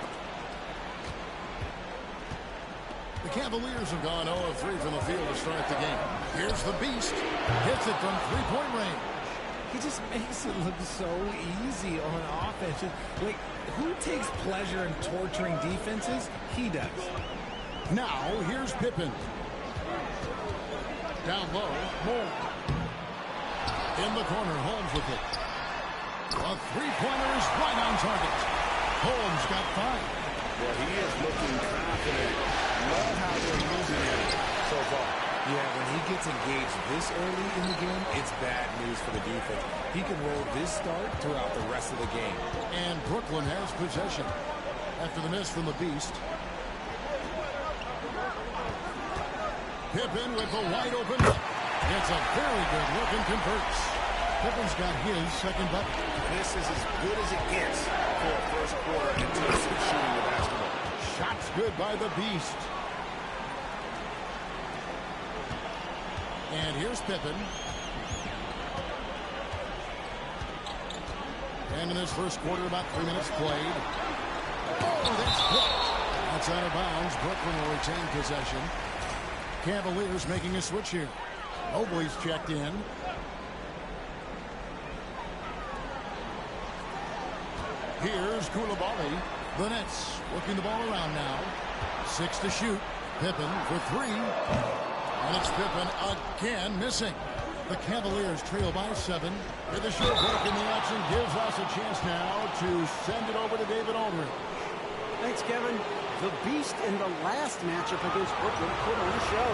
The Cavaliers have gone 0 of 3 from the field to start the game. Here's the Beast. Hits it from three-point range. He just makes it look so easy on offense. Like, who takes pleasure in torturing defenses? He does. Now, here's Pippen. Down low, Moore. In the corner, Holmes with it. A three-pointer is right on target. Holmes got 5. Well, he is looking confident. Love how they're using him so far. Yeah, when he gets engaged this early in the game, it's bad news for the defense. He can roll this start throughout the rest of the game. And Brooklyn has possession after the miss from the Beast. Pippen with the wide open look. It's a very good look and converts. Pippen's got his second bucket. This is as good as it gets for a first quarter in terms of shooting the basketball. Shots good by the Beast. And here's Pippen. And in this first quarter, about 3 minutes played. Oh, that's blocked. That's out of bounds. Brooklyn will retain possession. Cavaliers making a switch here. Mobley's checked in. Here's Koulibaly. The Nets working the ball around now. 6 to shoot. Pippen for 3. And it's Pippen again missing. The Cavaliers trail by 7. With a short break in the action gives us a chance now to send it over to David Aldridge. Thanks, Kevin. The Beast in the last matchup against Brooklyn put on a show.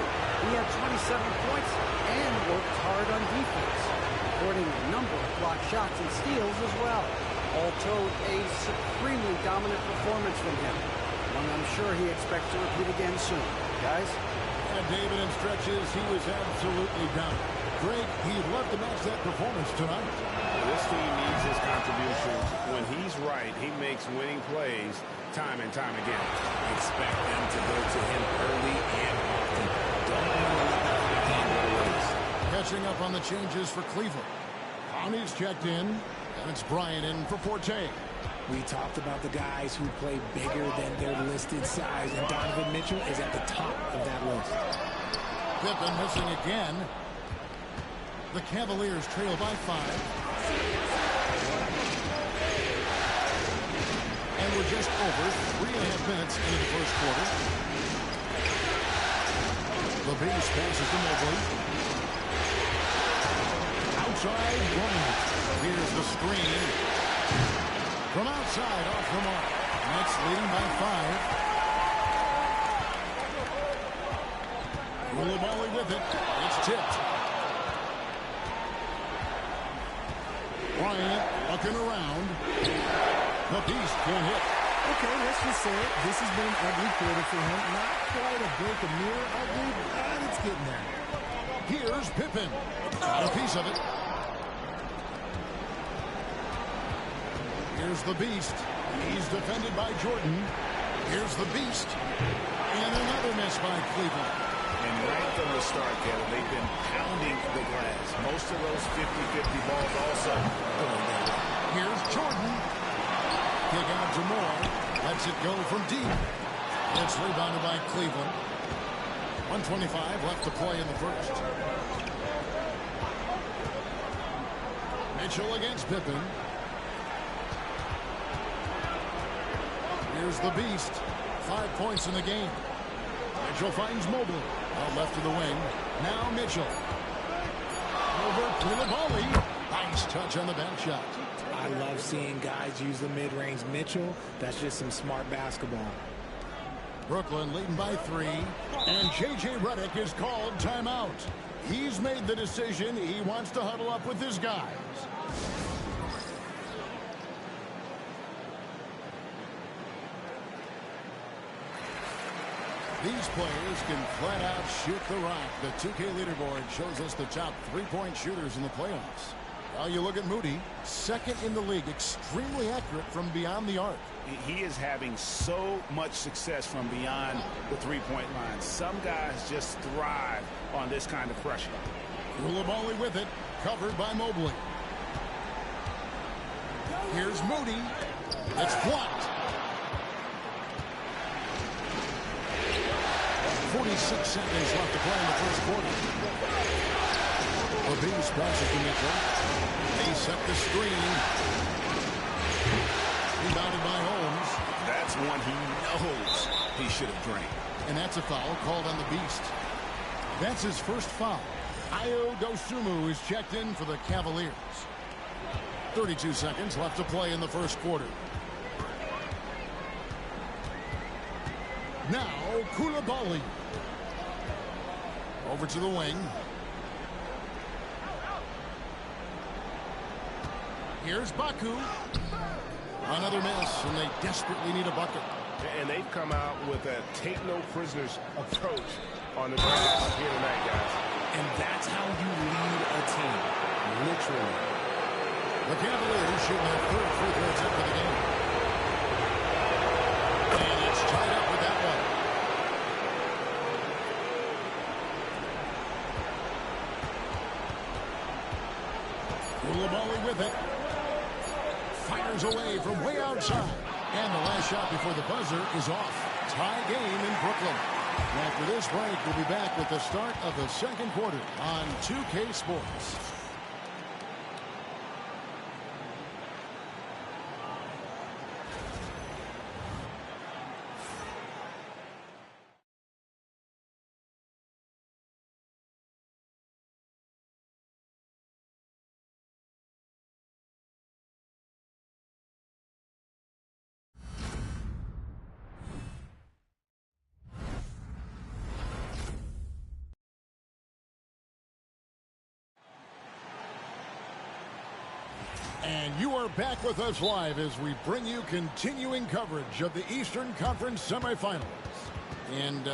He had 27 points and worked hard on defense, recording a number of blocked shots and steals as well. All told, a supremely dominant performance from him. One I'm sure he expects to repeat again soon. Guys? And David, in stretches, he was absolutely down. Greg, he'd love to match that performance tonight. This team needs his contributions. When he's right, he makes winning plays time and time again. Expect them to go to him early and often. Don't want to let that hot hand go to waste. Catching up on the changes for Cleveland. Conley's checked in, and it's Bryant in for Forte. We talked about the guys who play bigger than their listed size, and Donovan Mitchell is at the top of that list. Pippen missing again. The Cavaliers trail by 5. And we're just over 3.5 minutes into the first quarter. The Beast passes to Mobley. Outside, Bryant. Here's the screen. From outside, off the mark. Nets leading by 5. Koulibaly with it. It's tipped. Bryant looking around. The Beast can hit. Okay, let's just say it. This has been an ugly quarter for him. Not quite a break a mirror ugly, but it's getting there. Here's Pippen. Got a piece of it. Here's the Beast. He's defended by Jordan. Here's the Beast. And another miss by Cleveland. And right from the start, Kevin, they've been pounding the glass. Most of those 50-50 balls also going their way. Here's Jordan. Kick out to Moore. Lets it go from deep. It's rebounded by Cleveland. 1:25 left to play in the first. Mitchell against Pippen. Here's the Beast. 5 points in the game. Mitchell finds Mobley. Out left to the wing. Now Mitchell. Over Koulibaly. Nice touch on the back shot. I love seeing guys use the mid-range. Mitchell, that's just some smart basketball. Brooklyn leading by 3. And J.J. Redick is called timeout. He's made the decision. He wants to huddle up with his guys. These players can flat out shoot the rock. The 2K leaderboard shows us the top 3-point shooters in the playoffs. Now you look at Moody, second in the league, extremely accurate from beyond the arc. He is having so much success from beyond the three-point line. Some guys just thrive on this kind of pressure. Koulibaly with it, covered by Mobley. Here's Moody. It's blocked. 36 seconds left to play in the first quarter. The Beast passes to Mitchell. They set the screen. Rebounded by Holmes. That's one he knows he should have drained. And that's a foul called on the Beast. That's his first foul. Ayo Dosunmu is checked in for the Cavaliers. 32 seconds left to play in the first quarter. Now, Koulibaly. Over to the wing. Here's Baku. Another miss, and they desperately need a bucket. And they've come out with a take-no-prisoners approach on the glass here tonight, guys. And that's how you lead a team, literally. The Cavaliers shooting their third free throw attempt for the game. And it's tied up with that one. Koulibaly with it. Fires away from way outside. And the last shot before the buzzer is off. Tie game in Brooklyn. After this break, we'll be back with the start of the second quarter on 2K Sports. And you are back with us live as we bring you continuing coverage of the Eastern Conference semifinals. And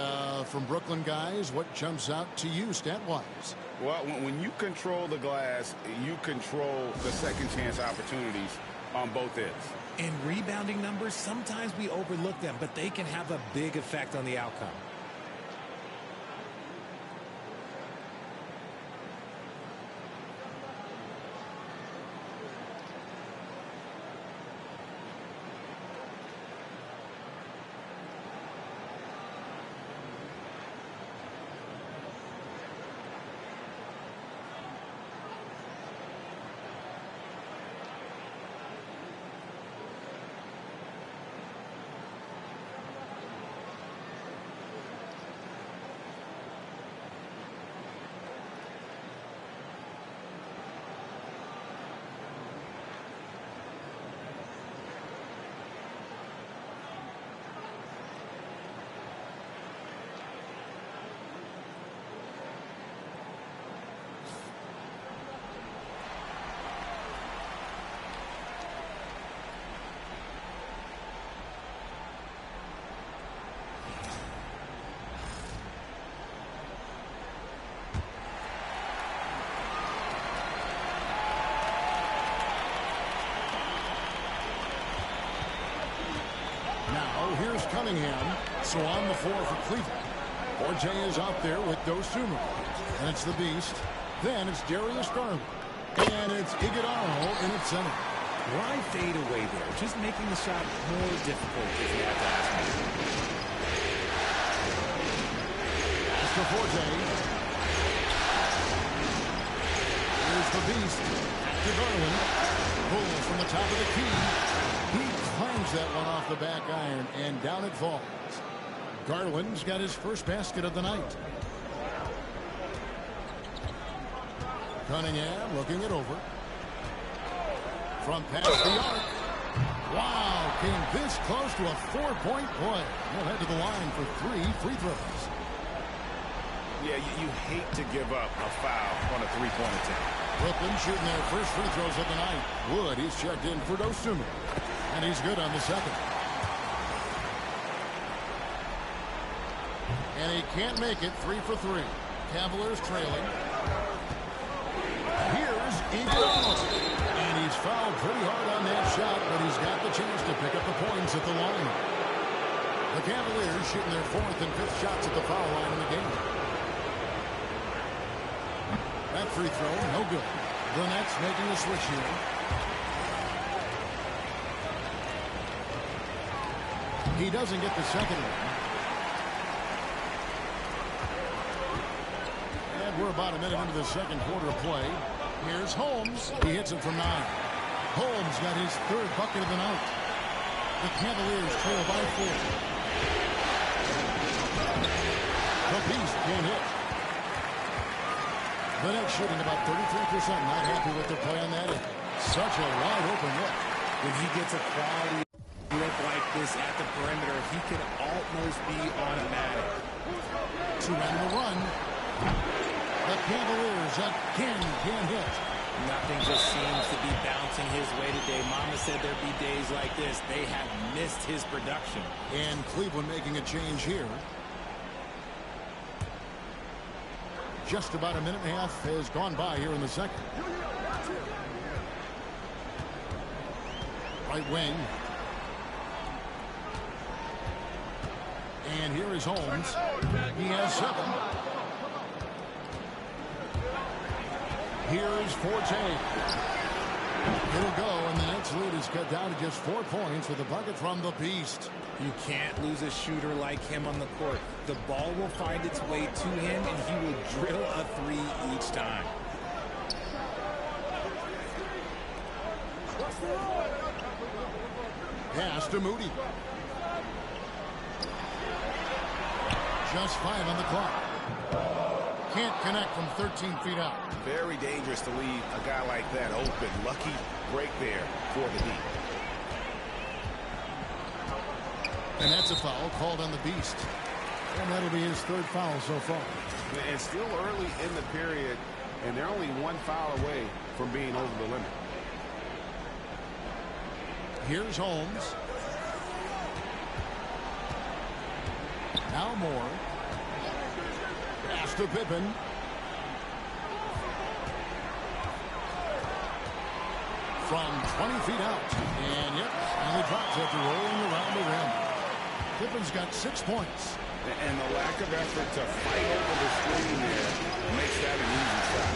from Brooklyn, guys, what jumps out to you stat-wise? Well, when you control the glass, you control the second chance opportunities on both ends. And rebounding numbers, sometimes we overlook them, but they can have a big effect on the outcome. Here's Cunningham. So on the floor for Cleveland. Forte is out there with Dosunmu. And it's the Beast. Then it's Darius Garland. And it's Iguodala in its center. Why fade away there? Just making the shot more difficult if you have to ask me. Mr. Forte. Here's the Beast. Back to Garland. Pull from the top of the key. He clangs that one off the back iron, and down it falls. Garland's got his first basket of the night. Cunningham looking it over. From past the arc. Wow, came this close to a four-point play. He'll head to the line for 3 free throws. Yeah, you hate to give up a foul on a three-point attempt. Brooklyn shooting their first free throws of the night. Wood, he's checked in for Dosunmu. And he's good on the second. And he can't make it 3 for 3. Cavaliers trailing. Here's Iguodala. And he's fouled pretty hard on that shot, but he's got the chance to pick up the points at the line. The Cavaliers shooting their 4th and 5th shots at the foul line in the game. That free throw, no good. The Nets making a switch here. He doesn't get the second one. We're about a minute into the second quarter of play. Here's Holmes. He hits it from 9. Holmes got his third bucket of the night. The Cavaliers trail by 4. The Beast can't hit. The Nets shooting about 33%. Not happy with their play on that. Such a wide open look. When he gets a quality look like this at the perimeter, he can almost be automatic. 2 men to run. The Cavaliers again can't hit. Nothing just seems to be bouncing his way today. Mama said there'd be days like this. They have missed his production. And Cleveland making a change here. Just about a minute and a half has gone by here in the second. Right wing. And here is Holmes. He has 7. Here's Forte. It'll go, and the Nets lead is cut down to just 4 points with a bucket from the Beast. You can't lose a shooter like him on the court. The ball will find its way to him, and he will drill a 3 each time. Pass to Moody. Just 5 on the clock. Can't connect from 13 feet out. Very dangerous to leave a guy like that open. Lucky break there for the Heat. And that's a foul called on the Beast. And that'll be his 3rd foul so far. And still early in the period, and they're only 1 foul away from being over the limit. Here's Holmes. Now Moore. Pass to Pippen. From 20 feet out. And yep, and he drops after rolling around the rim. Pippen's got 6 points. And the lack of effort to fight over the screen there makes that an easy shot.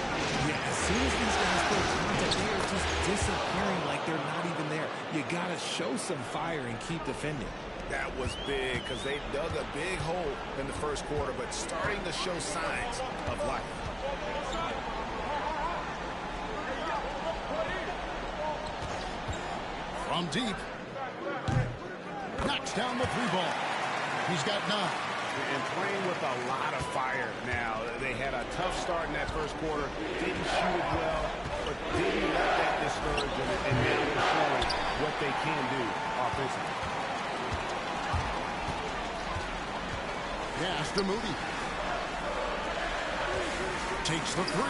Yeah, as soon as these guys go contact, they are just disappearing like they're not even there. You got to show some fire and keep defending. That was big because they dug a big hole in the first quarter, but starting to show signs of life. From deep. Knocks down the 3 ball. He's got 9. And playing with a lot of fire now. They had a tough start in that first quarter. Didn't shoot it well, but didn't let that discourage them. And now they're showing what they can do offensively. Pass to Moody. Takes the 3.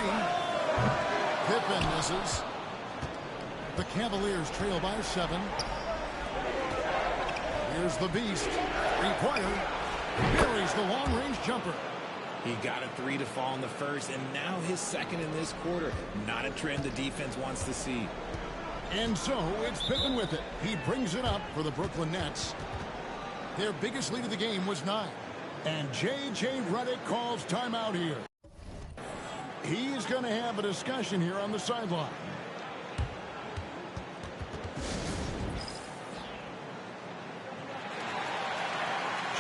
Pippen misses. The Cavaliers trail by 7. Here's the Beast. 3-pointer. Carries the long-range jumper. He got a 3 to fall in the first, and now his 2nd in this quarter. Not a trend the defense wants to see. And so it's Pippen with it. He brings it up for the Brooklyn Nets. Their biggest lead of the game was 9. And J.J. Redick calls timeout here. He's going to have a discussion here on the sideline.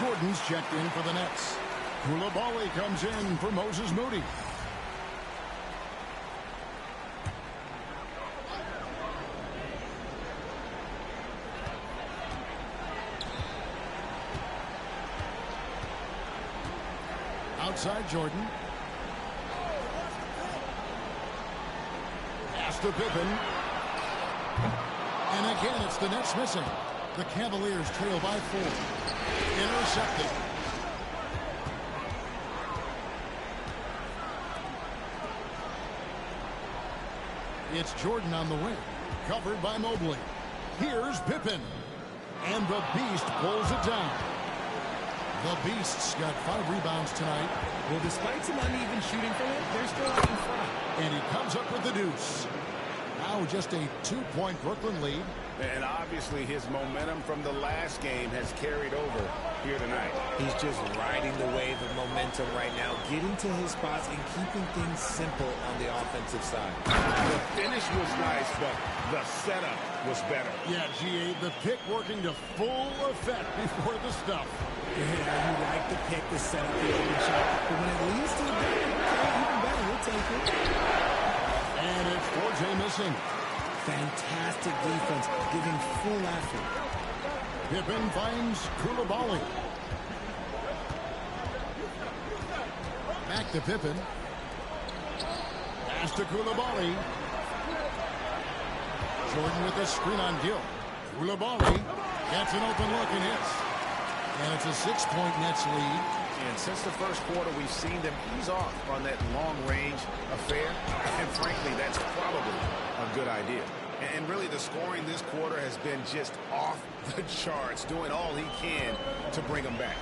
Jordan's checked in for the Nets. Koulibaly comes in for Moses Moody. Outside Jordan. Pass to Pippen. And again, it's the Nets missing. The Cavaliers trail by 4. Intercepted. It's Jordan on the wing. Covered by Mobley. Here's Pippen. And the Beast pulls it down. The Beast's got 5 rebounds tonight. Well, despite some uneven shooting for him, they're still out in front. And he comes up with the deuce. Now just a 2-point Brooklyn lead. And obviously his momentum from the last game has carried over here tonight. He's just riding the wave of momentum right now, getting to his spots and keeping things simple on the offensive side. The finish was nice, but the setup was better. Yeah, GA, the pick working to full effect before the stuff. Yeah, you like the pick, the setup, the open shot, but when it leads to the ball, okay, even better. missing. Fantastic defense, giving full effort. Pippen finds Koulibaly. Back to Pippen. Pass to Koulibaly. Jordan with the screen on Gill. Koulibaly gets an open look and hits. And it's a 6-point Nets lead. And since the first quarter, we've seen them ease off on that long-range affair. And frankly, that's probably a good idea. And really, the scoring this quarter has been just off the charts, doing all he can to bring them back.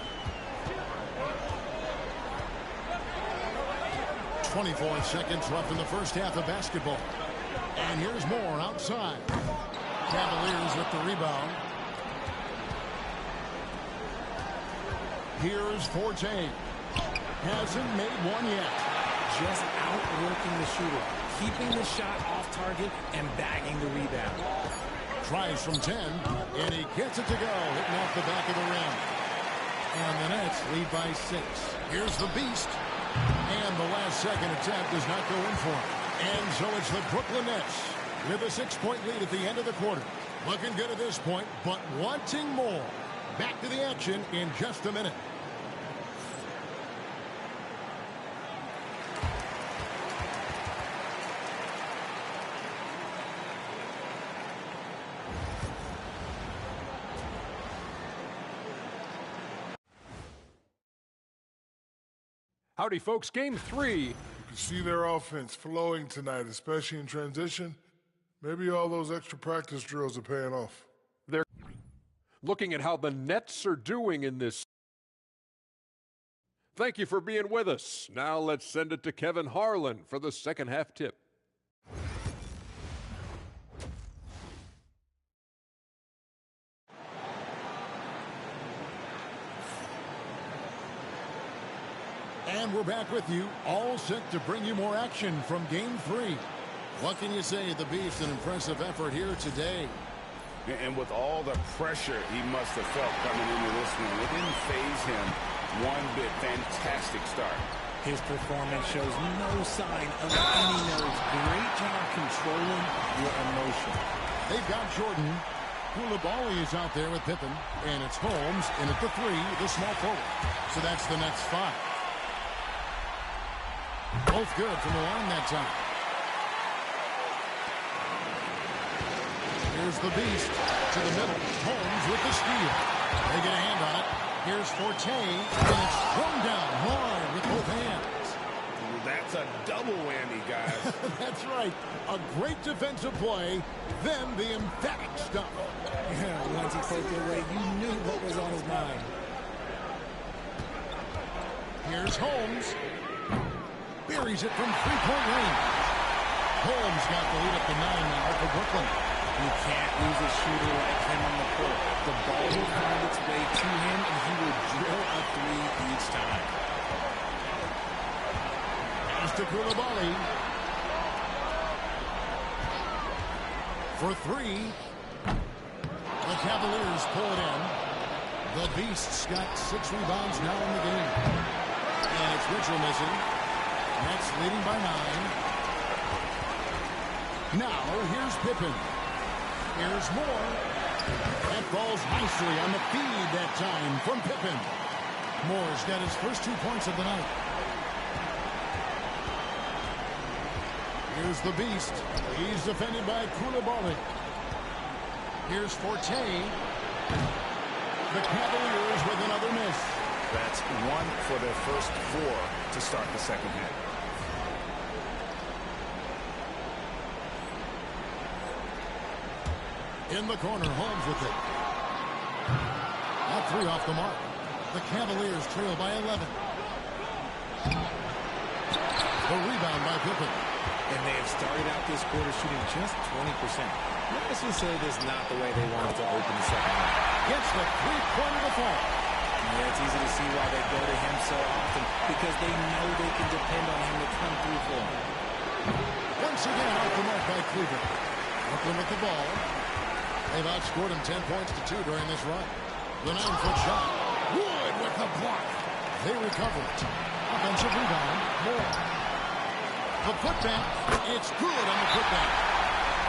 24 seconds left in the first half of basketball. And here's more outside. Cavaliers with the rebound. Here's Forte. Hasn't made one yet. Just outworking the shooter, keeping the shot off target and bagging the rebound. Tries from 10, and he gets it to go, hitting off the back of the rim. And the Nets lead by 6. Here's the Beast. And the last second attempt does not go in for him. And so it's the Brooklyn Nets with a 6-point lead at the end of the quarter. Looking good at this point, but wanting more. Back to the action in just a minute. Howdy, folks. Game 3. You can see their offense flowing tonight, especially in transition. Maybe all those extra practice drills are paying off. They're looking at how the Nets are doing in this. Thank you for being with us. Now let's send it to Kevin Harlan for the second half tip. And we're back with you, all set to bring you more action from Game 3. What can you say? The Beast, an impressive effort here today. And with all the pressure he must have felt coming into this one, it didn't faze him one bit. Fantastic start. His performance shows no sign of any nerves. Great job controlling your emotion. They've got Jordan. Koulibaly is out there with Pippen. And it's Holmes in at the 3, the small forward. So that's the Nets 5. Both good from the line that time. Here's the Beast to the middle. Holmes with the steal. They get a hand on it. Here's Forte, and it's thrown down hard with both hands. That's a double whammy, guys. That's right. A great defensive play, then the emphatic stuff. Yeah, once he poked it away, you knew what was on his mind. Here's Holmes. Buries it from three-point range. Holmes got the lead at the 9 now for Brooklyn. You can't lose a shooter like him on the court. The ball will find its way to him, and he will drill a 3 each time. Pass to Koulibaly. For 3. The Cavaliers pull it in. The Beast's got 6 rebounds now in the game. And it's Mitchell missing. Nets leading by 9. Now, here's Pippen. Here's more. That falls nicely on the feed that time from Pippen. Moore's got his first 2 points of the night. Here's the Beast. He's defended by Koulibaly. Here's Forte. The Cavaliers with another miss. That's 1 for their first 4 to start the second half. In the corner, Holmes with it. That 3 off the mark. The Cavaliers trail by 11. The rebound by Pippen. And they have started out this quarter shooting just 20%. Let's just say this is not the way they wanted to open the second half. Gets the 3-pointer to fall. Yeah, it's easy to see why they go to him so often, because they know they can depend on him to come through for them. Once again, off the mark by Cleveland. Brooklyn with the ball. They've outscored him 10 points to 2 during this run. The 9-foot shot. Wood with the block. They recover it. Offensive rebound. Moore. The putback. It's good on the putback.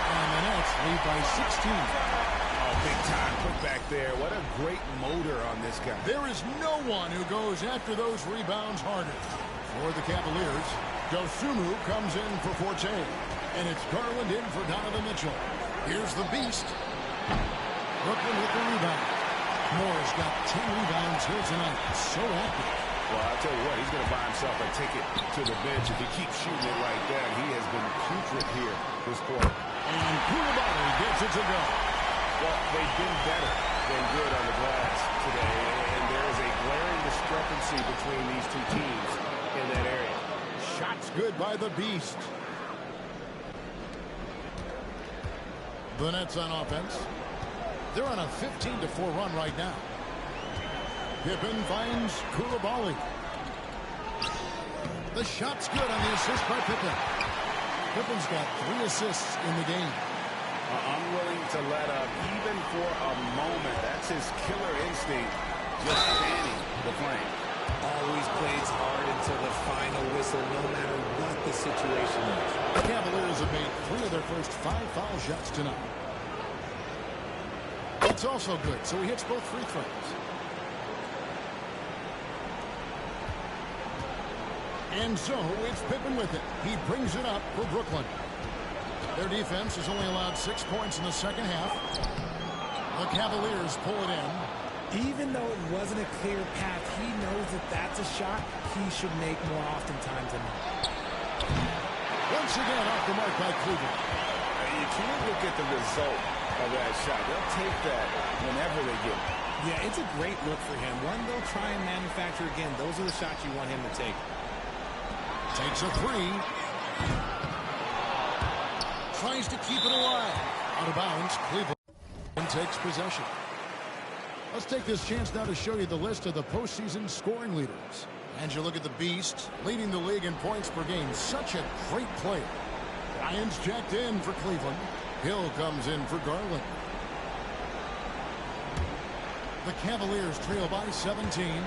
And the Nets lead by 16. Oh, big time put back there. What a great motor on this guy. There is no one who goes after those rebounds harder. For the Cavaliers, Dosunmu comes in for Forte. And it's Garland in for Donovan Mitchell. Here's the Beast. Brooklyn with the rebound. Moore's got 10 rebounds here tonight. So active. Well, I'll tell you what, he's going to buy himself a ticket to the bench if he keeps shooting it like that. He has been putrid here this quarter. And Koulibaly gets it to go. Well, they've been better than good on the glass today, and there is a glaring discrepancy between these two teams in that area. Shots good by the Beast. The Nets on offense. They're on a 15-4 run right now. Pippen finds Koulibaly. The shot's good on the assist by Pippen. Pippen's got 3 assists in the game. Unwilling to let up even for a moment. That's his killer instinct. Just fanning the flame. Always plays hard until the final whistle, no matter what the situation is. The Cavaliers have made 3 of their first 5 foul shots tonight. That's also good, so he hits both free throws. And so it's Pippen with it. He brings it up for Brooklyn. Their defense has only allowed 6 points in the second half. The Cavaliers pull it in. Even though it wasn't a clear path, he knows that that's a shot he should make more oftentimes than not. Once again off the mark by Cleveland. You can't look at the result of that shot. They'll take that whenever they get it. Yeah, it's a great look for him. One they'll try and manufacture again. Those are the shots you want him to take. Takes a 3. Tries to keep it alive. Out of bounds, Cleveland takes possession. Let's take this chance now to show you the list of the postseason scoring leaders. And you look at the Beast, leading the league in points per game. Such a great player. Ryan's checked in for Cleveland. Hill comes in for Garland. The Cavaliers trail by 17.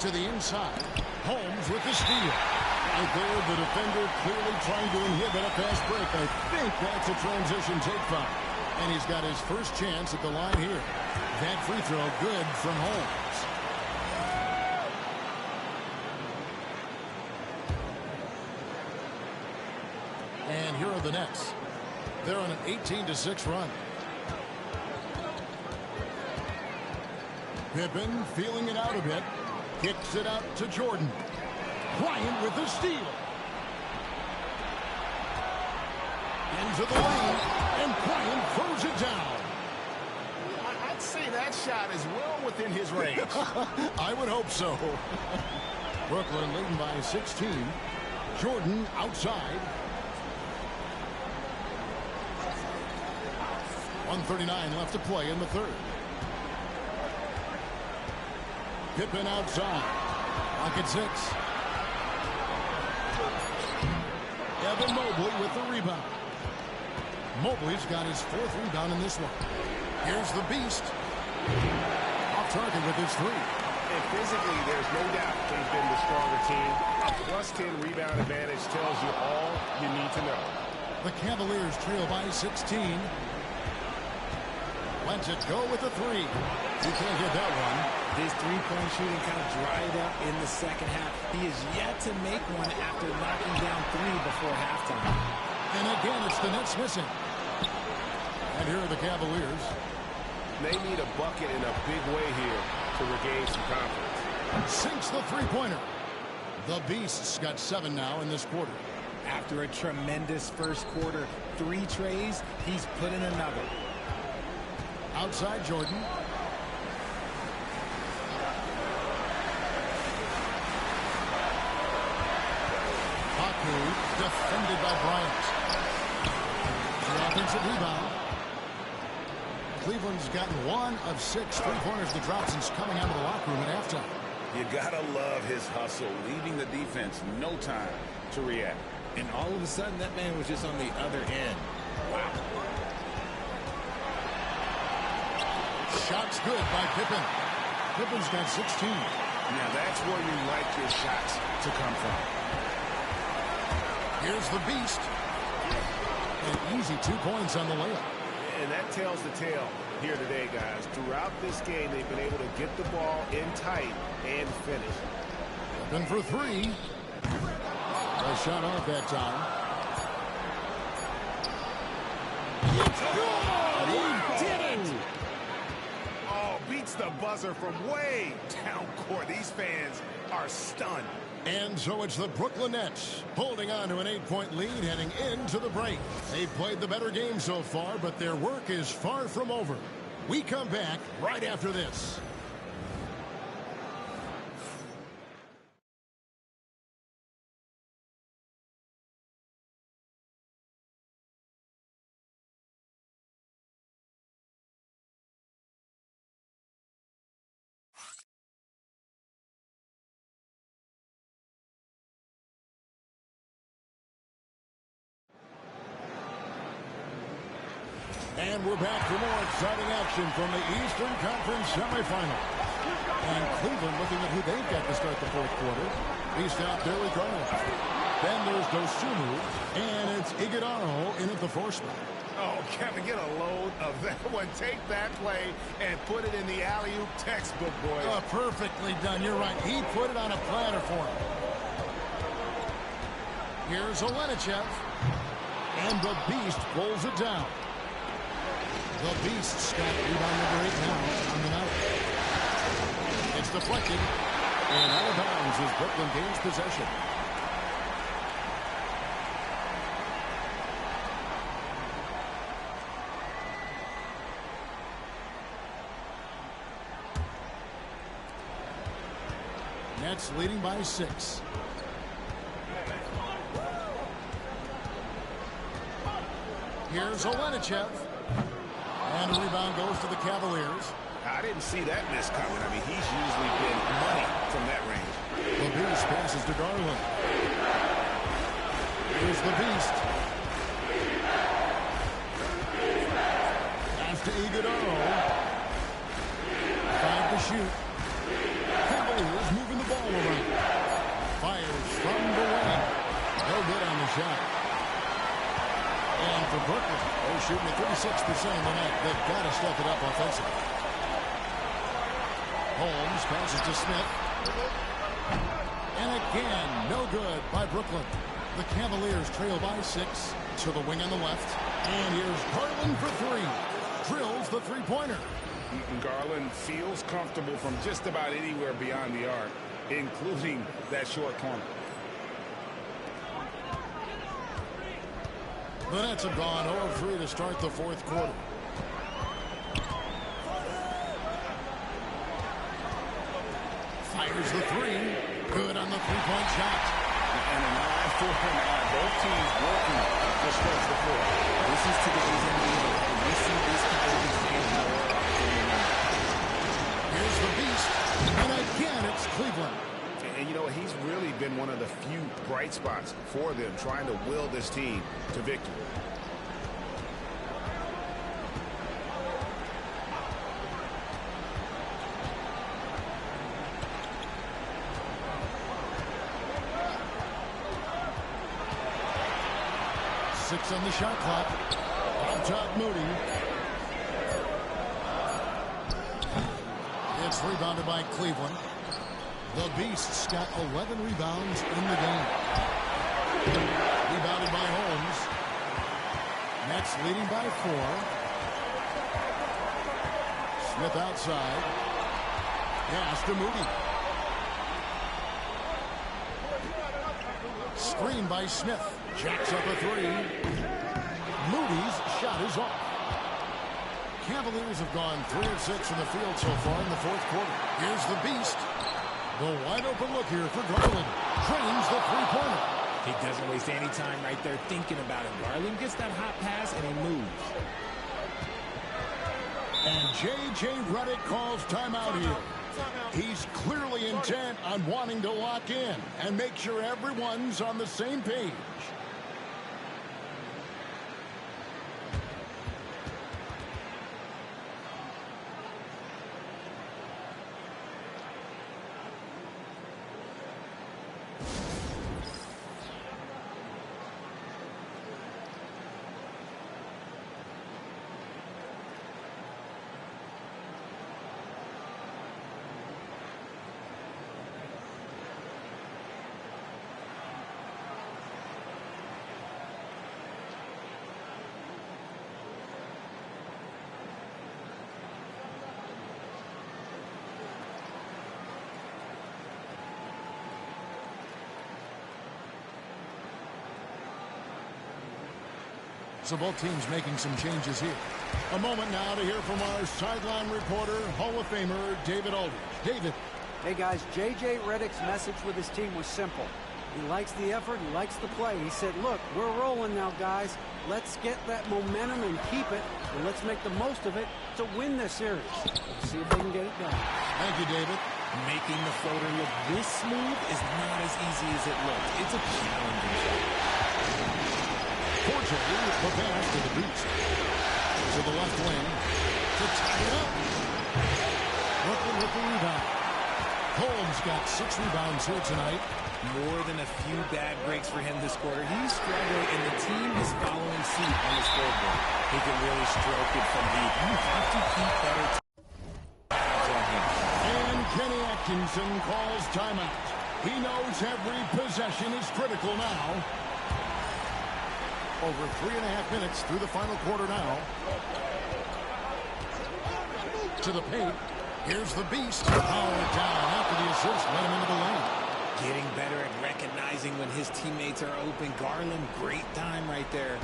To the inside. Holmes with the steal. Right there, the defender clearly trying to inhibit a fast break. I think that's a transition take foul. And he's got his first chance at the line here. That free throw good from Holmes. And here are the Nets. They're on an 18-6 run. Pippen feeling it out a bit. Kicks it out to Jordan. Bryant with the steal. Into the lane, and Bryant throws it down. I'd say that shot is well within his range. I would hope so. Brooklyn leading by 16. Jordan outside. 1:39 left to play in the third. Pippen outside. Clock at 6. Evan Mobley with the rebound. Mobley's got his 4th rebound in this one. Here's the Beast. Off target with his 3. And physically, there's no doubt they've been the stronger team. A +10 rebound advantage tells you all you need to know. The Cavaliers trail by 16. Lets it go with the 3. You can't get that one. His three-point shooting kind of dried up in the second half. He is yet to make one after knocking down 3 before halftime. And again, it's the Nets missing. And here are the Cavaliers. They need a bucket in a big way here to regain some confidence. Sinks the three-pointer. The Beasts got 7 now in this quarter. After a tremendous first quarter, 3 trays, he's put in another. Outside Jordan. Haku defended by Bryant. The offensive rebound. Cleveland's gotten 1 of 6 3-pointers to drop since coming out of the locker room at halftime. You gotta love his hustle, leaving the defense no time to react. And all of a sudden, that man was just on the other end. Wow. Shots good by Pippen. Pippen's got 16. Now that's where you like your shots to come from. Here's the Beast. An easy 2 points on the layup. And that tells the tale here today, guys. Throughout this game, they've been able to get the ball in tight and finish. Open for 3. A shot off that time. It's good! He did it! Oh, beats the buzzer from way down court. These fans are stunned. And so it's the Brooklyn Nets holding on to an 8-point lead heading into the break. They've played the better game so far, but their work is far from over. We come back right after this. And we're back for more exciting action from the Eastern Conference semifinals. And Cleveland looking at who they've got to start the fourth quarter. He's out there with Garland. Then there's Dosunmu, and it's Iguodala in at the 4 spot. Oh, Kevin, get a load of that one. Take that play and put it in the alley-oop textbook, boys. Oh, perfectly done. You're right. He put it on a platter for him. Here's Olenichev. And the Beast pulls it down. The Beast's got rebound number 8 now on the night. It's deflected. And out of bounds as Brooklyn gains possession. Nets leading by 6. Here's Olenichev. And the rebound goes to the Cavaliers. I didn't see that miss coming. I mean, he's usually been money from that range. The Beast passes to Garland. Here's the Beast. Pass to Iguodala. 5 to shoot. Cavaliers moving the ball around. Fires from the wing. No good on the shot. And for Brooklyn, they're shooting at 36% tonight. They've got to step it up offensively. Holmes passes to Smith. And again, no good by Brooklyn. The Cavaliers trail by 6 to the wing on the left. And here's Garland for 3. Drills the 3-pointer. Garland feels comfortable from just about anywhere beyond the arc, including that short corner. The Nets have gone 0-3 to start the fourth quarter. Fires the 3. Good on the 3-point shot. And an eye for an eye. Both teams working to stretch the floor. This is today's NBA. And we see this kind of game more often than not. Here's the Beast. And again, it's Cleveland. And you know, he's really been one of the few bright spots for them, trying to will this team to victory. Six on the shot clock. On top, Moody. It's rebounded by Cleveland. The Beasts got 11 rebounds in the game. Rebounded by Holmes. Nets leading by 4. Smith outside. Pass to Moody. Screen by Smith. Jacks up a 3. Moody's shot is off. Cavaliers have gone 3 of 6 from the field so far in the fourth quarter. Here's the Beast. The wide open look here for Garland. Trains the 3-pointer. He doesn't waste any time right there thinking about it. Garland gets that hot pass and he moves. And J.J. Redick calls timeout here. He's clearly intent on wanting to lock in and make sure everyone's on the same page. So both teams making some changes here. A moment now to hear from our sideline reporter, Hall of Famer David Aldridge. David. Hey, guys, J.J. Redick's message with his team was simple. He likes the effort. He likes the play. He said, look, we're rolling now, guys. Let's get that momentum and keep it, and let's make the most of it to win this series. Let's see if they can get it done. Thank you, David. Making the floater look this smooth is not as easy as it looks. It's a challenging shot. Forte with the pass to the beast. To the left wing. To tie it up. Brooklyn with the rebound. Holmes got 6 rebounds here tonight. More than a few bad breaks for him this quarter. He's struggling, and the team is following suit on the scoreboard. He can really stroke it from deep. You have to keep better on him. And Kenny Atkinson calls timeout. He knows every possession is critical now. Over 3.5 minutes through the final quarter now. To the paint. Here's the beast. Powered down after the assist. Let him into the lane. Getting better at recognizing when his teammates are open. Garland, great time right there.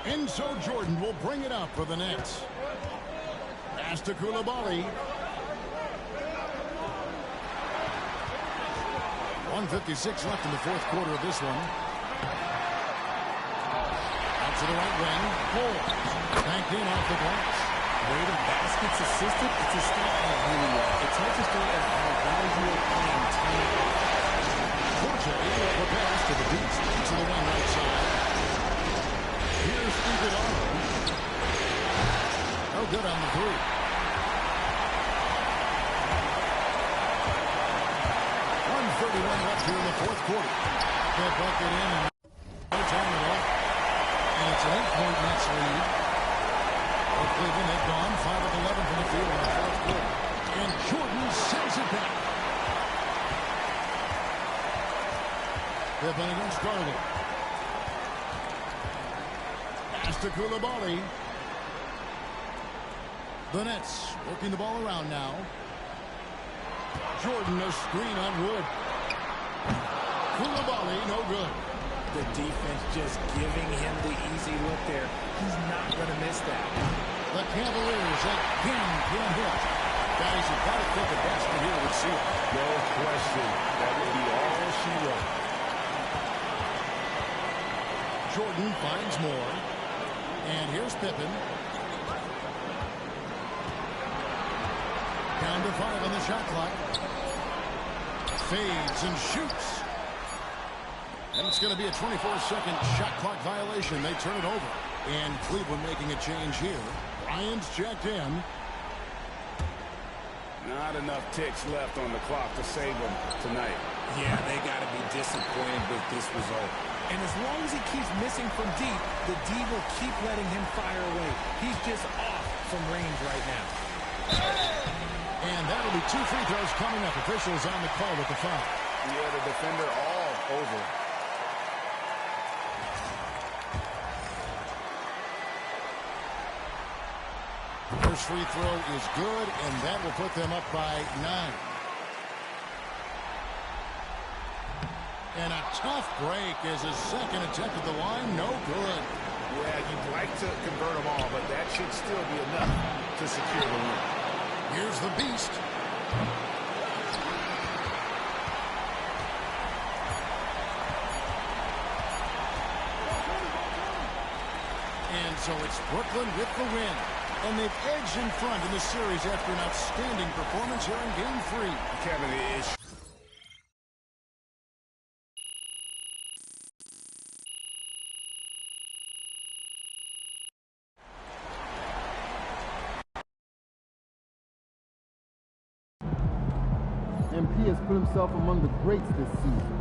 And so Jordan will bring it up for the Nets. Pass to Coulibaly. 1:56 left in the fourth quarter of this one. Out to the right wing. Holmes. Banked in off the glass. Rate of baskets assisted. It's a stat I really like. It tells a story of how well you are playing time off. Forte with the pass to the beast. To the wing right side. Here's Iguodala. No good on the 3. Left here in the fourth quarter. They'll bucket in and no time at all. And it's an 8-point Nets lead. For Cleveland, they've gone 5 of 11 from the field in the fourth quarter. And Jordan sends it back. Pippen against Garland. Pass to Coulibaly. The Nets working the ball around now. Jordan a screen on Wood. Coulibaly, no good. The defense just giving him the easy look there. He's not going to miss that. The Cavaliers again get hit. Guys, you've got to think the basket here would see it. No question. That would be all she wrote. Jordan finds more. And here's Pippen. Down to 5 on the shot clock. Fades and shoots. And it's going to be a 24-second shot clock violation. They turn it over. And Cleveland making a change here. Bryant's checked in. Not enough ticks left on the clock to save them tonight. Yeah, they got to be disappointed with this result. And as long as he keeps missing from deep, the D will keep letting him fire away. He's just off from range right now. And that'll be 2 free throws coming up. Officials on the call with the foul. Yeah, the defender all over. First free throw is good, and that will put them up by 9. And a tough break as his second attempt at the line, no good. Yeah, you'd like to convert them all, but that should still be enough to secure the win. Here's the beast. And so it's Brooklyn with the win. And they've edged in front in the series after an outstanding performance here in Game 3. Kevin, is MP has put himself among the greats this season.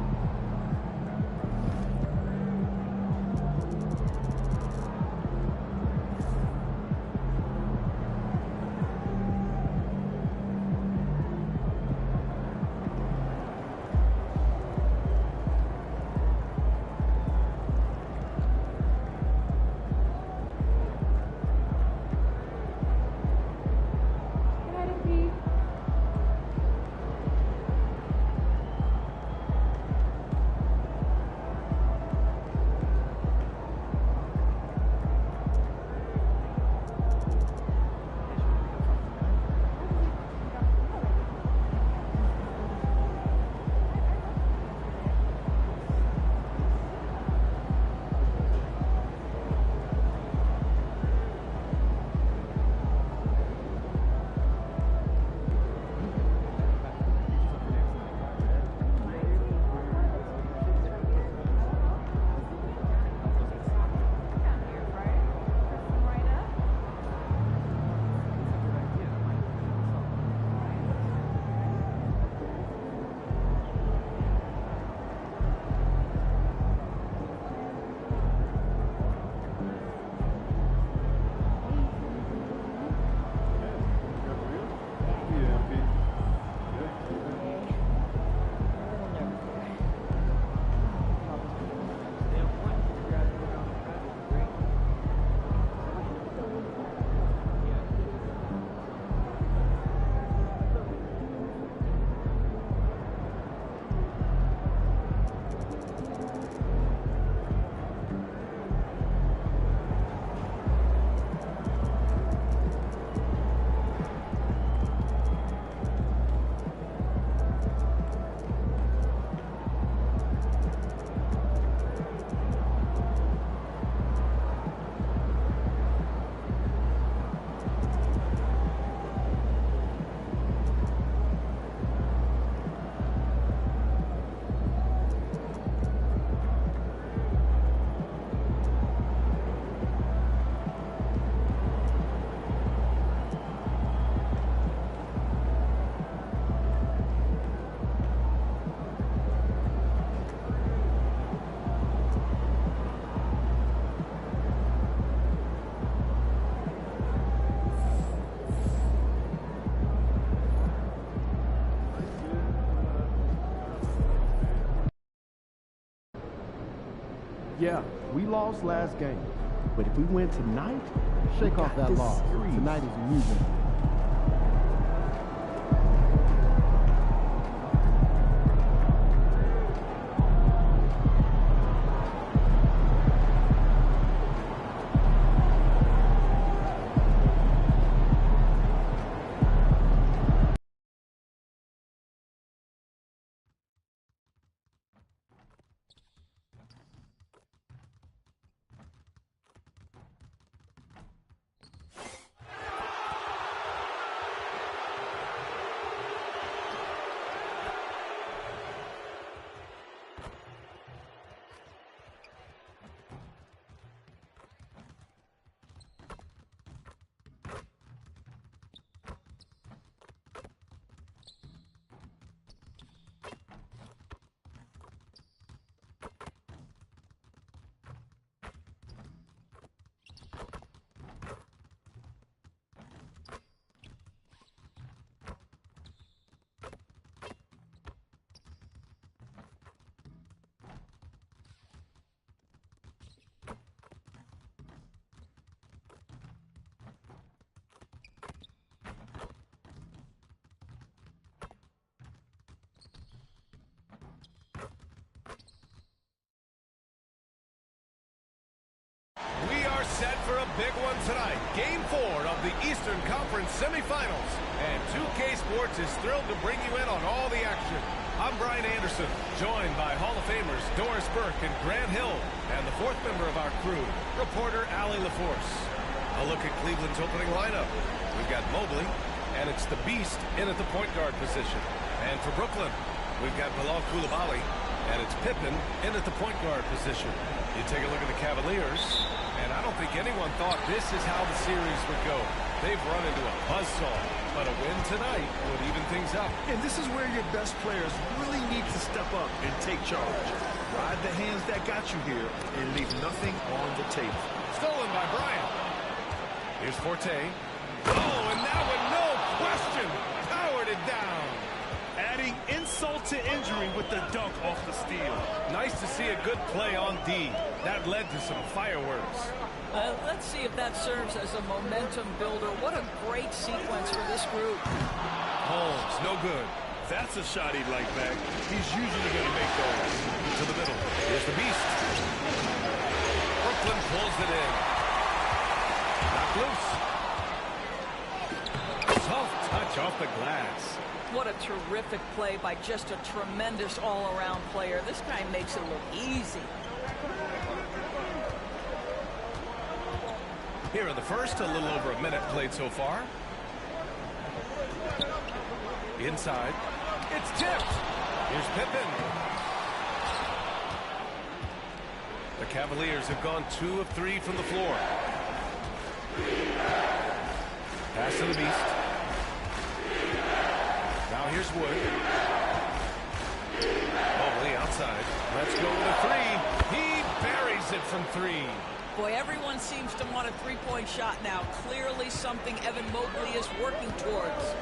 Yeah, we lost last game, but if we win tonight, Shake off that loss. Tonight is music. Set for a big one tonight. Game 4 of the Eastern Conference semifinals. And 2K Sports is thrilled to bring you in on all the action. I'm Brian Anderson, joined by Hall of Famers Doris Burke and Grant Hill, and the fourth member of our crew, reporter Allie LaForce. A look at Cleveland's opening lineup. We've got Mobley, and it's the Beast in at the point guard position. And for Brooklyn, we've got Bilal Coulibaly, and it's Pippen in at the point guard position. You take a look at the Cavaliers, and I don't think anyone thought this is how the series would go. They've run into a buzzsaw, but a win tonight would even things up. And this is where your best players really need to step up and take charge. Ride the hands that got you here and leave nothing on the table. Stolen by Bryant. Here's Forte. Oh, and that one, no question, powered it down. Adding insult to injury with the dunk off the steal. Nice to see a good play on D. That led to some fireworks. Let's see if that serves as a momentum builder. What a great sequence for this group. Holmes, no good. That's a shot he'd like back. He's usually going to make those. To the middle. Here's the Beast. Brooklyn pulls it in. Knocked loose. Soft touch off the glass. What a terrific play by just a tremendous all-around player. This guy makes it look easy. Here in the first, a little over a minute played so far. Inside. It's tipped. Here's Pippen. The Cavaliers have gone 2 of 3 from the floor. Pass to the Beast. Now here's Wood. Mobley outside. Let's go with a 3. He buries it from 3. Boy, everyone seems to want a three-point shot now. Clearly something Evan Mobley is working towards.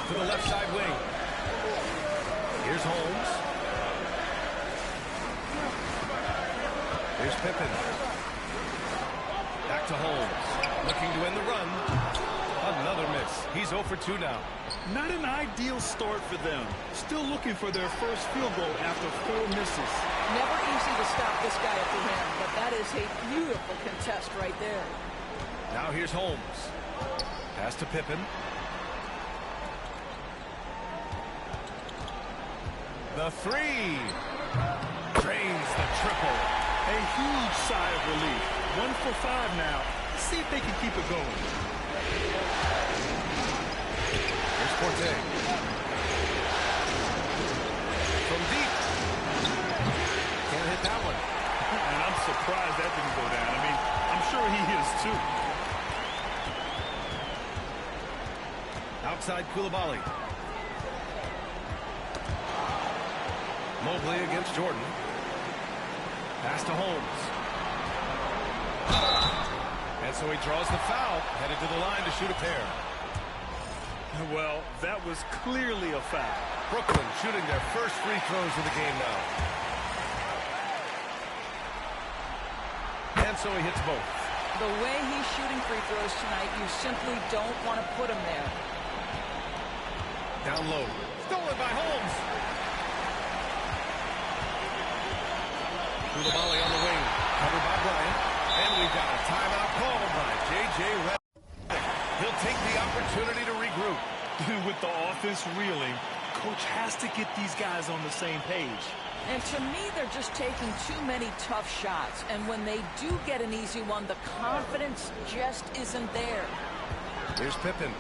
To the left side wing. Here's Holmes. Here's Pippen. Back to Holmes. Looking to end the run. Another miss. He's 0 for 2 now. Not an ideal start for them. Still looking for their first field goal after 4 misses. Never easy to stop this guy at the rim, but that is a beautiful contest right there. Now here's Holmes. Pass to Pippen. The 3. Drains the triple. A huge sigh of relief. 1 for 5 now. Let's see if they can keep it going. Here's Forte. From deep. Can't hit that one. And I'm surprised that didn't go down. I mean, I'm sure he is too. Outside Coulibaly. Mobley against Jordan. Pass to Holmes. And so he draws the foul, headed to the line to shoot a pair. Well, that was clearly a foul. Brooklyn shooting their first free throws of the game now. so he hits both. The way he's shooting free throws tonight, you simply don't want to put him there. Down low. Stolen by Holmes. Koulibaly on the wing. Covered by Bryant. And we've got a timeout called by J.J. Redick. He'll take the opportunity to regroup. With the offense reeling, coach has to get these guys on the same page. And to me, they're just taking too many tough shots. And when they do get an easy one, the confidence just isn't there. Here's Pippen.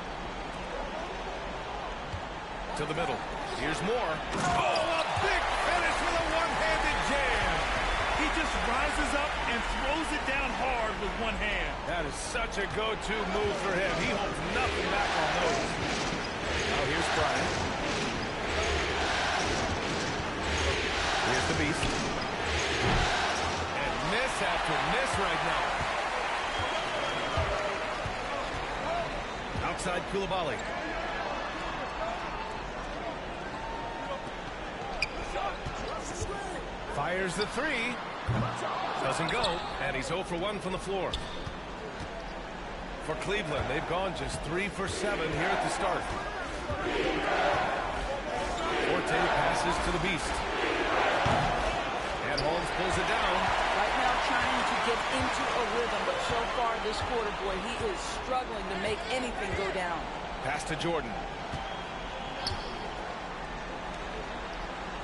To the middle. Here's Moore. Oh, a big finish with a one-handed jam. He just rises up and throws it down hard with one hand. That is such a go-to move for him. He holds nothing back on those. Now here's Bryant. Here's the Beast. And miss after miss right now. Outside Koulibaly. Fires the three. Doesn't go. And he's 0 for 1 from the floor. For Cleveland, they've gone just 3 for 7 here at the start. Forte passes to the Beast. And Holmes pulls it down. Right now trying to get into a rhythm, but so far this quarter, boy, he is struggling to make anything go down. Pass to Jordan.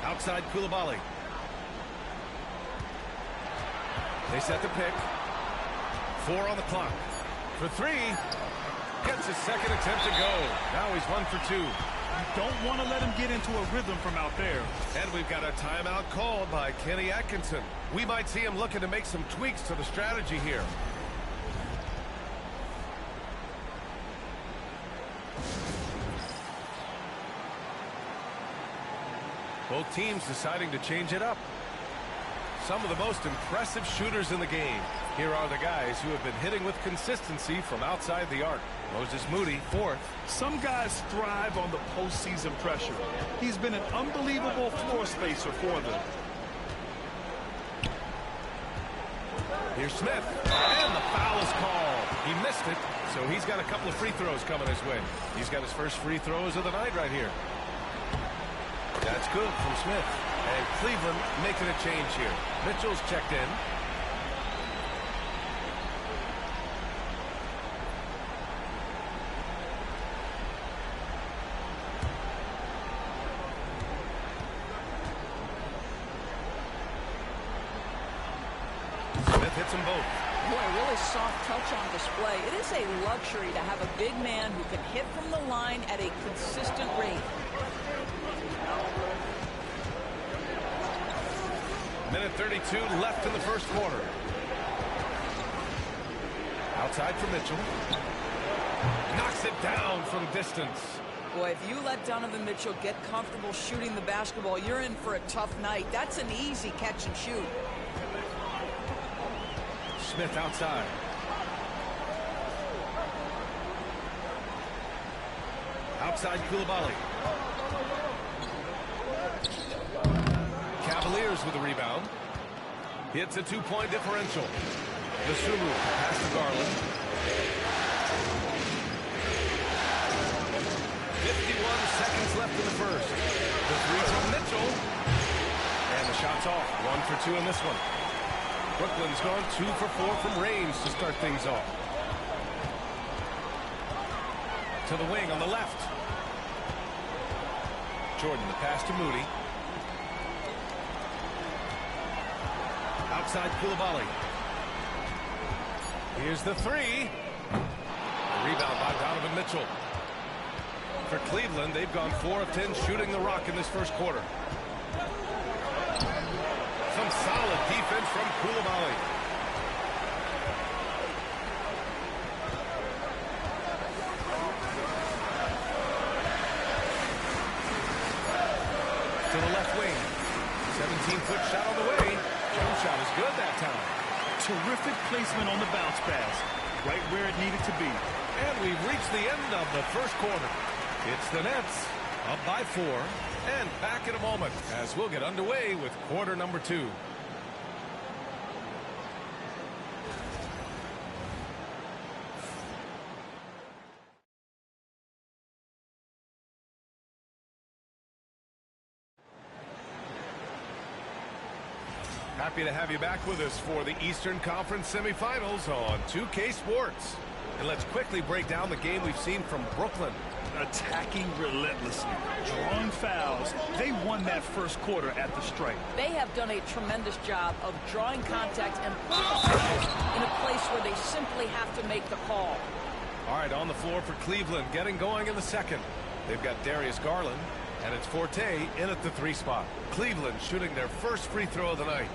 Outside Koulibaly. They set the pick. 4 on the clock. For 3. Gets his second attempt to go. Now he's 1 for 2. You don't want to let him get into a rhythm from out there. And we've got a timeout called by Kenny Atkinson. We might see him looking to make some tweaks to the strategy here. Both teams deciding to change it up. Some of the most impressive shooters in the game. Here are the guys who have been hitting with consistency from outside the arc. Moses Moody, 4th. Some guys thrive on the postseason pressure. He's been an unbelievable floor spacer for them. Here's Smith. And the foul is called. He missed it, so he's got a couple of free throws coming his way. He's got his first free throws of the night right here. That's good from Smith. And Cleveland making a change here. Mitchell's checked in. Smith hits them both. Boy, really soft touch on display. It is a luxury to have a big man who can hit from the line at a consistent rate. Minute 32 left in the first quarter. Outside for Mitchell. Knocks it down from distance. Boy, if you let Donovan Mitchell get comfortable shooting the basketball, you're in for a tough night. That's an easy catch and shoot. Smith outside. Outside Koulibaly. Cavaliers with the rebound. Hits a 2-point differential. The Suru pass to Garland. 51 seconds left in the first. The three from Mitchell. And the shot's off. 1 for 2 in this one. Brooklyn's gone 2 for 4 from range to start things off. To the wing on the left. Jordan, the pass to Moody. Outside Koulibaly. Here's the three. A rebound by Donovan Mitchell. For Cleveland, they've gone 4 of 10 shooting the rock in this first quarter. Some solid defense from Koulibaly. To the left wing. 17-foot shot on the way. Jump shot is good that time. Terrific placement on the bounce pass. Right where it needed to be. And we've reached the end of the first quarter. It's the Nets up by 4. And back in a moment as we'll get underway with quarter number 2. Happy to have you back with us for the Eastern Conference semifinals on 2K Sports. And let's quickly break down the game we've seen from Brooklyn. Attacking relentlessly, drawing fouls. They won that first quarter at the stripe. They have done a tremendous job of drawing contact and putting officials in a place where they simply have to make the call. All right, on the floor for Cleveland, getting going in the second. They've got Darius Garland, and it's Forte in at the 3 spot. Cleveland shooting their first free throw of the night.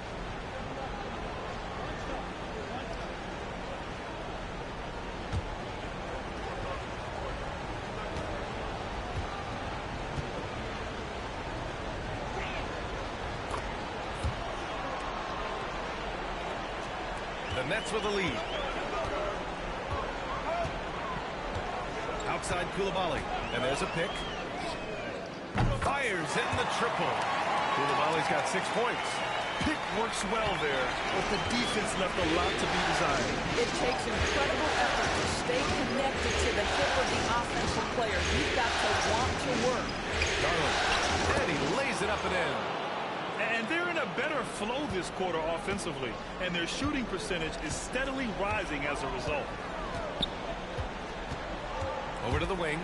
The Nets with the lead. Outside Koulibaly, and there's a pick. Fires in the triple. Koulibaly's got 6 points. Pick works well there, but the defense left a lot to be desired. It takes incredible effort to stay connected to the hip of the offensive player. You've got to want to work. Garland, and he lays it up and in. And they're in a better flow this quarter offensively, and their shooting percentage is steadily rising as a result. Over to the wing.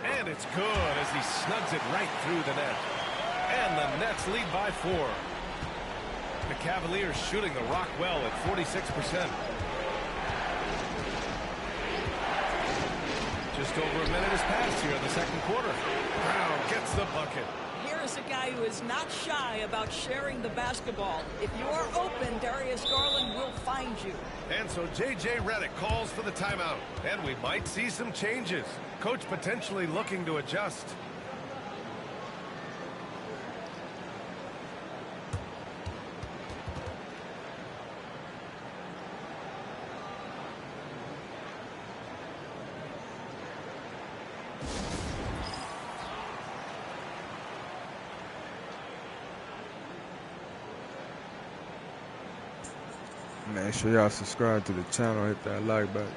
And it's good as he snugs it right through the net. And the Nets lead by 4. The Cavaliers shooting the rock well at 46%. Just over a minute has passed here in the second quarter. Brown gets the bucket. Here is a guy who is not shy about sharing the basketball. If you are open, Darius Garland will find you. And so J.J. Redick calls for the timeout. And we might see some changes. Coach potentially looking to adjust. Make sure y'all subscribe to the channel, hit that like button.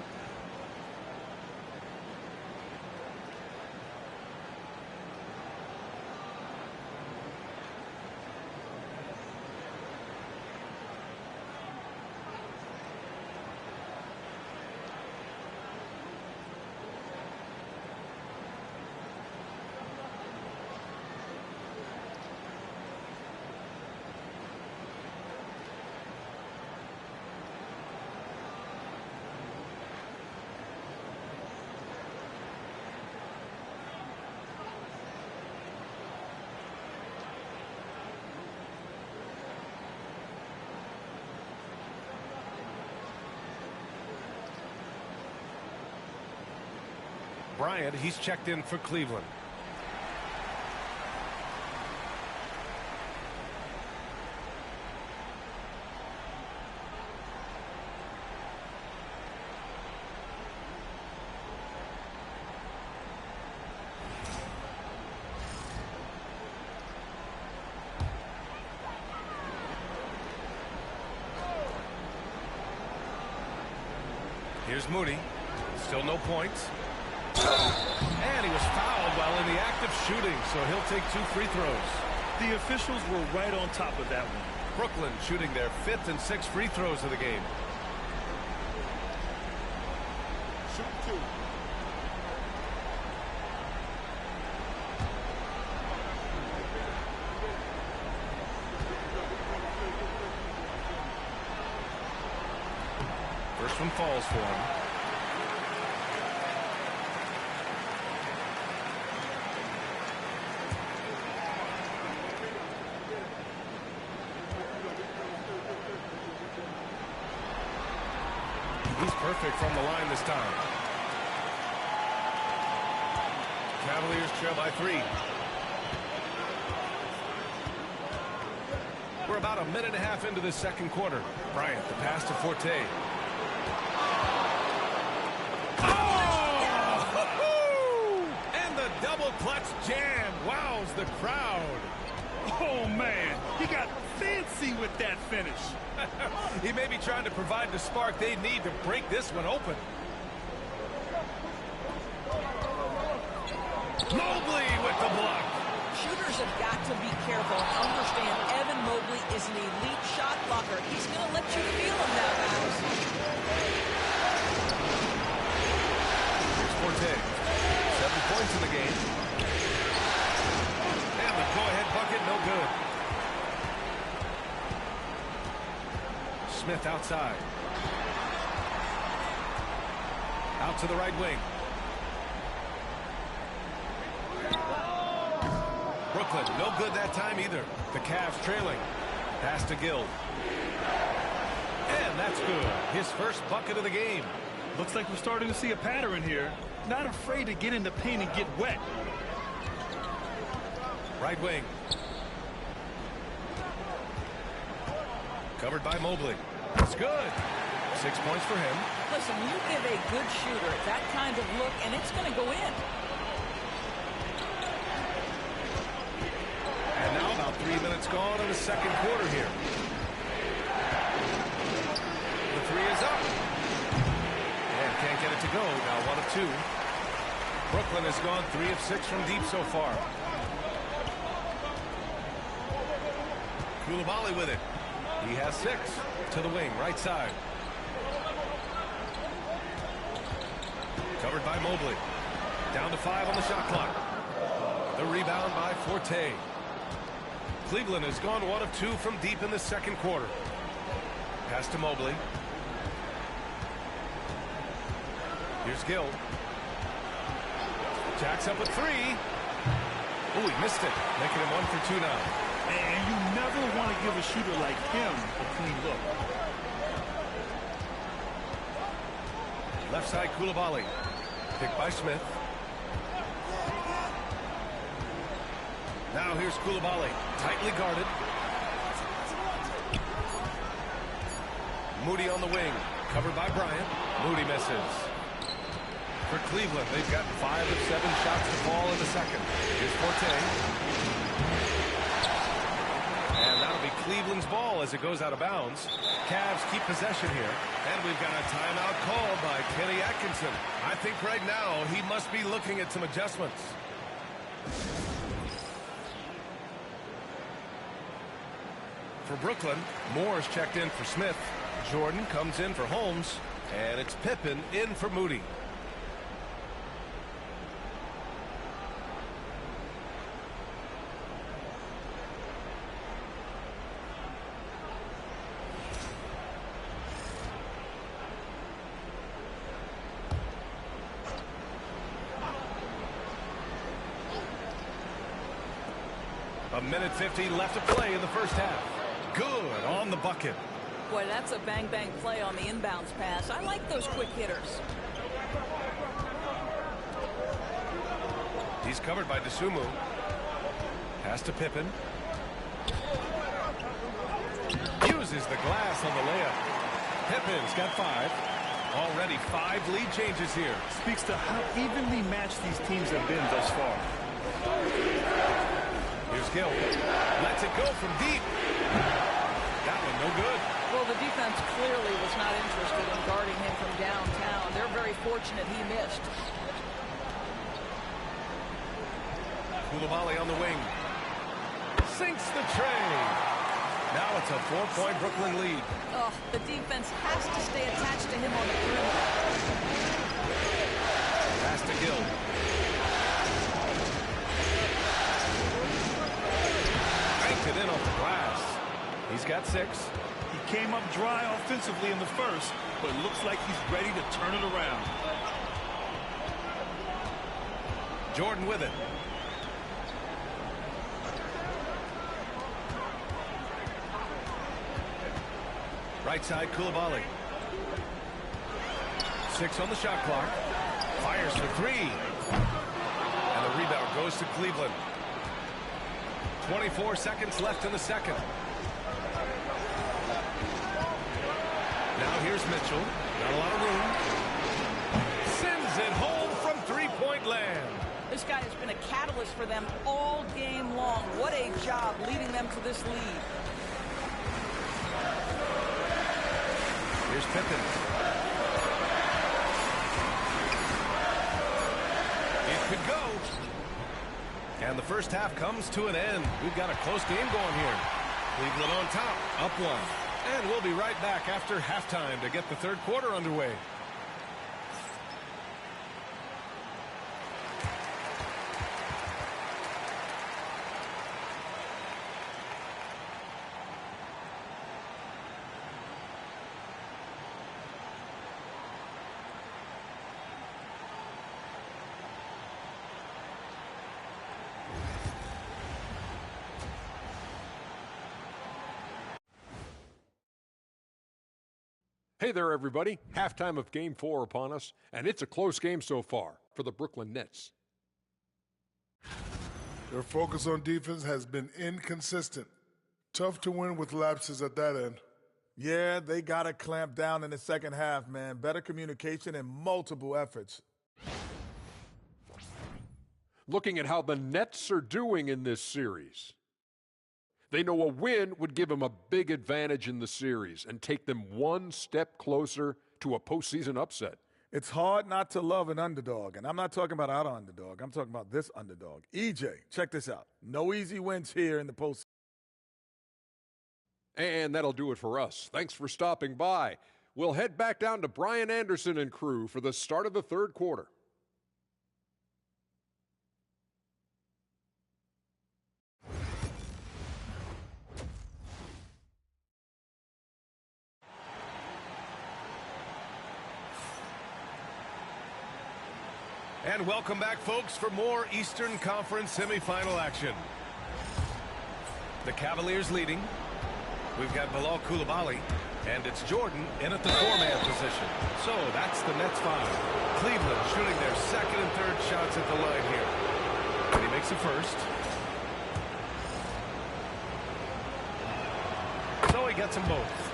Bryant, he's checked in for Cleveland. Here's Moody. Still no points. And he was fouled while in the act of shooting, so he'll take 2 free throws. The officials were right on top of that one. Brooklyn shooting their 5th and 6th free throws of the game. Shoot 2. First one falls for him. He's perfect from the line this time. Cavaliers trail by 3. We're about a minute and a half into the second quarter. Bryant, the pass to Forte. Oh! And the double clutch jam wows the crowd. Oh, man. He got fancy with that finish. He may be trying to provide the spark they need to break this one open. Mobley with the the block. Shooters have got to be careful and understand Evan Mobley is an elite shot blocker. He's going to let you feel him now, guys. Here's Forte. 7 points in the game. And the go-ahead bucket, no good. Smith outside. Out to the right wing. Brooklyn, no good that time either. The Cavs trailing. Pass to Gill. And that's good. His first bucket of the game. Looks like we're starting to see a pattern here. Not afraid to get in the paint and get wet. Right wing. Covered by Mobley. It's good. 6 points for him. Listen, you give a good shooter that kind of look, and it's going to go in. And now about 3 minutes gone in the second quarter here. The three is up. And can't get it to go. Now 1 of 2. Brooklyn has gone 3 of 6 from deep so far. Coulibaly with it. He has 6. To the wing, right side. Covered by Mobley. Down to 5 on the shot clock. The rebound by Forte. Cleveland has gone 1 of 2 from deep in the second quarter. Pass to Mobley. Here's Gill. Jacks up with 3. Oh, he missed it. Making him 1 for 2 now. And you never want to give a shooter like him a clean look. Left side, Coulibaly. Picked by Smith. Now here's Coulibaly. Tightly guarded. Moody on the wing. Covered by Bryant. Moody misses. For Cleveland, they've gotten 5 of 7 shots to fall in the second. Here's Forte. And that'll be Cleveland's ball as it goes out of bounds. Cavs keep possession here. And we've got a timeout called by Kenny Atkinson. I think right now he must be looking at some adjustments. For Brooklyn, Moore's checked in for Smith. Jordan comes in for Holmes. And it's Pippen in for Moody. A minute 50 left to play in the first half. Good on the bucket. Boy, that's a bang-bang play on the inbounds pass. I like those quick hitters. He's covered by DeSumo. Pass to Pippen. Uses the glass on the layup. Pippen's got 5. Already 5 lead changes here. Speaks to how evenly matched these teams have been thus far. Here's Gill. Lets it go from deep. That one no good. Well, the defense clearly was not interested in guarding him from downtown. They're very fortunate he missed. Coulibaly on the wing. Sinks the tray. Now it's a 4-point Brooklyn lead. Oh, the defense has to stay attached to him on the perimeter. Pass to Gill. Banked it in off the glass. He's got 6. He came up dry offensively in the first, but looks like he's ready to turn it around. Jordan with it. Right side, Coulibaly. 6 on the shot clock. Fires for 3. And the rebound goes to Cleveland. 24 seconds left in the second. Now here's Mitchell. Not a lot of room. Sends it home from three-point land. This guy has been a catalyst for them all game long. What a job leading them to this lead. Here's Pippen. It could go. And the first half comes to an end. We've got a close game going here. Cleveland on top, up 1. And we'll be right back after halftime to get the third quarter underway. Hey there, everybody. Halftime of Game 4 upon us, and it's a close game so far for the Brooklyn Nets. Their focus on defense has been inconsistent. Tough to win with lapses at that end. Yeah, they got to clamp down in the second half, man. Better communication and multiple efforts. Looking at how the Nets are doing in this series. They know a win would give them a big advantage in the series and take them one step closer to a postseason upset. It's hard not to love an underdog, and I'm not talking about our underdog. I'm talking about this underdog. EJ, check this out. No easy wins here in the postseason. And that'll do it for us. Thanks for stopping by. We'll head back down to Brian Anderson and crew for the start of the third quarter. And welcome back, folks, for more Eastern Conference semifinal action. The Cavaliers leading. We've got Bilal Coulibaly, and it's Jordan in at the 4-man position. So that's the Nets 5. Cleveland shooting their second and third shots at the line here. And he makes the first. So he gets them both.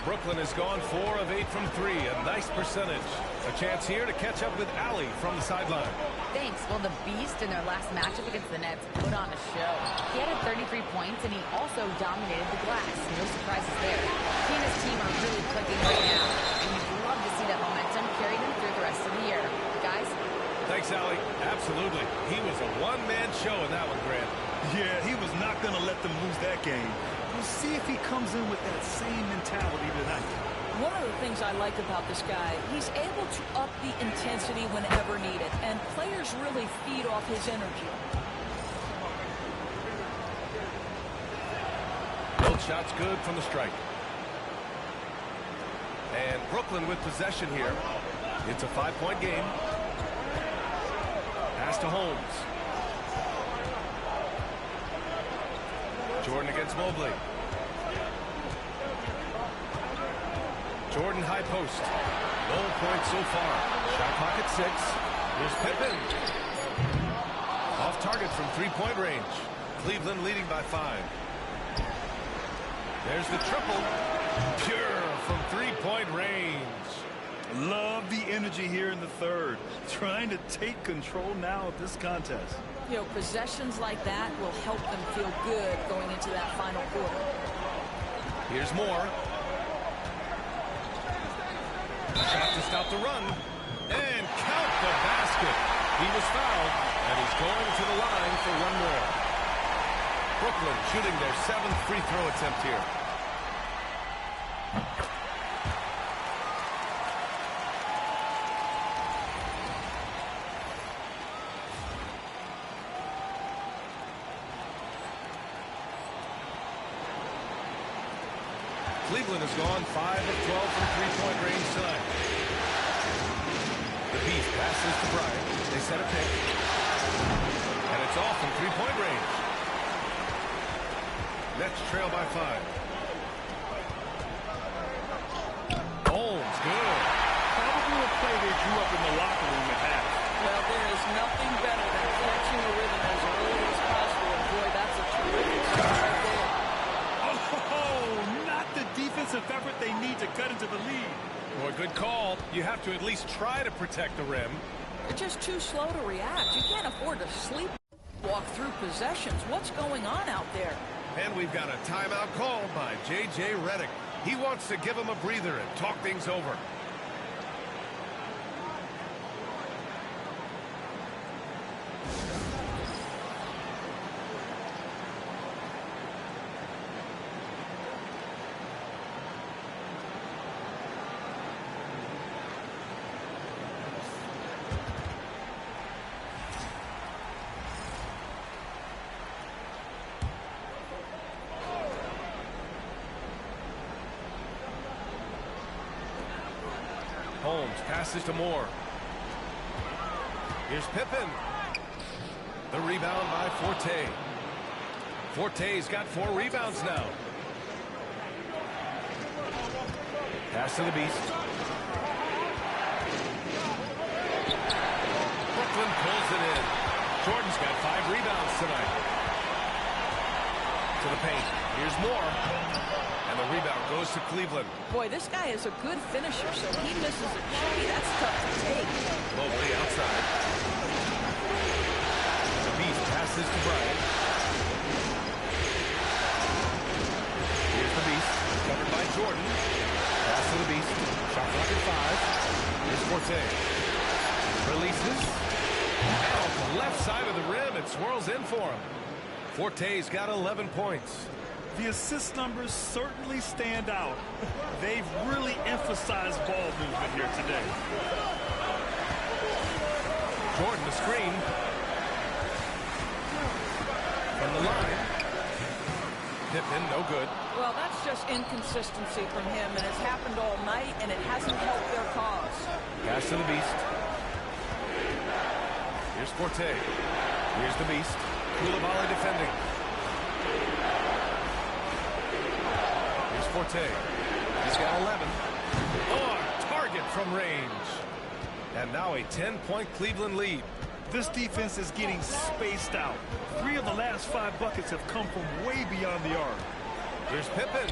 Brooklyn has gone 4 of 8 from 3, a nice percentage. A chance here to catch up with Ali from the sideline. Thanks. Well, the Beast in their last matchup against the Nets put on a show. He had 33 points, and he also dominated the glass. No surprises there. He and his team are really clicking right now, and we'd love to see that momentum carry them through the rest of the year. Guys? Thanks, Ali. Absolutely. He was a one-man show in that one, Grant. Yeah, he was not going to let them lose that game. We'll see if he comes in with that same mentality tonight. One of the things I like about this guy, he's able to up the intensity whenever needed, and players really feed off his energy. Both shots good from the stripe. And Brooklyn with possession here. It's a 5-point game. Pass to Holmes. Jordan against Mobley. Jordan high post. No points so far. Shot clock at 6. Here's Pippen. Off target from 3-point range. Cleveland leading by 5. There's the triple. Pure from 3-point range. Love the energy here in the third. Trying to take control now of this contest. You know, possessions like that will help them feel good going into that final quarter. Here's Moore. Shot to stop the run. And count the basket. He was fouled, and he's going to the line for one more. Brooklyn shooting their 7th free throw attempt here. Cleveland has gone 5 of 12 from 3-point range tonight. The Beast passes to Bryant. They set a pick. And it's off from 3-point range. Nets trail by 5. Holmes, good. Probably a play they drew up in the locker room at half. Well, there is nothing better than catching a rhythm as early as possible. And boy, that's a terrific shot right there. Defensive effort they need to cut into the lead. Boy, good call. You have to at least try to protect the rim. They're just too slow to react. You can't afford to sleepwalk through possessions. What's going on out there? And we've got a timeout called by J.J. Redick. He wants to give him a breather and talk things over. Holmes passes to Moore. Here's Pippen. The rebound by Forte. Forte's got 4 rebounds now. Pass to the Beast. Brooklyn pulls it in. Jordan's got 5 rebounds tonight. To the paint. Here's Moore. And the rebound goes to Cleveland. Boy, this guy is a good finisher, so he misses a chip. That's tough to take. Mobley outside. The Beast passes to Bryant. Here's the Beast. Covered by Jordan. Pass to the Beast. Shot clock at 5. Here's Forte. Releases. Off the left side of the rim. It swirls in for him. Forte's got 11 points. The assist numbers certainly stand out. They've really emphasized ball movement here today. Jordan the screen. From the line. Pippen, no good. Well, that's just inconsistency from him, and it's happened all night, and it hasn't helped their cause. Pass to the Beast. Here's Forte. Here's the Beast. Koulibaly defending. Here's Forte. He's got 11. Oh, target from range. And now a 10-point Cleveland lead. This defense is getting spaced out. 3 of the last 5 buckets have come from way beyond the arc. Here's Pippen.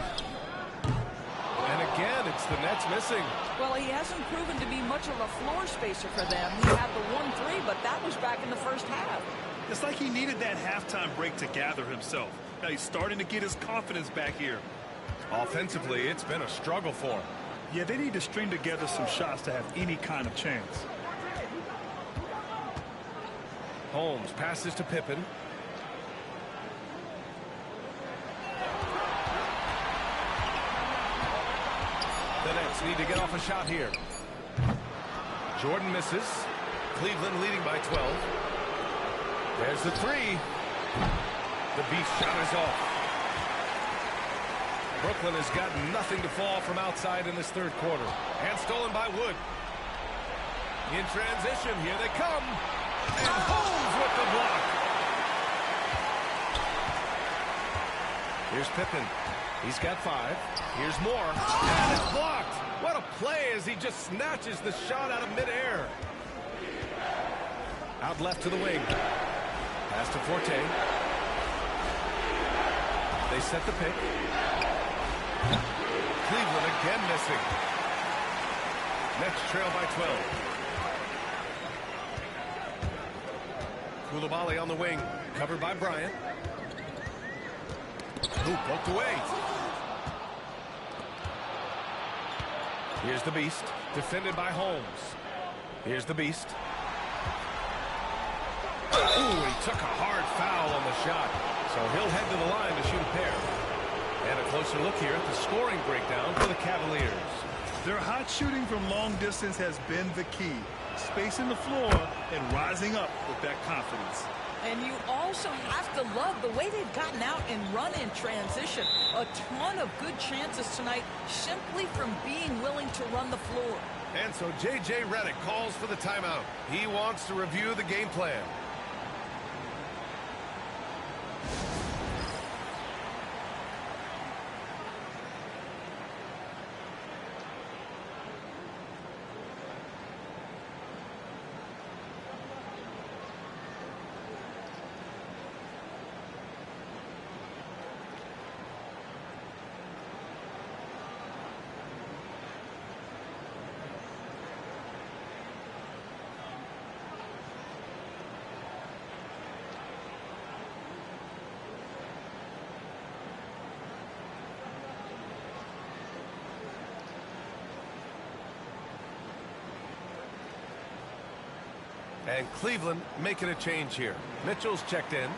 And again, it's the Nets missing. Well, he hasn't proven to be much of a floor spacer for them. He had the 1-3, but that was back in the first half. It's like he needed that halftime break to gather himself. Now he's starting to get his confidence back here. Offensively, it's been a struggle for him. Yeah, they need to string together some shots to have any kind of chance. Holmes passes to Pippen. The Nets need to get off a shot here. Jordan misses. Cleveland leading by 12. There's the 3. The Beast shot is off. Brooklyn has got nothing to fall from outside in this third quarter. And stolen by Wood. In transition, here they come. And Holmes with the block. Here's Pippen. He's got 5. Here's Moore. And it's blocked. What a play as he just snatches the shot out of midair. Out left to the wing. Pass to Forte. They set the pick. Cleveland again missing. Nets trail by 12. Koulibaly on the wing. Covered by Bryant. Hoop poked away. Here's the Beast. Defended by Holmes. Here's the Beast. Ooh, he took a hard foul on the shot. So he'll head to the line to shoot a pair. And a closer look here at the scoring breakdown for the Cavaliers. Their hot shooting from long distance has been the key. Spacing the floor and rising up with that confidence. And you also have to love the way they've gotten out and run in transition. A ton of good chances tonight simply from being willing to run the floor. And so J.J. Redick calls for the timeout. He wants to review the game plan. And Cleveland making a change here. Mitchell's checked in.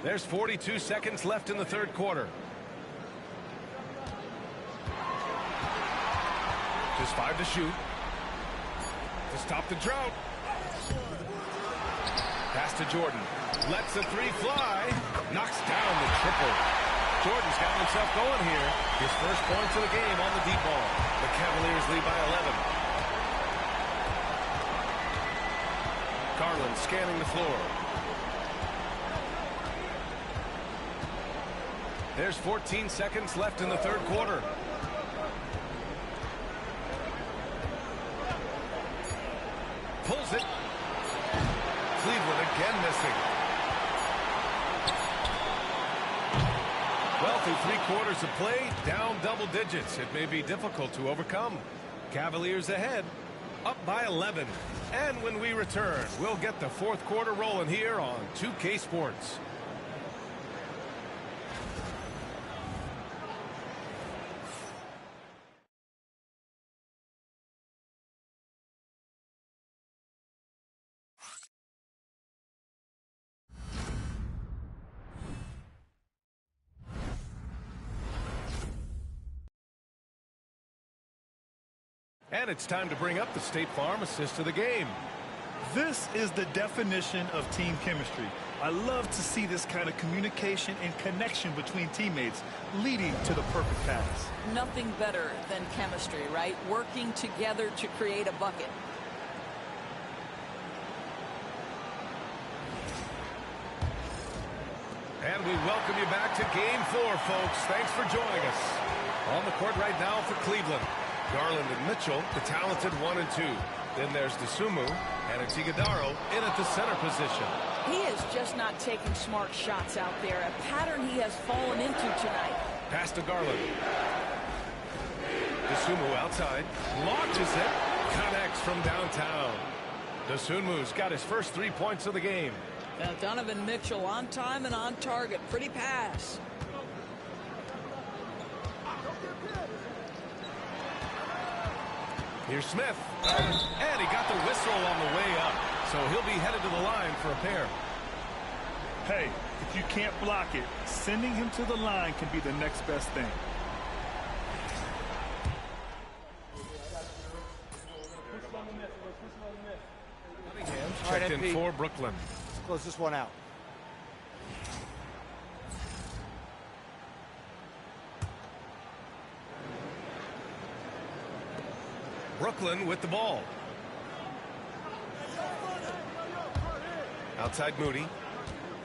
There's 42 seconds left in the third quarter. Just 5 to shoot. To stop the drought. Pass to Jordan. Lets the three fly. Knocks down the triple. Jordan's got himself going here. His first points of the game on the deep ball. The Cavaliers lead by 11. Garland scanning the floor. There's 14 seconds left in the third quarter. Pulls it. Cleveland again missing. Well, through 3 quarters of play, down double digits. It may be difficult to overcome. Cavaliers ahead, up by 11. And when we return, we'll get the fourth quarter rolling here on 2K Sports. And it's time to bring up the State Farm assist of the game. This is the definition of team chemistry. I love to see this kind of communication and connection between teammates leading to the perfect pass. Nothing better than chemistry, right? Working together to create a bucket. And we welcome you back to Game 4, folks. Thanks for joining us. On the court right now for Cleveland, Garland and Mitchell, the talented 1 and 2. Then there's DeSumo and Atigadaro in at the center position. He is just not taking smart shots out there, a pattern he has fallen into tonight. Pass to Garland. DeSumo outside, launches it, connects from downtown. DeSumu's got his first 3 points of the game. Now Donovan Mitchell on time and on target. Pretty pass. Here's Smith. And he got the whistle on the way up. So he'll be headed to the line for a pair. Hey, if you can't block it, sending him to the line can be the next best thing. Checked in for Brooklyn. Let's close this one out. Brooklyn with the ball. Outside Moody.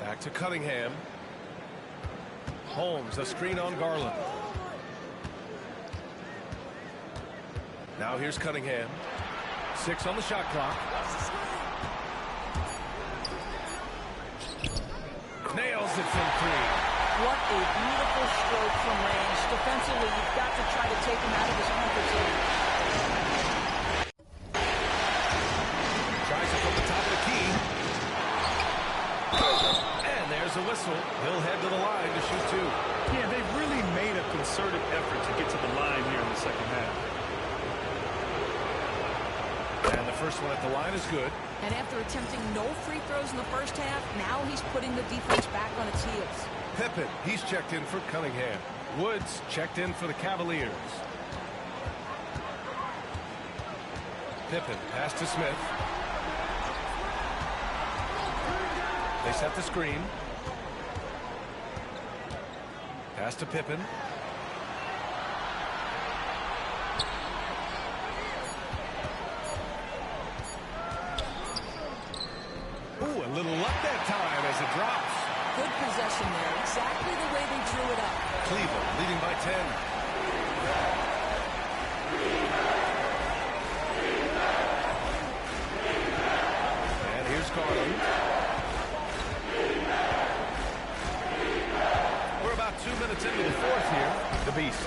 Back to Cunningham. Holmes, a screen on Garland. Now here's Cunningham. 6 on the shot clock. Nails it from 3. What a beautiful stroke from range. Defensively, you've got to try to take him out of his comfort zone. Tries it from the top of the key. And there's a whistle. He'll head to the line to shoot 2. Yeah, they've really made a concerted effort to get to the line here in the second half. And the first one at the line is good. And after attempting no free throws in the first half, now he's putting the defense back on its heels. Pippen, he's checked in for Cunningham. Woods checked in for the Cavaliers. Pippen, pass to Smith. They set the screen. Pass to Pippen. Ooh, a little luck that time as it drops. Good possession there. Exactly the way they drew it up. Cleveland leading by 10. And here's Garland. We're about 2 minutes into the fourth here. The Beast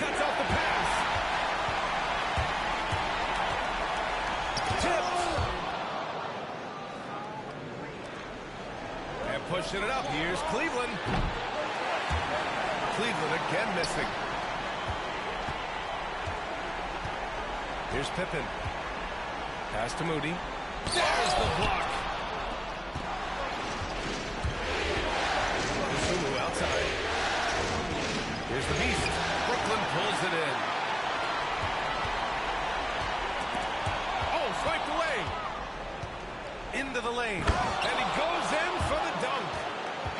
cuts off the pass. Pushing it up. Here's Cleveland. Cleveland again missing. Here's Pippen. Pass to Moody. There's the block. the beast. Brooklyn pulls it in. Oh, swiped away. Into the lane. And he goes in for the dunk.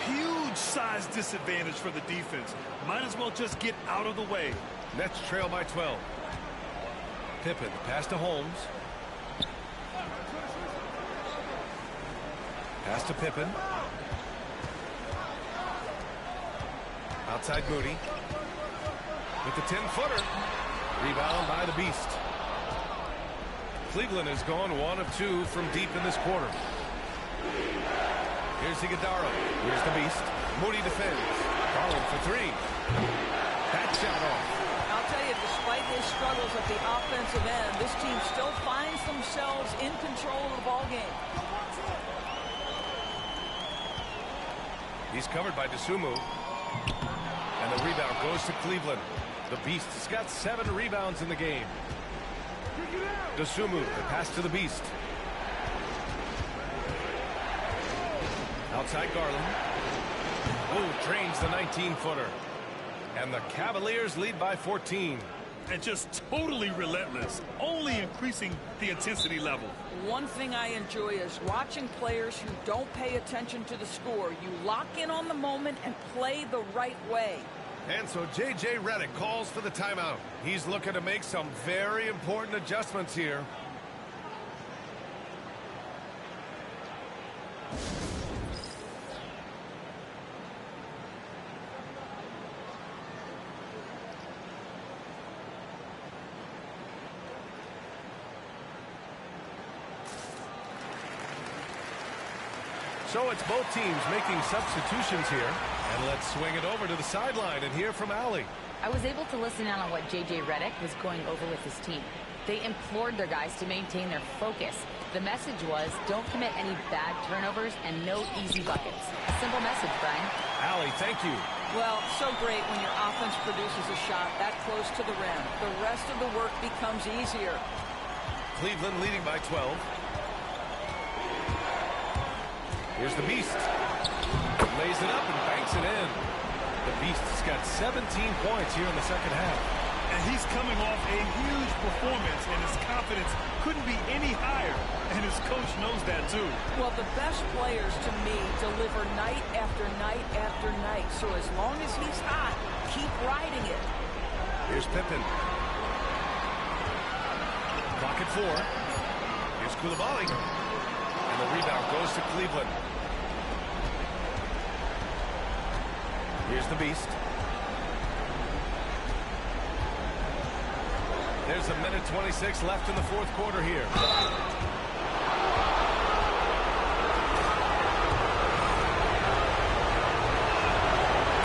Huge size disadvantage for the defense. Might as well just get out of the way. Nets trail by 12. Pippen, pass to Holmes. Pass to Pippen. Outside Moody. With the 10-footer. Rebound by the beast. Cleveland has gone 1 of 2 from deep in this quarter. Here's Iguodala. Here's the beast. Moody defends. Garland for 3. That shot off. I'll tell you, despite his struggles at the offensive end, this team still finds themselves in control of the ball game. He's covered by Dosunmu. And the rebound goes to Cleveland. The beast has got 7 rebounds in the game. Dosunmu, the pass to the beast. Outside Garland. Oh, drains the 19-footer. And the Cavaliers lead by 14. And just totally relentless, only increasing the intensity level. One thing I enjoy is watching players who don't pay attention to the score. You lock in on the moment and play the right way. And so J.J. Redick calls for the timeout. He's looking to make some very important adjustments here. So it's both teams making substitutions here. And let's swing it over to the sideline and hear from Allie. I was able to listen in on what J.J. Redick was going over with his team. They implored their guys to maintain their focus. The message was, don't commit any bad turnovers and no easy buckets. A simple message, Brian. Allie, thank you. Well, so great when your offense produces a shot that close to the rim. The rest of the work becomes easier. Cleveland leading by 12. Here's the beast. Lays it up and banks it in. The beast has got 17 points here in the second half. And he's coming off a huge performance, and his confidence couldn't be any higher. And his coach knows that, too. Well, the best players, to me, deliver night after night after night. So as long as he's hot, keep riding it. Here's Pippen. Clock at 4. Here's Koulibaly. And the rebound goes to Cleveland. Here's the beast. There's a minute 26 left in the fourth quarter here.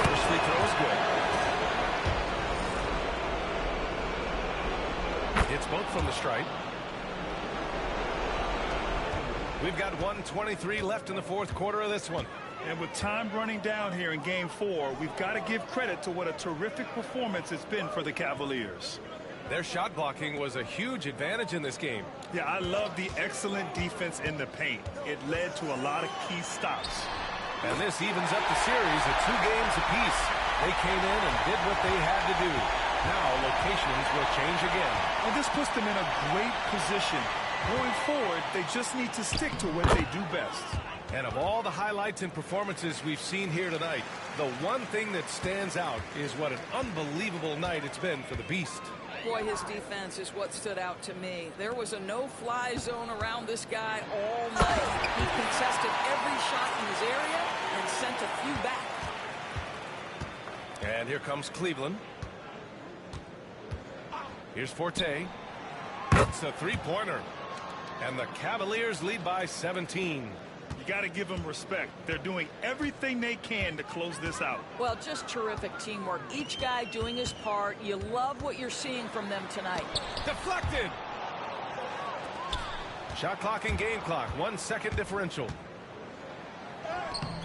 First free throw is good. It's both from the stripe. We've got 1:23 left in the fourth quarter of this one. And with time running down here in Game 4, we've got to give credit to what a terrific performance it's been for the Cavaliers. Their shot blocking was a huge advantage in this game. Yeah, I love the excellent defense in the paint. It led to a lot of key stops. And this evens up the series at 2 games apiece. They came in and did what they had to do. Now locations will change again. And this puts them in a great position. Going forward, they just need to stick to what they do best. And of all the highlights and performances we've seen here tonight, the one thing that stands out is what an unbelievable night it's been for the Beast. Boy, his defense is what stood out to me. There was a no-fly zone around this guy all night. He contested every shot in his area and sent a few back. And here comes Cleveland. Here's Forte. It's a three-pointer. And the Cavaliers lead by 17. You got to give them respect. They're doing everything they can to close this out. Well, just terrific teamwork. Each guy doing his part. You love what you're seeing from them tonight. Deflected. Shot clock and game clock. 1 second differential.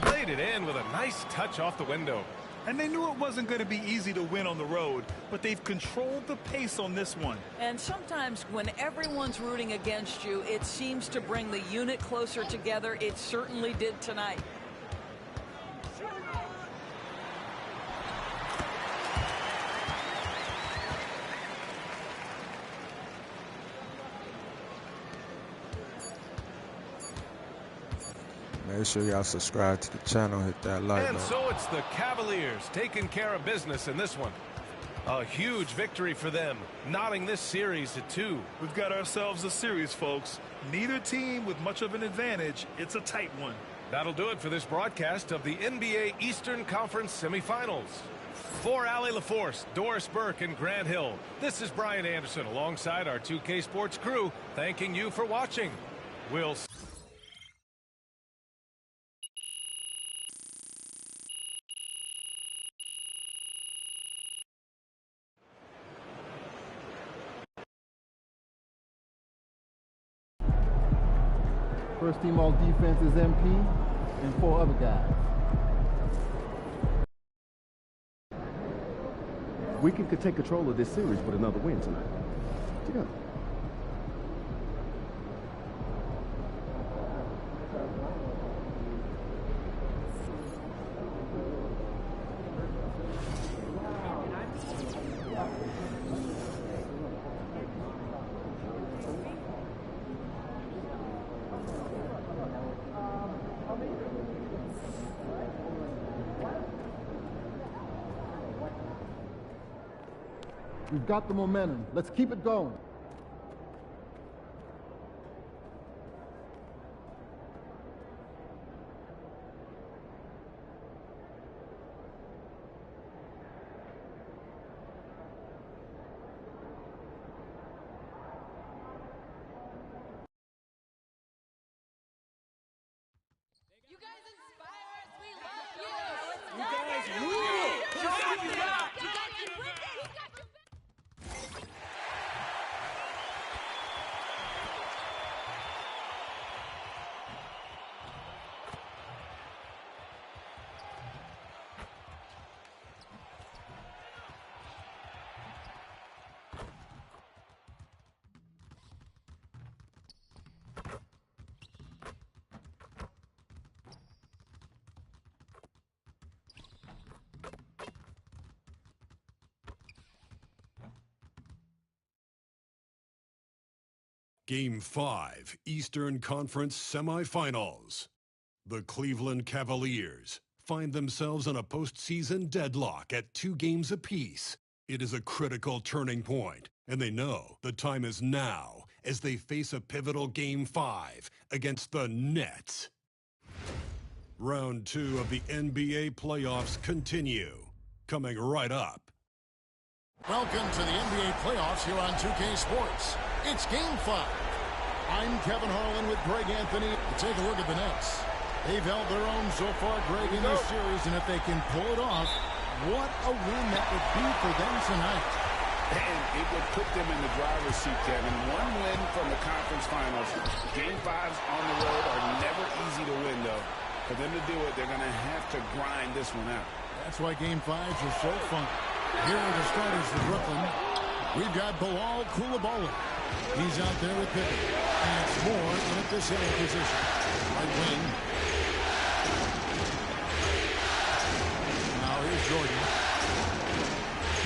Played it in with a nice touch off the window. And they knew it wasn't going to be easy to win on the road, but they've controlled the pace on this one. And sometimes when everyone's rooting against you, it seems to bring the unit closer together. It certainly did tonight. Make sure y'all subscribe to the channel, hit that like button. And so it's the Cavaliers taking care of business in this one. A huge victory for them, knotting this series at 2. We've got ourselves a series, folks. Neither team with much of an advantage. It's a tight one. That'll do it for this broadcast of the NBA Eastern Conference semifinals. For Allie LaForce, Doris Burke, and Grant Hill, this is Brian Anderson alongside our 2K Sports crew, thanking you for watching. We'll see. First team all defense is MP and 4 other guys. We could take control of this series with another win tonight. Together. We've got the momentum. Let's keep it going. You guys inspire us. We love you. You guys rule. You got your back. Game 5, Eastern Conference Semifinals. The Cleveland Cavaliers find themselves in a postseason deadlock at 2 games apiece. It is a critical turning point, and they know the time is now as they face a pivotal Game 5 against the Nets. Round 2 of the NBA playoffs continue, coming right up. Welcome to the NBA playoffs here on 2K Sports. It's Game 5. I'm Kevin Harlan with Greg Anthony. Take a look at the Nets. They've held their own so far, Greg, in this series, and if they can pull it off, what a win that would be for them tonight. And it would put them in the driver's seat, Kevin. 1 win from the conference finals. Game 5s on the road are never easy to win, though. For them to do it, they're going to have to grind this one out. That's why Game 5s are so fun. Here are the starters for Brooklyn. We've got Bilal Coulibaly. He's out there with Pippen. And it's Moore in at the center position. Right wing. Now here's Jordan.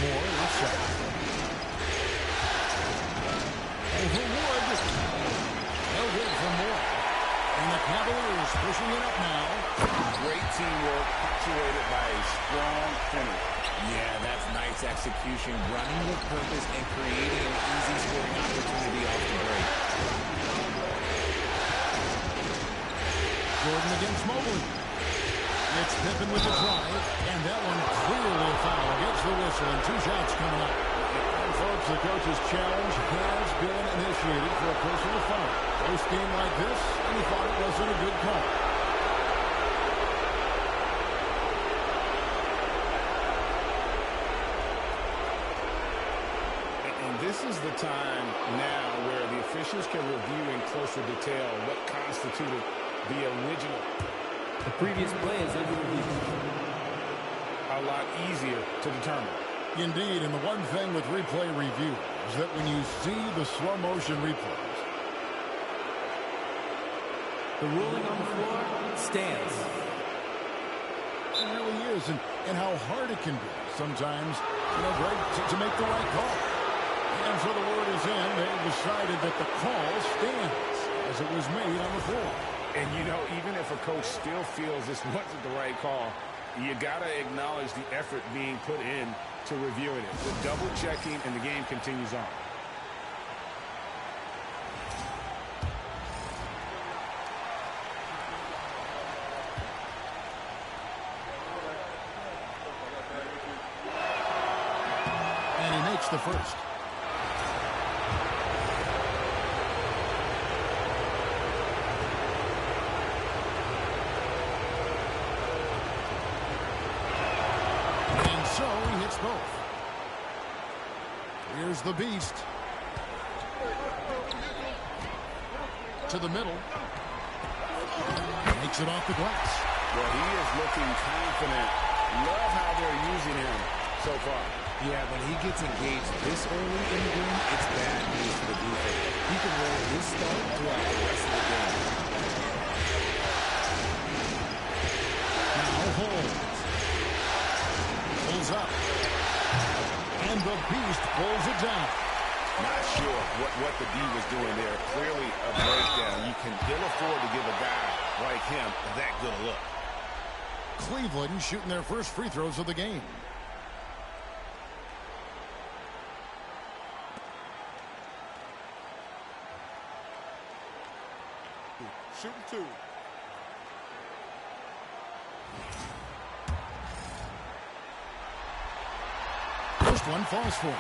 Moore left side. Over Wood. No good from Moore. And the Cavaliers pushing it up now. Great teamwork, punctuated by a strong finish. Yeah, that's nice execution, running with purpose and creating an easy scoring opportunity off the break. Jordan against Mobley. It's Pippen with the drive, and that one clearly a foul. Gets the whistle, and 2 shots coming up. And folks, the coach's challenge has been initiated for a personal foul. First game like this, and he thought it wasn't a good call. This is the time now where the officials can review in closer detail what constituted the original. The previous play is under review. A lot easier to determine. Indeed, and the one thing with replay review is that when you see the slow motion replays, the ruling on the floor stands. It really is, and how hard it can be sometimes, Greg, to make the right call. And so the word is in. They decided that the call stands as it was made on the floor. And, you know, even if a coach still feels this wasn't the right call, you got to acknowledge the effort being put in to reviewing it. The double checking, and the game continues on. And he makes the first. So he hits both. Here's the beast. To the middle. Makes it off the glass. Well, he is looking confident. Love how they're using him so far. Yeah, when he gets engaged this early in the game, it's bad news for the defense. He can roll his start throughout the rest of the game. Now holds. Pulls up. And the beast pulls it down. Not sure what the D was doing there. Clearly a breakdown. You can ill afford to give a guy like him that good a look. Cleveland shooting their first free throws of the game. Shooting two. First one falls for him.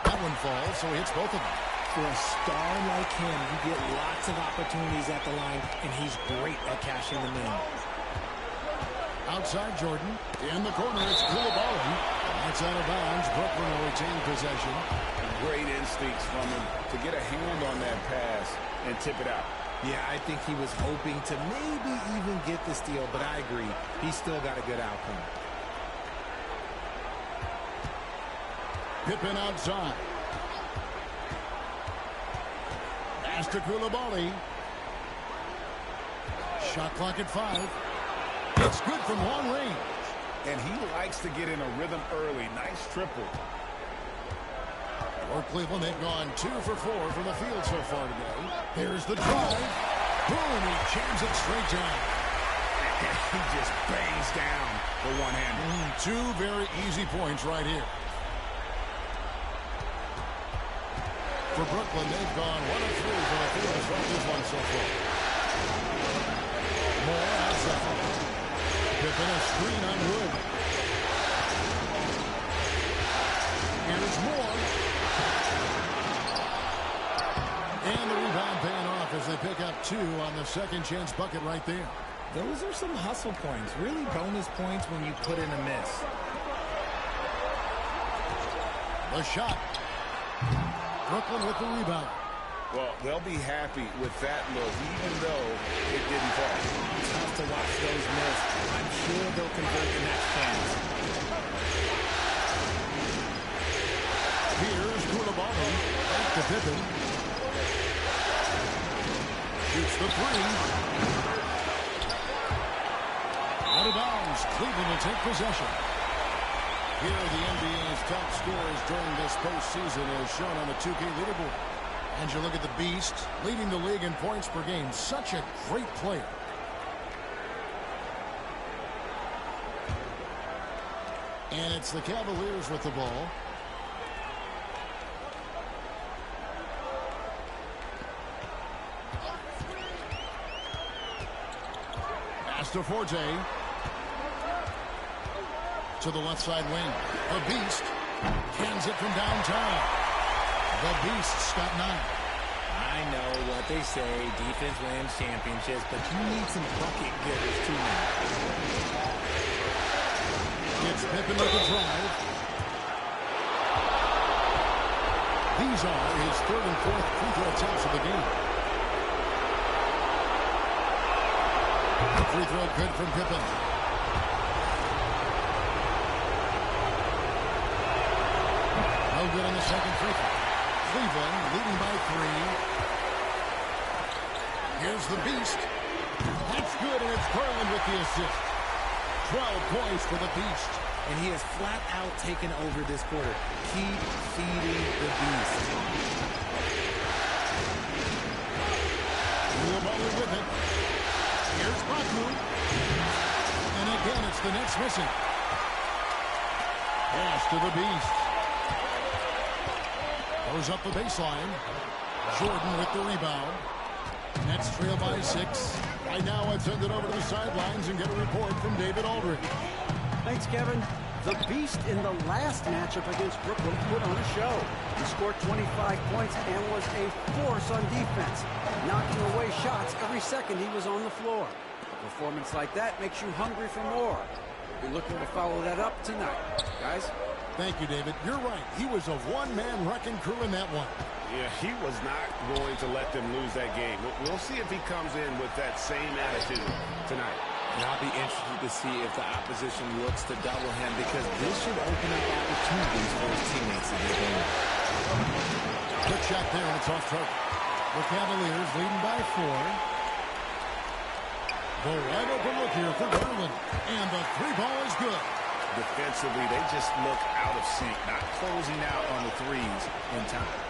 That one falls, so he hits both of them. For a star like him, you get lots of opportunities at the line, and he's great at cashing them in. Outside Jordan. In the corner, it's Koulibaly. That's out of bounds. Brooklyn will retain possession. Great instincts from him to get a hand on that pass and tip it out. Yeah, I think he was hoping to maybe even get the steal, but I agree. He's still got a good outcome. Pippen outside. Pass to Koulibaly. Shot clock at 5. It's good from long range. And he likes to get in a rhythm early. Nice triple. For Cleveland, they've gone 2 for 4 from the field so far today. Here's the drive. Boom, he jams it straight down. He just bangs down the one-hander. 2 very easy points right here. For Brooklyn, they've gone 1 of 3 from the field as well this one so far. More outside. Pippen a screen on Wood. Here's Moore. And the rebound paying off as they pick up 2 on the second chance bucket right there. Those are some hustle points. Really bonus points when you put in a miss. The shot. Brooklyn with the rebound. Well, they'll be happy with that look, even though it didn't fall. Tough to watch those miss. I'm sure they'll convert the next chance. Here's Koulibaly. Back to Pippen. Shoots the 3. Out of bounds. Cleveland will take possession. Here are the NBA's top scorers during this postseason as shown on the 2K leaderboard. And you look at the Beast, leading the league in points per game. Such a great player. And it's the Cavaliers with the ball. Pass to Forte. To the left side wing. The Beast cans it from downtown. The Beast's got 9. I know what they say, defense wins championships, but you need some bucket getters too now. It's Pippen with the drive. These are his 3rd and 4th free throw attempts of the game. The free throw good from Pippen. good on the second free throw. Cleveland leading by 3. Here's the Beast. That's good, and it's Garland with the assist. 12 points for the Beast. And he has flat out taken over this quarter. Keep feeding the Beast. Butler with it. Here's Baku. And again, it's the Nets missing. Pass to the Beast. Goes up the baseline. Jordan with the rebound. Nets trail by 6. Right now, I've sent it over to the sidelines and get a report from David Aldridge. Thanks, Kevin. The Beast in the last matchup against Brooklyn put on a show. He scored 25 points and was a force on defense, knocking away shots every second he was on the floor. A performance like that makes you hungry for more. We're looking to follow that up tonight. Guys? Thank you, David. You're right. He was a one-man wrecking crew in that one. Yeah, he was not going to let them lose that game. We'll see if he comes in with that same attitude tonight. And I'll be interested to see if the opposition looks to double him, because this should open up opportunities for his teammates to get going. Good shot there, and it's off target. The Cavaliers leading by 4. The wide open look here for Garland. And the 3-ball is good. Defensively, they just look out of sync, not closing out on the threes in time.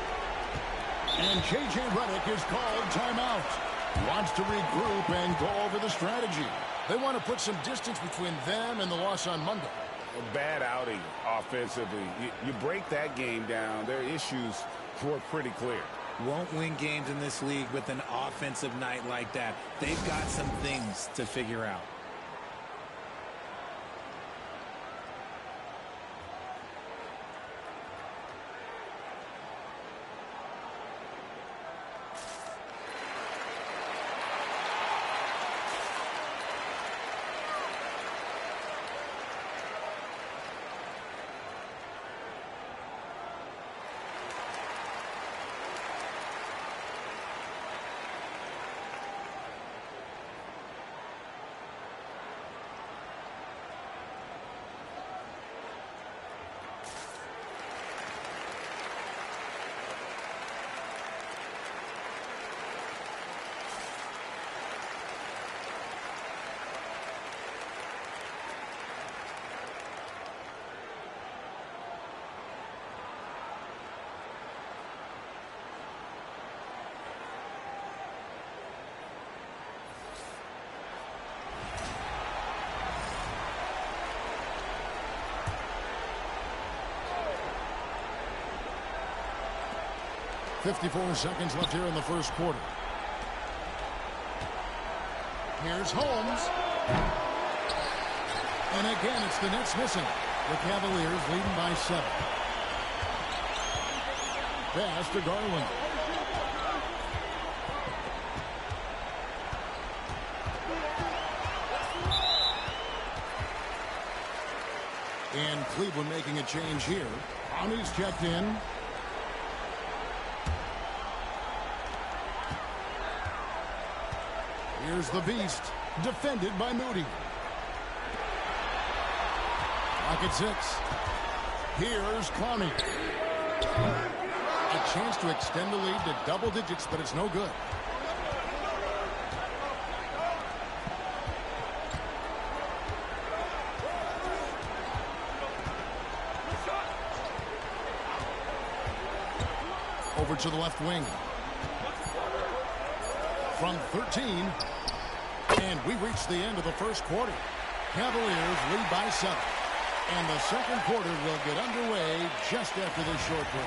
And J.J. Redick is called timeout. Wants to regroup and go over the strategy. They want to put some distance between them and the loss on Monday. A bad outing offensively. You break that game down, their issues were pretty clear. Won't win games in this league with an offensive night like that. They've got some things to figure out. .54 seconds left here in the first quarter. Here's Holmes. And again, it's the Nets missing. The Cavaliers leading by 7. Pass to Garland. And Cleveland making a change here. Brownie's checked in. Here's the Beast, defended by Moody. Clock at 6. Here's Clowney. A chance to extend the lead to double digits, but it's no good. Over to the left wing. From 13. And we reach the end of the first quarter. Cavaliers lead by 7. And the second quarter will get underway just after this short break.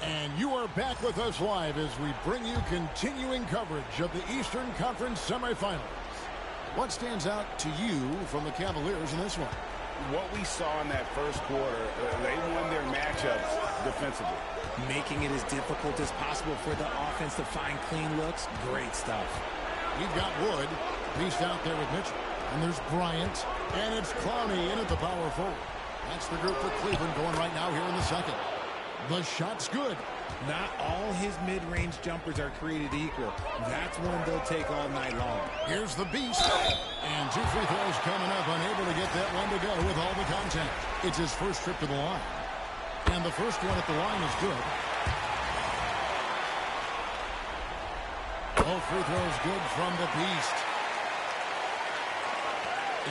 And you are back with us live as we bring you continuing coverage of the Eastern Conference semifinals. What stands out to you from the Cavaliers in this one? What we saw in that first quarter, they won their matchups defensively. making it as difficult as possible for the offense to find clean looks. Great stuff. You've got Wood. Beast out there with Mitchell. And there's Bryant. And it's Clowney in at the power forward. That's the group for Cleveland going right now here in the second. The shot's good. Not all his mid-range jumpers are created equal. That's one they'll take all night long. Here's the Beast. And 2 free throws coming up. Unable to get that one to go with all the contact. It's his first trip to the line. And the first one at the line is good. Both free throws good from the Beast.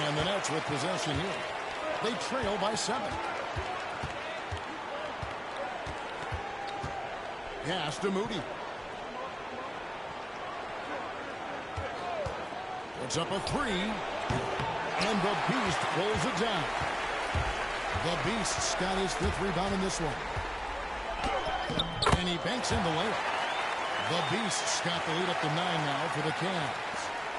And the Nets with possession here. They trail by 7. Pass to Moody. Puts up a 3. And the Beast pulls it down. The Beast's got his 5th rebound in this one. And he banks in the layup. The Beast's got the lead up to 9 now for the Cavs.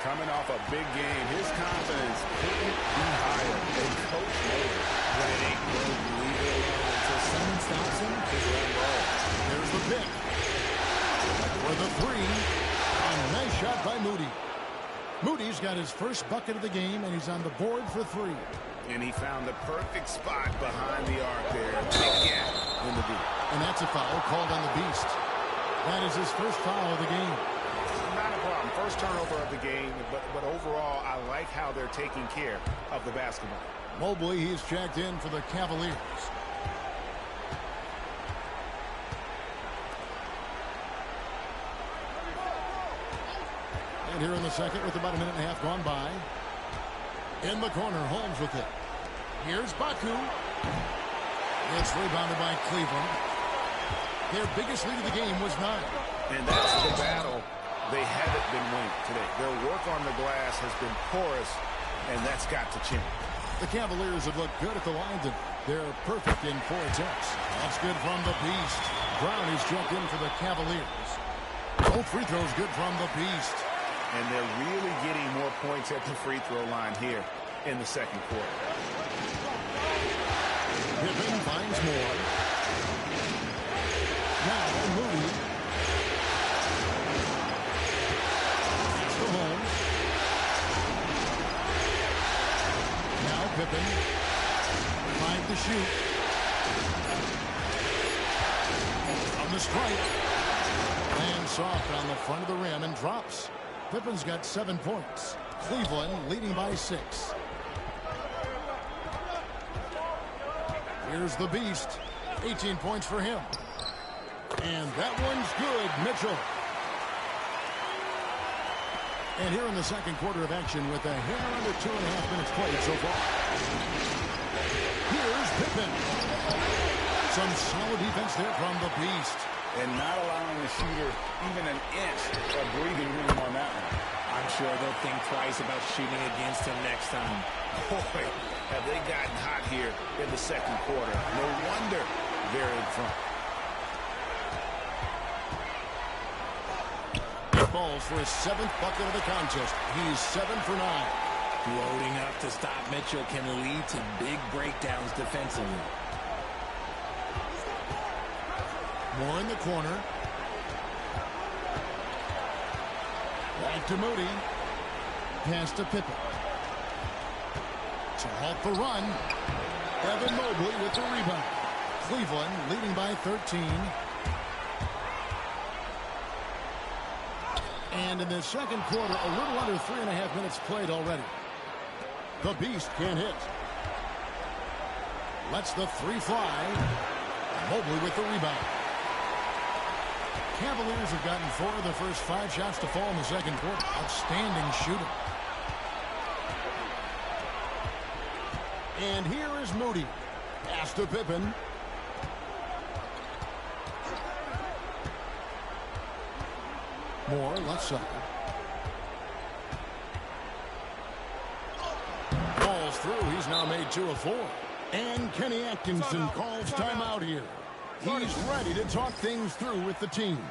Coming off a big game, his confidence couldn't be higher. And Coach knows it. When it ain't broke, leave it alone until someone stops him. Just let him roll. There's the pick. For the 3. A nice shot by Moody. Moody's got his first bucket of the game, and he's on the board for 3. And he found the perfect spot behind the arc there. Big gap in the deep. And that's a foul called on the Beast. That is his first foul of the game. Not a problem. First turnover of the game, but overall, I like how they're taking care of the basketball. Mobley, he's checked in for the Cavaliers. And here in the second with about a minute and a half gone by. In the corner, Holmes with it. Here's Baku. It's rebounded by Cleveland. Their biggest lead of the game was 9. And that's the battle. They haven't been winning today. Their work on the glass has been porous, and that's got to change. The Cavaliers have looked good at the line. They're perfect in 4 attempts. That's good from the Beast. Brown is checked in for the Cavaliers. Both free throws good from the Beast. And they're really getting more points at the free throw line here in the second quarter. Pippen finds more. Now Moody. It's to Holmes. Now Pippen. 5 to shoot. On the strike. Lands soft on the front of the rim and drops. Pippen's got 7 points. Cleveland leading by 6. Here's the Beast. 18 points for him. And that one's good, Mitchell. And here in the second quarter of action with a hair under 2.5 minutes played so far. Here's Pippen. Some solid defense there from the Beast. And not allowing the shooter even an inch of breathing room on that one. I'm sure they'll think twice about shooting against him next time. Boy, have they gotten hot here in the second quarter. No wonder they're in front. Balls for his 7th bucket of the contest. He's 7 for 9. Loading up to stop Mitchell can lead to big breakdowns defensively. More in the corner. Back to Moody. Pass to Pippen. To halt the run. Evan Mobley with the rebound. Cleveland leading by 13. And in the second quarter, a little under 3.5 minutes played already. The Beast can't hit. Lets the 3 fly. Mobley with the rebound. Cavaliers have gotten 4 of the first 5 shots to fall in the second quarter. Outstanding shooting. And here is Moody. Pass to Pippen. Moore, left side. Balls through. He's now made 2 of 4. And Kenny Atkinson calls timeout here. He's ready to talk things through with the team.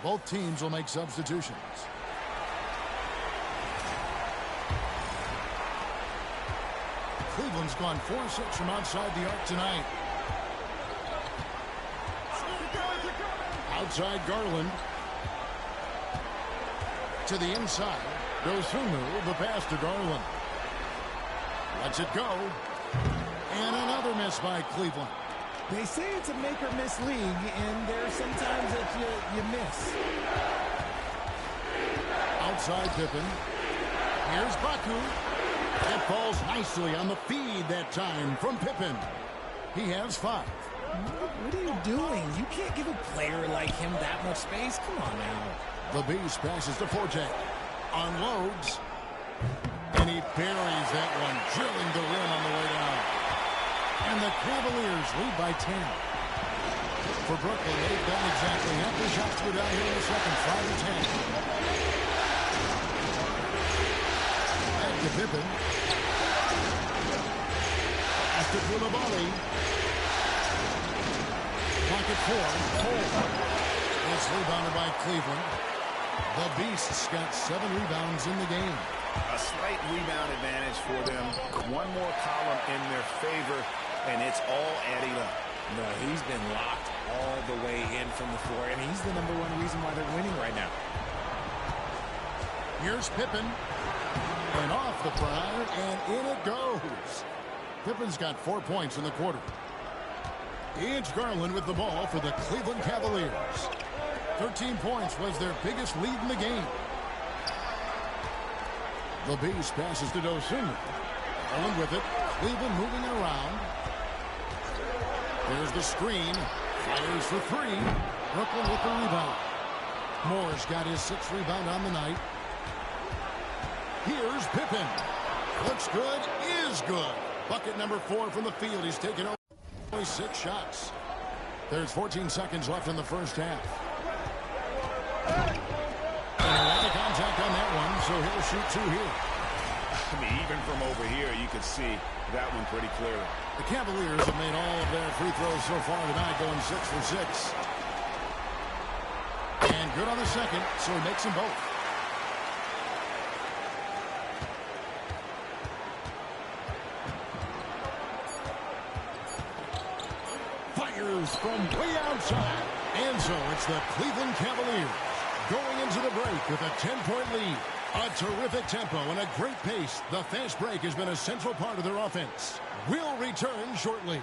Both teams will make substitutions. Cleveland's gone 4-6 from outside the arc tonight. Outside Garland. To the inside. Dosunmu, the pass to Garland. Lets it go. And another miss by Cleveland. They say it's a make-or-miss league, and there are some times that you miss. Outside Pippen. Here's Baku. It falls nicely on the feed that time from Pippen. He has 5. What are you doing? You can't give a player like him that much space. Come on now. The Beast passes to Forte. Unloads. And he buries that one, drilling the rim on the way down. And the Cavaliers lead by 10. For Brooklyn, they've done exactly half the shots to go down here in the second, 5-10. Back to Pippen. Pass to Koulibaly. Pocket 4. It's rebounded by Cleveland. The Beasts got 7 rebounds in the game. A slight rebound advantage for them. One more column in their favor, and it's all adding up. No, he's been locked all the way in from the floor, and he's the #1 reason why they're winning right now. Here's Pippen. And off the prior, and in it goes. Pippen's got 4 points in the quarter. It's Garland with the ball for the Cleveland Cavaliers. 13 points was their biggest lead in the game. The Beast passes to Dosunmu. Garland with it. Cleveland moving around. There's the screen. Fires for 3. Brooklyn with the rebound. Moore's got his 6th rebound on the night. Here's Pippen. Looks good, is good. Bucket number 4 from the field. He's taken only 6 shots. There's 14 seconds left in the first half. And a lot of contact on that one, so he'll shoot 2 here. I mean, even from over here, you can see that one pretty clearly. The Cavaliers have made all of their free throws so far tonight, going 6 for 6. And good on the second, so he makes them both. Fires from way outside. And so it's the Cleveland Cavaliers going into the break with a 10-point lead. A terrific tempo and a great pace. The fast break has been a central part of their offense. We'll return shortly.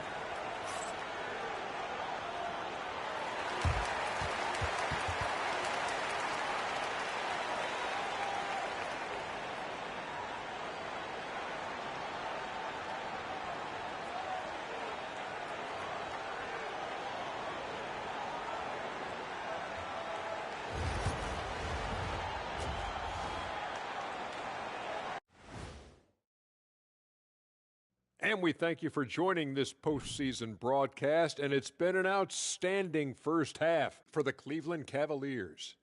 And we thank you for joining this postseason broadcast, and it's been an outstanding first half for the Cleveland Cavaliers.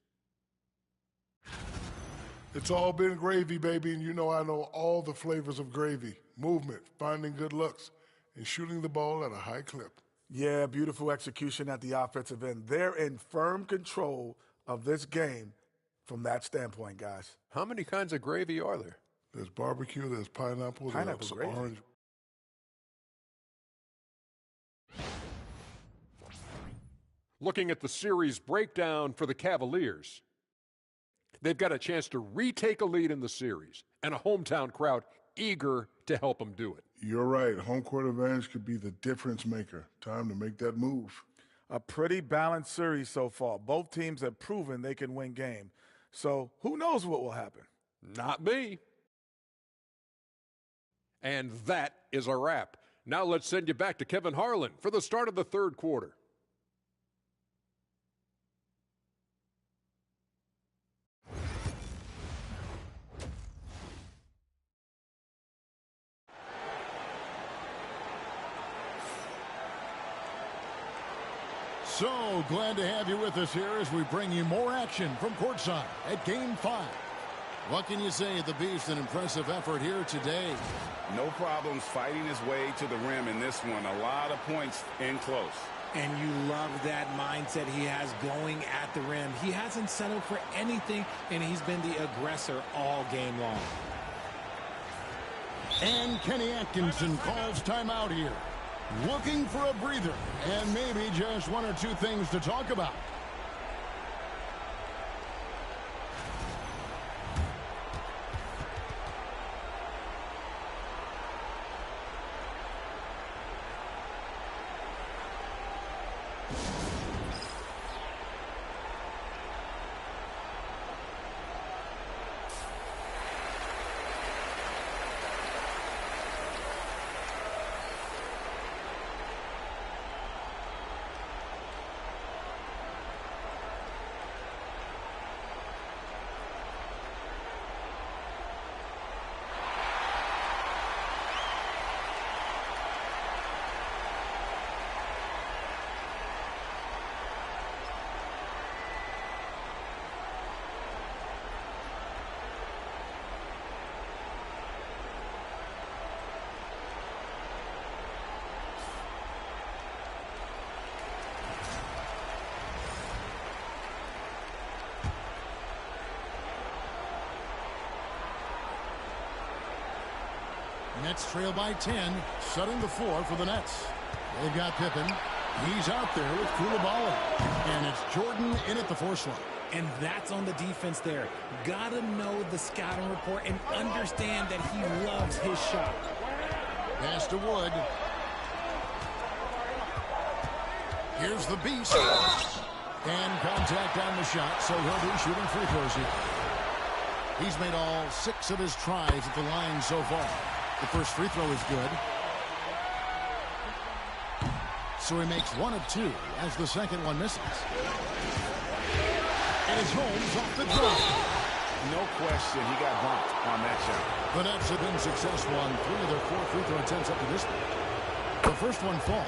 It's all been gravy, baby, and you know I know all the flavors of gravy. Movement, finding good looks, and shooting the ball at a high clip. Yeah, beautiful execution at the offensive end. They're in firm control of this game from that standpoint, guys. How many kinds of gravy are there? There's barbecue, there's pineapple, there's gravy. Orange. Looking at the series breakdown for the Cavaliers, they've got a chance to retake a lead in the series and a hometown crowd eager to help them do it. You're right. Home court advantage could be the difference maker. Time to make that move. A pretty balanced series so far. Both teams have proven they can win games. So who knows what will happen? Not me. And that is a wrap. Now let's send you back to Kevin Harlan for the start of the third quarter. So glad to have you with us here as we bring you more action from courtside at Game 5. What can you say of the Beast? An impressive effort here today. No problems fighting his way to the rim in this one. A lot of points in close. And you love that mindset he has going at the rim. He hasn't settled for anything, and he's been the aggressor all game long. And Kenny Atkinson calls timeout here. Looking for a breather and maybe just one or two things to talk about. Nets trail by 10, setting the floor for the Nets. They've got Pippen. He's out there with Koulibaly. And it's Jordan in at the force line. And that's on the defense there. Gotta know the scouting report and understand that he loves his shot. Pass to Wood. Here's the beast. And contact on the shot, so he'll be shooting free throws here. He's made all 6 of his tries at the line so far. The first free throw is good. So he makes 1 of 2 as the second one misses. And it's Holmes off the drop. No question, he got bumped on that shot. The Nets have been successful on 3 of their 4 free throw attempts up to this point. The first one falls.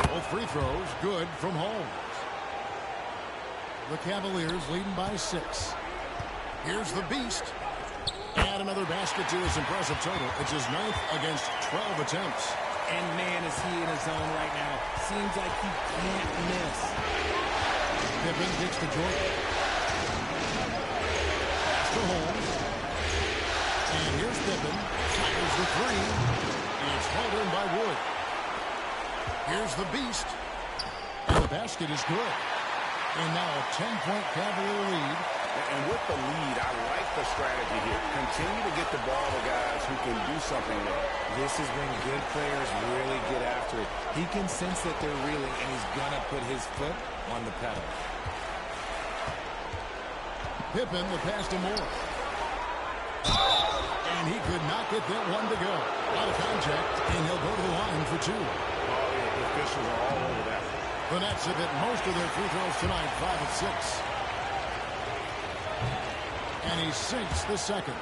Both free throws good from Holmes. The Cavaliers leading by 6. Here's the beast. And another basket to his impressive total. It's his 9th against 12 attempts. And man, is he in his zone right now. Seems like he can't miss. Pippen kicks to Jordan. Pass to Holmes. And here's Pippen. Fires the 3. And it's hauled in by Wood. Here's the beast. And the basket is good. And now a 10-point Cavalier lead. And with the lead, I like the strategy here. Continue to get the ball to guys who can do something with it. This is when good players really get after it. He can sense that they're reeling, and he's going to put his foot on the pedal. Pippen, the pass to Moore. And he could not get that one to go. Out of contact, and he'll go to the line for 2. Oh, yeah, the officials are all over that. The Nets have hit most of their free throws tonight, 5 of 6. And he sinks the second.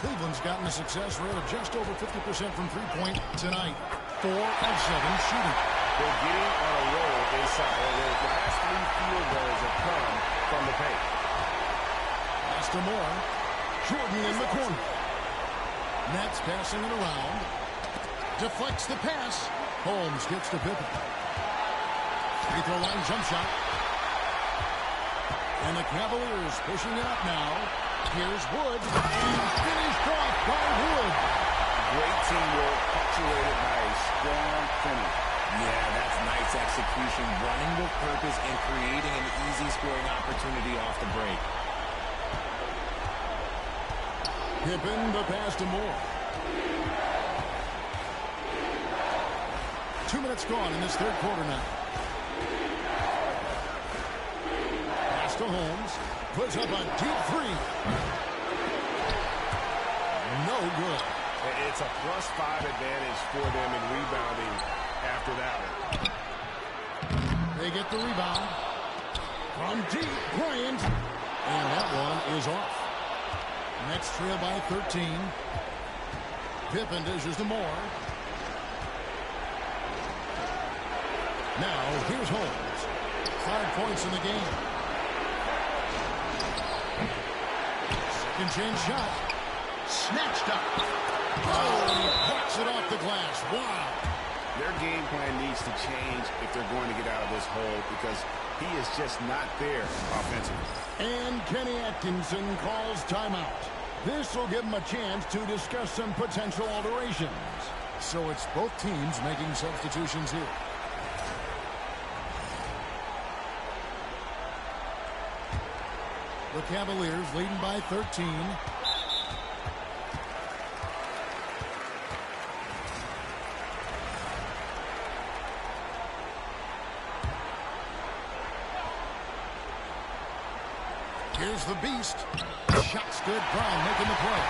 Cleveland's gotten a success rate of just over 50% from three-point tonight. 4 of 7 shooting. They're getting on a roll inside. Their last 3 field goals have come from the paint. Pass to Moore. Jordan in the corner. Nets passing it around. Deflects the pass. Holmes gets to Pippen. Free throw line jump shot. And the Cavaliers pushing it up now. Here's Wood. And finished off by Wood. Great teamwork, punctuated by a strong finish. Yeah, that's nice execution. Running with purpose and creating an easy scoring opportunity off the break. Pippen, the pass to Moore. 2 minutes gone in this third quarter now. Pass to Holmes. Puts up a deep 3. No good. It's a +5 advantage for them in rebounding after that one. They get the rebound. From deep, Bryant. And that one is off. Nets trail by 13. Pippen dishes to Moore. Now, here's Holmes. 5 points in the game. Second chance shot. Snatched up. Oh, and he picks it off the glass. Wow. Their game plan needs to change if they're going to get out of this hole because he is just not there offensively. And Kenny Atkinson calls timeout. This will give him a chance to discuss some potential alterations. So it's both teams making substitutions here. The Cavaliers leading by 13. Here's the beast. Shot's good. Brown making the play.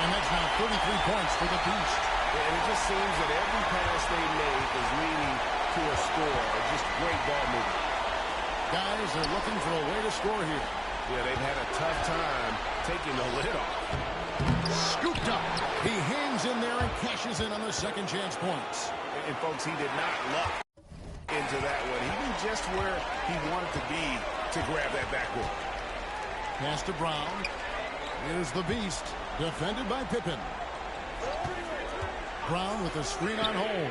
And that's now 33 points for the beast. And it just seems that every pass they make is leading to a score. Just great ball movement. Guys, they're looking for a way to score here. Yeah, they've had a tough time taking the lid off. Scooped up. He hangs in there and cashes in on the second chance points. And folks, he did not luck into that one. He knew just where he wanted to be to grab that backboard. Pass to Brown. Here's the beast. Defended by Pippen. Brown with a screen on hold.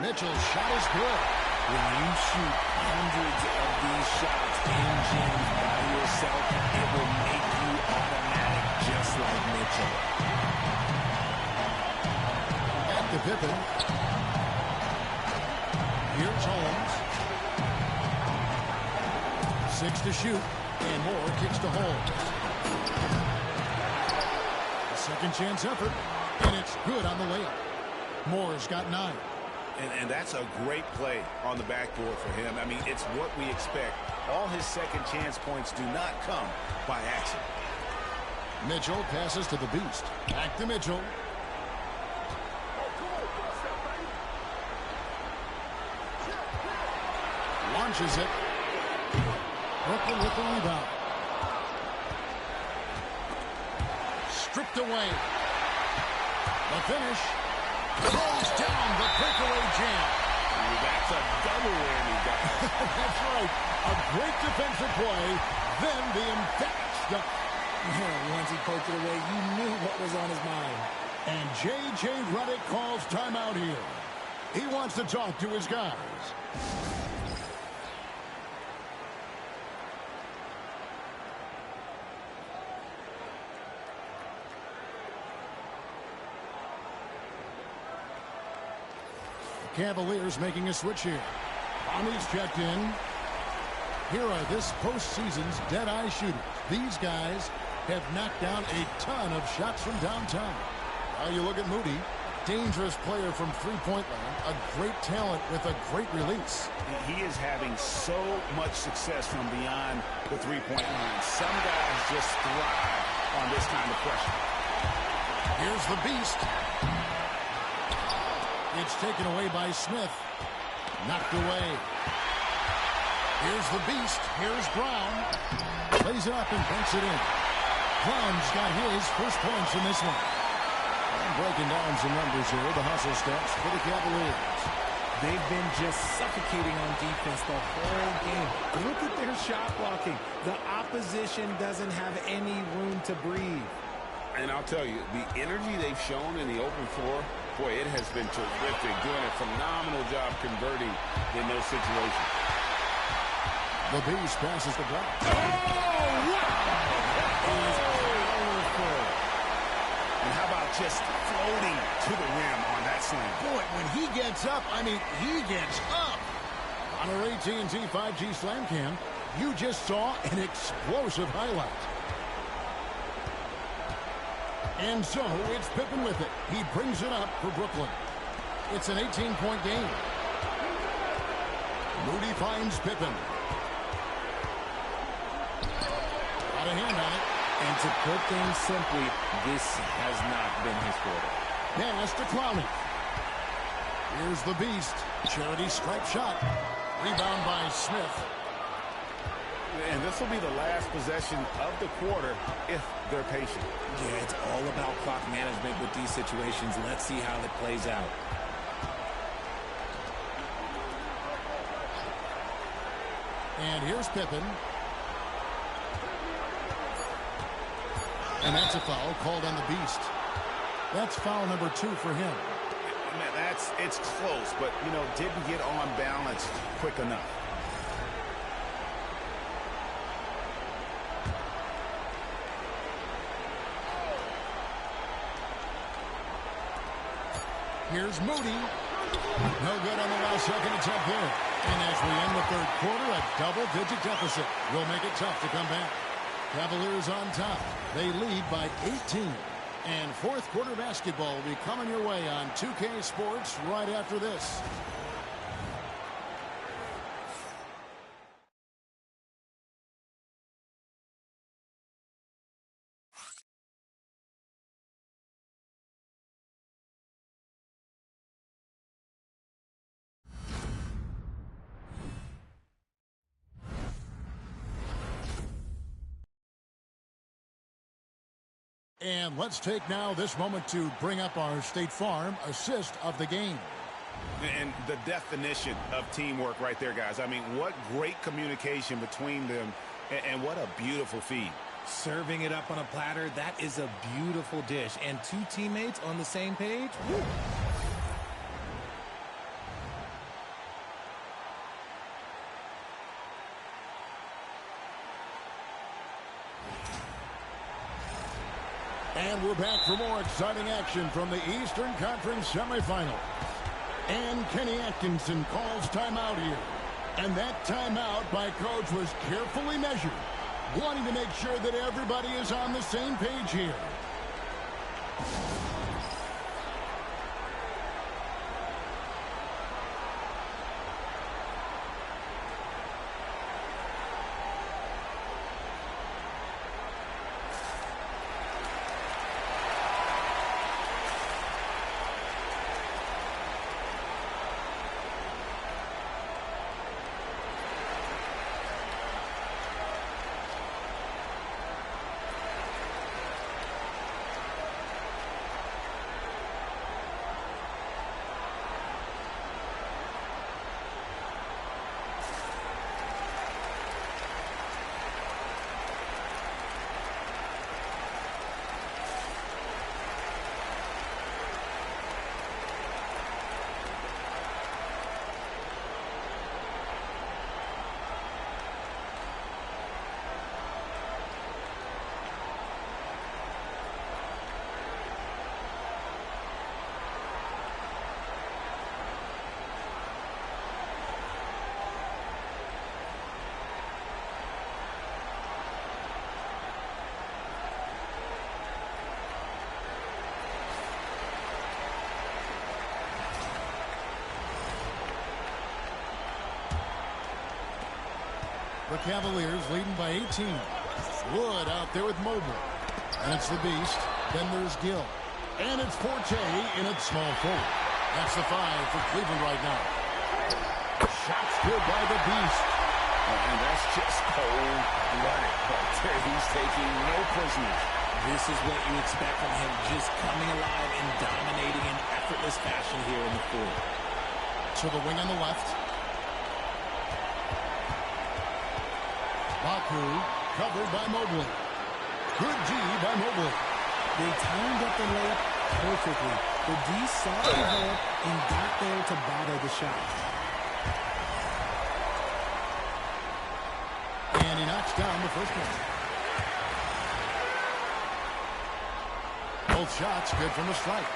Mitchell's shot is good. When you shoot hundreds of these shots in gyms by yourself, it will make you automatic just like Mitchell. Back to Pippen. Here's Holmes. 6 to shoot. And Moore kicks to Holmes. A second chance effort. And it's good on the layup. Moore's got 9. And that's a great play on the backboard for him. I mean, it's what we expect. All his second chance points do not come by accident. Mitchell passes to the beast. Back to Mitchell. Launches it. Brooklyn with the rebound. Stripped away. The finish. Throws down the breakaway jam. Ooh, that's a double whammy, guys. That's right. A great defensive play. Then the emphatic stuff. Once he poked it away, you knew what was on his mind. And J.J. Redick calls timeout here. He wants to talk to his guys. Cavaliers making a switch here. Bonnie's checked in. Here are this postseason's dead-eye shooters. These guys have knocked down a ton of shots from downtown. Now you look at Moody. Dangerous player from three-point line. A great talent with a great release. He is having so much success from beyond the three-point line. Some guys just thrive on this kind of pressure. Here's the beast. It's taken away by Smith. Knocked away. Here's the beast. Here's Brown. Plays it up and banks it in. Brown's got his first points in this one. And breaking down some numbers here. The hustle stats for the Cavaliers. They've been just suffocating on defense the whole game. Look at their shot blocking. The opposition doesn't have any room to breathe. And I'll tell you, the energy they've shown in the open floor, boy, it has been terrific. Doing a phenomenal job converting in those situations. The beast passes the block. Oh, wow! That is powerful. And how about just floating to the rim on that slam? Boy, when he gets up, I mean, he gets up. On our AT&T 5G Slam Cam, you just saw an explosive highlight. And so, it's Pippen with it. He brings it up for Brooklyn. It's an 18-point game. Moody finds Pippen. Got a hand on it. And to put things simply, this has not been his quarter. Pass to Clowney. Here's the beast. Charity stripe shot. Rebound by Smith. And this will be the last possession of the quarter if they're patient. Yeah, it's all about clock management with these situations. Let's see how it plays out. And here's Pippen. And that's a foul called on the beast. That's foul number 2 for him. Man, it's close, but, didn't get on balance quick enough. Here's Moody. No good on the last second attempt there. And as we end the third quarter, a double-digit deficit will make it tough to come back. Cavaliers on top. They lead by 18. And fourth quarter basketball will be coming your way on 2K Sports right after this. And let's take now this moment to bring up our State Farm assist of the game. And the definition of teamwork right there, guys. I mean, what great communication between them, and what a beautiful feed. Serving it up on a platter, that is a beautiful dish. And two teammates on the same page. Woo. And we're back for more exciting action from the Eastern Conference semifinal. And Kenny Atkinson calls timeout here. And that timeout by Coach was carefully measured, wanting to make sure that everybody is on the same page here. The Cavaliers leading by 18. Wood out there with Mobley. That's the Beast. Then there's Gill. And it's Forte in its small forward. That's the 5 for Cleveland right now. Shots good by the Beast. And that's just cold-blooded. But he's taking no prisoners. This is what you expect from him, just coming alive and dominating in effortless fashion here in the fourth. To the wing on the left. Baku covered by Mobley. Good D by Mobley. They timed up the layup perfectly. The D saw the layup and got there to bother the shot. And he knocks down the first one. Both shots good from the strike.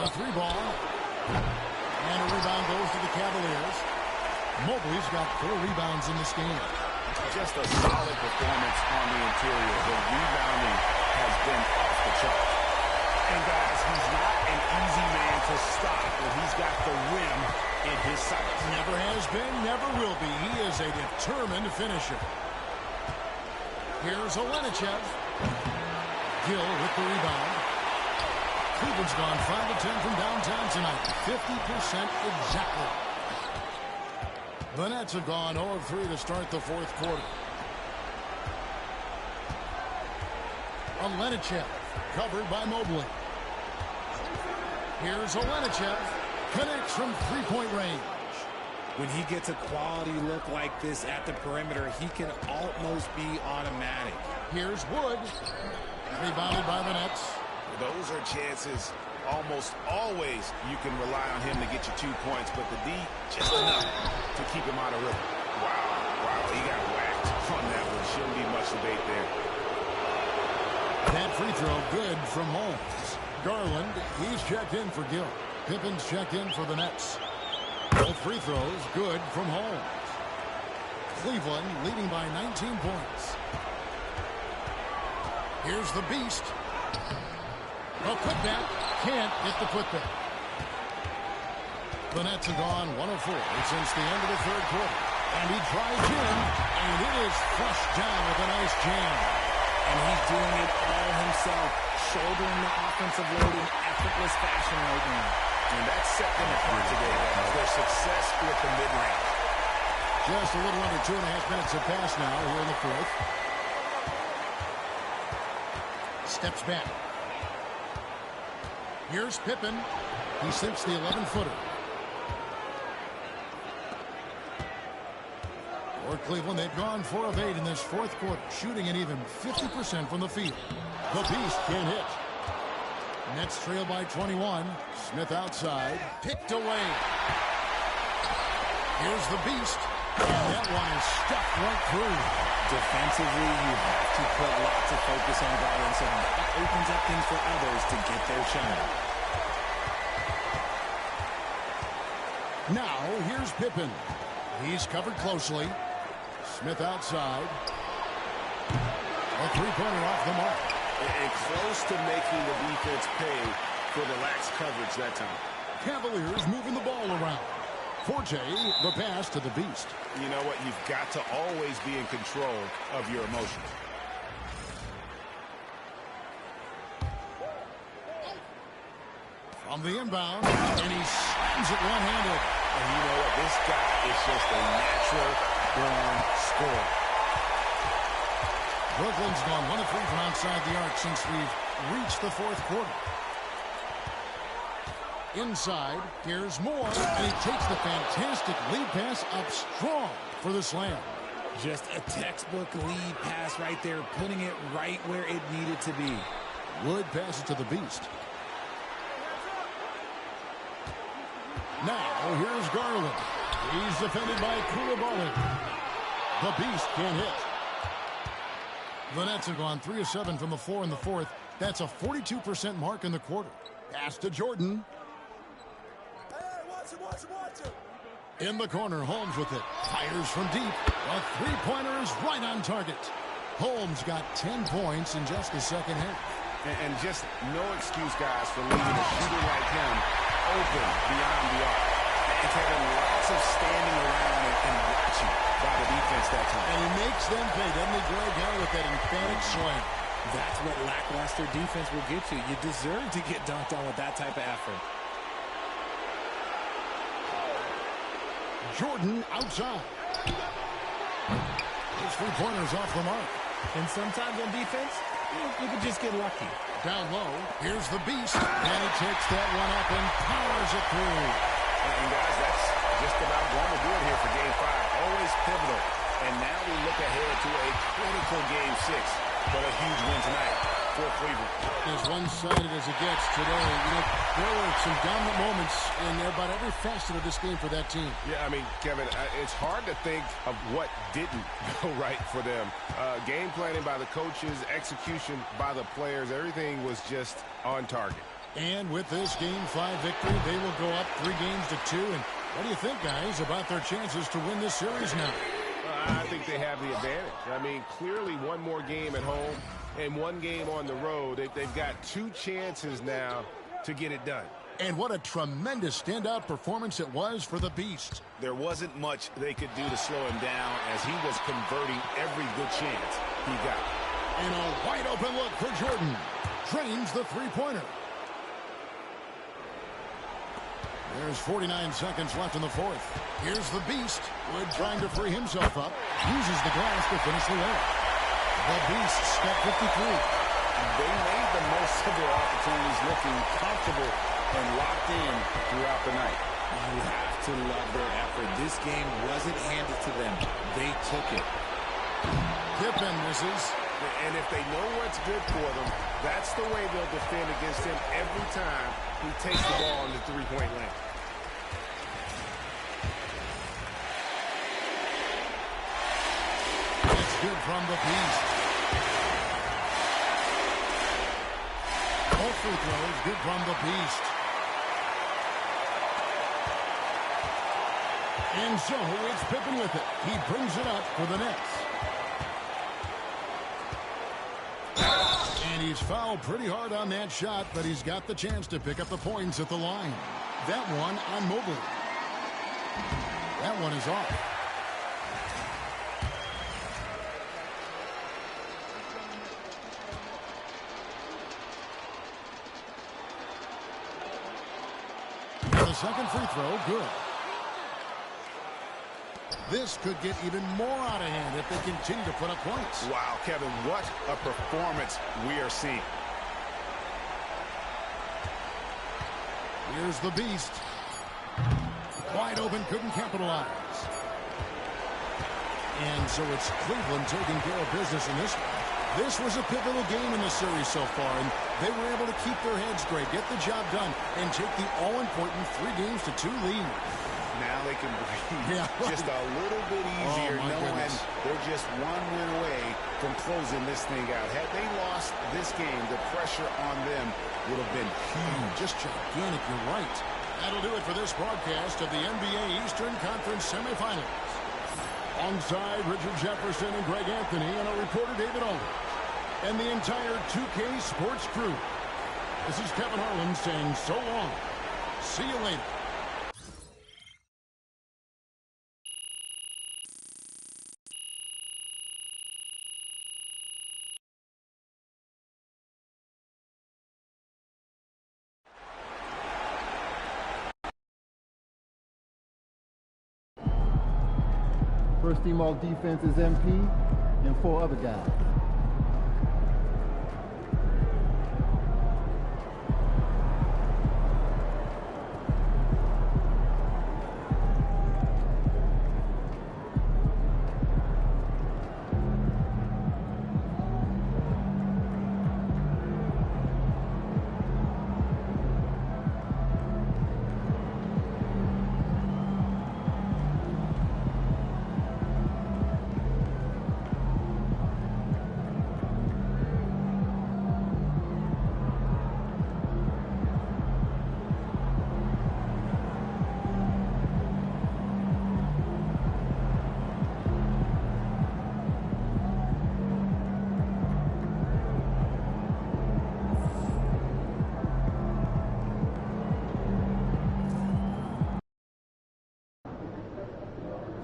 A 3-ball. And a rebound goes to the Cavaliers. Mobley's got 4 rebounds in this game. Just a solid performance on the interior. The rebounding has been off the charts. And guys, he's not an easy man to stop when he's got the rim in his sights. Never has been, never will be. He is a determined finisher. Here's Olenichev. Gill with the rebound. Cleveland's gone 5 of 10 from downtown tonight. 50% exactly. The Nets have gone 0 of 3 to start the fourth quarter. Olenichev covered by Mobley. Here's Olenichev. Connects from 3-point range. When he gets a quality look like this at the perimeter, he can almost be automatic. Here's Wood. Rebounded by the Nets. Those are chances almost always you can rely on him to get you 2 points, but the D just enough to keep him out of rhythm. Wow, he got whacked on that one. Shouldn't be much debate there. That free throw good from Holmes. Garland, he's checked in for Gill. Pippen's checked in for the Nets. Both free throws good from Holmes. Cleveland leading by 19 points. Here's the Beast. A putback. Can't get the putback. The Nets have gone 104 since the end of the third quarter. And he tries in, and it is flushed down with a nice jam. And he's doing it all himself, shouldering the offensive load in effortless fashion right now. And that's set them apart today, guys. Their success with the mid-range. Just a little under 2.5 minutes have passed now here in the fourth. Steps back. Here's Pippen. He sinks the 11-footer. For Cleveland, they've gone 4 of 8 in this fourth quarter, shooting an even 50% from the field. The Beast can't hit. Nets trail by 21. Smith outside. Picked away. Here's the Beast. And that one is stuck right through. Defensively, you have to put lots of focus on Garland, so that opens up things for others to get their shot. Now, here's Pippen. He's covered closely. Smith outside. A three-pointer off the mark. And close to making the defense pay for the lax coverage that time. Cavaliers moving the ball around. Forte, the pass to the Beast. You know what? You've got to always be in control of your emotions. From the inbound, and he slams it one-handed. And you know what? This guy is just a natural-born scorer. Brooklyn's gone 1 of 3 from outside the arc since we've reached the fourth quarter. Inside, here's Moore, and he takes the fantastic lead pass up strong for the slam. Just a textbook lead pass right there, putting it right where it needed to be. Wood passes to the Beast. Now, here's Garland. He's defended by Koulibaly. The Beast can't hit. The Nets have gone 3 of 7 from the floor in the fourth. That's a 42% mark in the quarter. Pass to Jordan. In the corner, Holmes with it. Fires from deep. A three-pointer is right on target. Holmes got 10 points in just the second half. And just no excuse, guys, for leaving a shooter like him open beyond the arc. It's having lots of standing around and watching by the defense that time. And he makes them pay, doesn't he, Greg, with that emphatic slam. That's what lackluster defense will get you. You deserve to get dunked on with that type of effort. Jordan outside. Those three-pointers off the mark. And sometimes on defense, you can just get lucky. Down low, here's the Beast. And he takes that one up and powers it through. And guys, that's just about going to do it here for Game 5. Always pivotal. And now we look ahead to a critical Game 6. But a huge win tonight for Cleveland. As one-sided as it gets today, there were some dominant moments in about every facet of this game for that team. Yeah, I mean, Kevin, it's hard to think of what didn't go right for them. Game planning by the coaches, execution by the players, everything was just on target. And with this Game 5 victory, they will go up 3 games to 2. And what do you think, guys, about their chances to win this series now? I think they have the advantage. I mean, clearly one more game at home and 1 game on the road. They've got 2 chances now to get it done. And what a tremendous standout performance it was for the Beast. There wasn't much they could do to slow him down as he was converting every good chance he got. And a wide open look for Jordan. Drains the three-pointer. There's 49 seconds left in the fourth. Here's the Beast. Wood trying to free himself up. Uses the glass to finish the layup. The Beast step 53. They made the most of their opportunities, looking comfortable and locked in throughout the night. You have to love their effort. This game wasn't handed to them. They took it. Pippen misses. And if they know what's good for them, that's the way they'll defend against him every time he takes the ball in the three-point lane. It's good from the beast. Both free throws good from the beast. And so it's Pippen with it. He brings it up for the Nets. And he's fouled pretty hard on that shot, but he's got the chance to pick up the points at the line. That one on Mobley. That one is off. And the second free throw, good. This could get even more out of hand if they continue to put up points. Wow, Kevin, what a performance we are seeing. Here's the beast. Wide open, couldn't capitalize. And so it's Cleveland taking care of business in this one. This was a pivotal game in the series so far, and they were able to keep their heads straight, get the job done, and take the all-important 3-2 lead. Now they can breathe just a little bit easier, knowing they're just one win away from closing this thing out. Had they lost this game, the pressure on them would have been huge. Just gigantic, you're right. That'll do it for this broadcast of the NBA Eastern Conference semifinals. Alongside Richard Jefferson and Greg Anthony and our reporter David Aldridge and the entire 2K Sports crew. This is Kevin Harlan saying so long. See you later. First team all defense is MP and 4 other guys.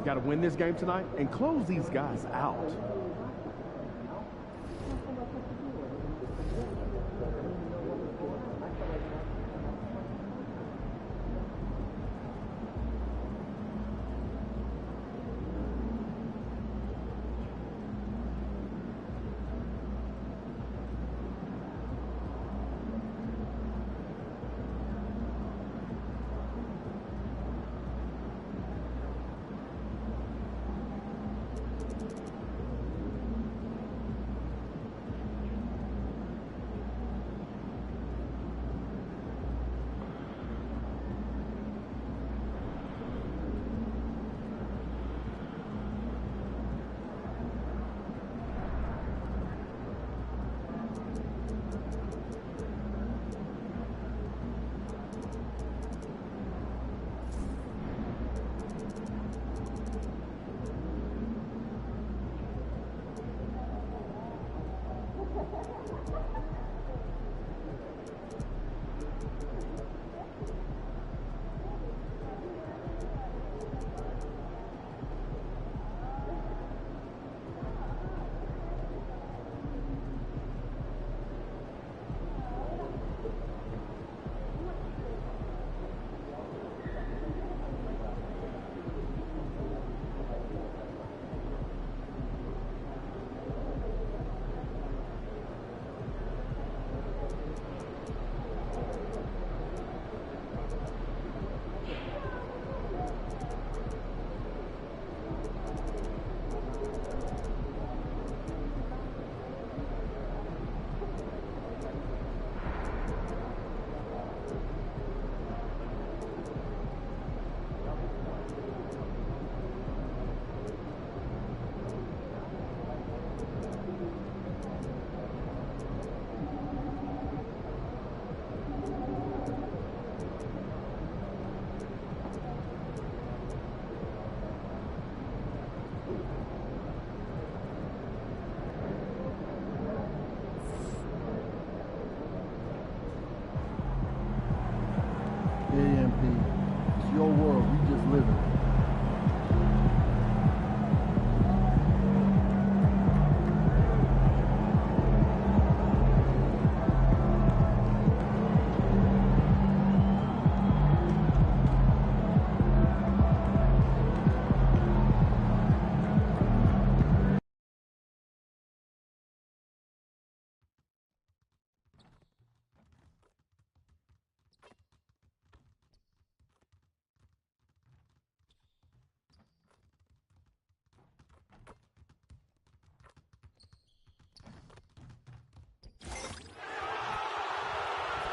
Got to win this game tonight and close these guys out. your world. We just live in it.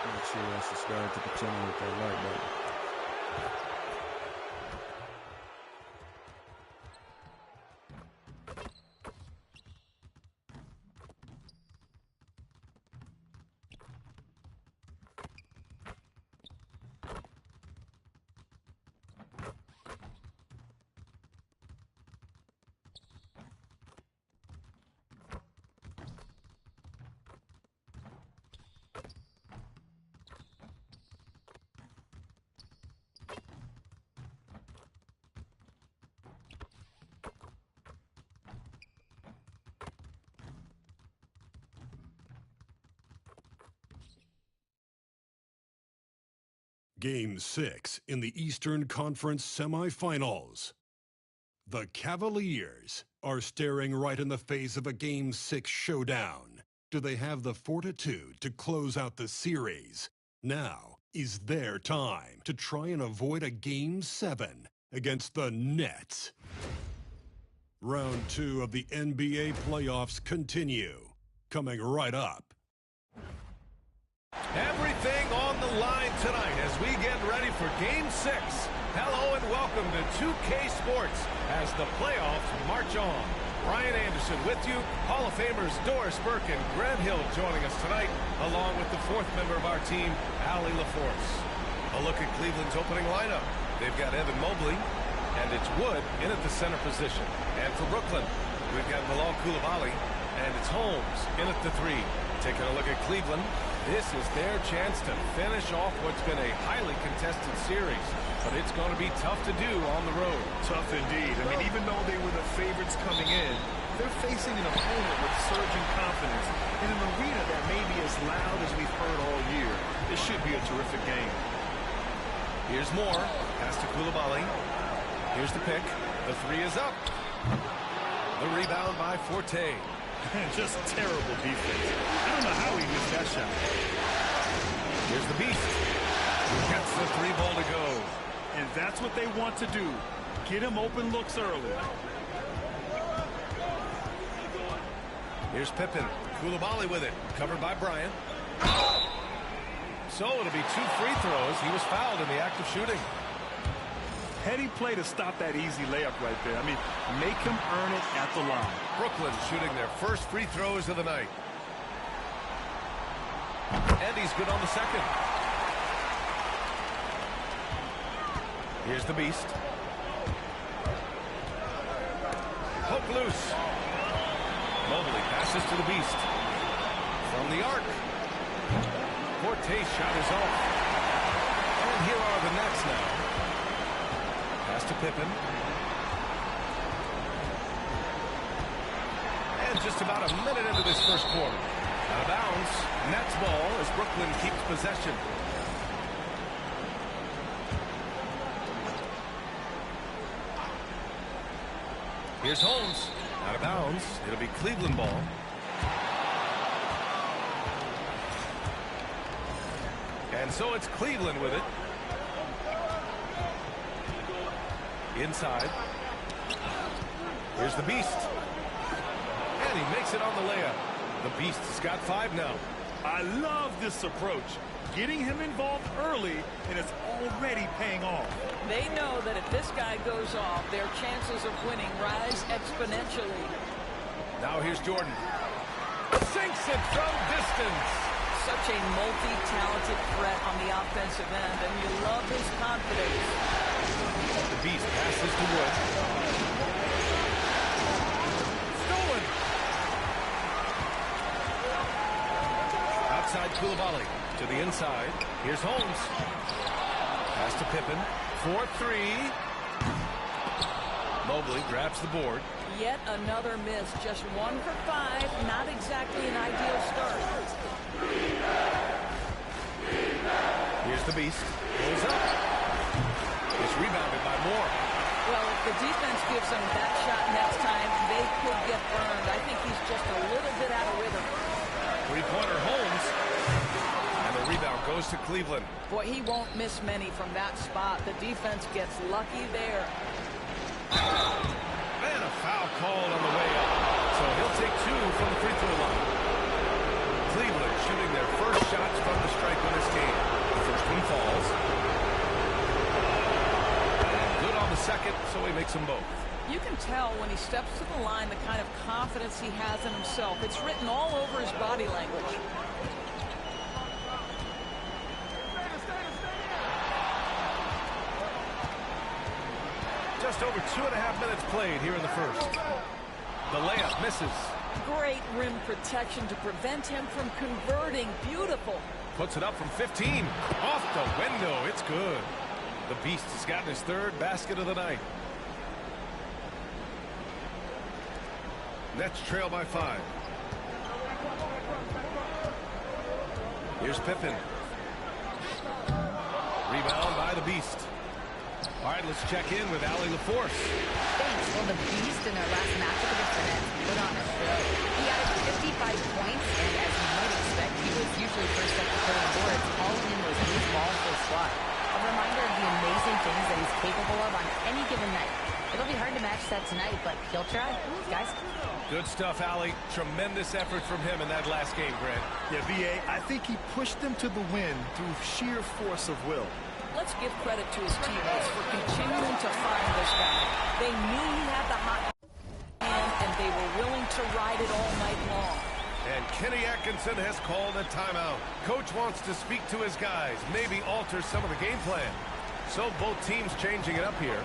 Make sure you subscribe to the channel with that like button. Game 6 in the Eastern Conference semifinals. The Cavaliers are staring right in the face of a Game 6 showdown. Do they have the fortitude to close out the series? Now is their time to try and avoid a Game 7 against the Nets. Round 2 of the NBA playoffs continue. Coming right up. Everything on the line tonight as we get ready for Game 6. Hello and welcome to 2K Sports as the playoffs march on. Brian Anderson with you, Hall of Famers Doris Burke and Grant Hill joining us tonight, along with the fourth member of our team, Allie LaForce. A look at Cleveland's opening lineup. They've got Evan Mobley, and it's Wood in at the center position. And for Brooklyn, we've got Bilal Coulibaly, and it's Holmes in at the 3. Taking a look at Cleveland, this is their chance to finish off what's been a highly contested series. But it's going to be tough to do on the road. Tough indeed. I mean, even though they were the favorites coming in, they're facing an opponent with surging confidence in an arena that may be as loud as we've heard all year. This should be a terrific game. Here's Moore. Pass to Coulibaly. Here's the pick. The 3 is up. The rebound by Forte. Just terrible defense. I don't know how he missed that shot. Here's the Beast. Gets the 3 ball to go. And that's what they want to do. Get him open looks early. Here's Pippen. Coulibaly with it. Covered by Bryant. So it'll be 2 free throws. He was fouled in the act of shooting. Heady play to stop that easy layup right there. I mean, make him earn it at the line. Brooklyn shooting their first free throws of the night. And he's good on the second. Here's the Beast. Hook loose. Mobley passes to the Beast. From the arc. Forte's shot is off. And here are the Nets now. Pass to Pippen. And just about a minute into this first quarter. Out of bounds. Nets ball as Brooklyn keeps possession. Here's Holmes. Out of bounds. It'll be Cleveland ball. And so it's Cleveland with it. Inside. Here's the Beast. And he makes it on the layup. The Beast's got 5 now. I love this approach. Getting him involved early, and it's already paying off. They know that if this guy goes off, their chances of winning rise exponentially. Now here's Jordan. Sinks it from distance. Such a multi-talented threat on the offensive end, and you love his confidence. The Beast passes to Wood. Stolen. Outside Coulibaly to the inside. Here's Holmes. Pass to Pippen. for three. Mobley grabs the board. Yet another miss. Just 1 for 5. Not exactly an ideal start. Here's the Beast. Pulls up. It's rebounded by Moore. Well, if the defense gives him that shot next time, they could get burned. I think he's just a little bit out of rhythm. Three-pointer Holmes. And the rebound goes to Cleveland. Boy, he won't miss many from that spot. The defense gets lucky there. And a foul called on the way up. So he'll take 2 from the free throw line. Cleveland shooting their first shots from the stripe in this game. The first one falls. And good on the second, so he makes them both. You can tell when he steps to the line the kind of confidence he has in himself. It's written all over his body language. Just over 2.5 minutes played here in the first. The layup misses. Great rim protection to prevent him from converting. Beautiful. Puts it up from 15. Off the window. It's good. The Beast has gotten his 3rd basket of the night. Nets trail by 5. Here's Pippen. Rebound by the Beast. All right, let's check in with Allie LaForce. Thanks. Well, the Beast in their last matchup against the Nets put on a show. He added 55 points, and as you might expect, he was usually first up to fill the boards, hauling in those loose balls for the squad. A reminder of the amazing things that he's capable of on any given night. It'll be hard to match that tonight, but he'll try. Guys? Good stuff, Allie. Tremendous effort from him in that last game, Grant. Yeah, VA, I think he pushed them to the win through sheer force of will. Let's give credit to his teammates for continuing to find this guy. They knew he had the hot hand, and they were willing to ride it all night long. And Kenny Atkinson has called a timeout. Coach wants to speak to his guys, maybe alter some of the game plan. So both teams changing it up here.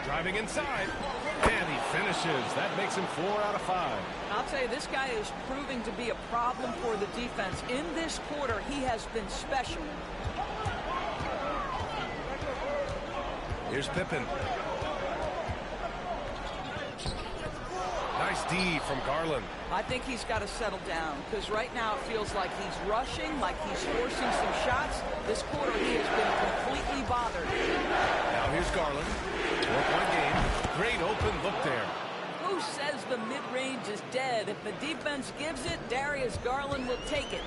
Driving inside, and he finishes. That makes him 4 out of 5. I'll tell you, this guy is proving to be a problem for the defense. In this quarter, he has been special. Here's Pippen. Nice D from Garland. I think he's got to settle down, because right now it feels like he's rushing, like he's forcing some shots. This quarter, he has been completely bothered. Now here's Garland. 4-point game. Great open look there. Who says the mid-range is dead? If the defense gives it, Darius Garland will take it.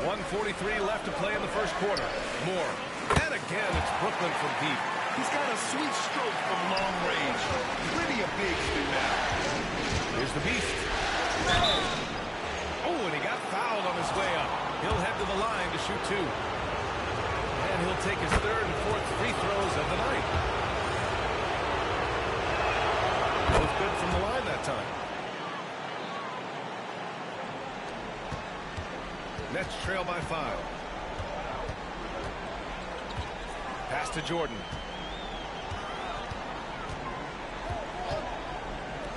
1:43 left to play in the first quarter. Moore. And again, it's Brooklyn from deep. He's got a sweet stroke from long range. Plenty of bigs do that. Here's the Beast. Oh, and he got fouled on his way up. He'll head to the line to shoot 2. And he'll take his 3rd and 4th free throws of the night. Both good from the line that time. Nets trail by 5. Pass to Jordan.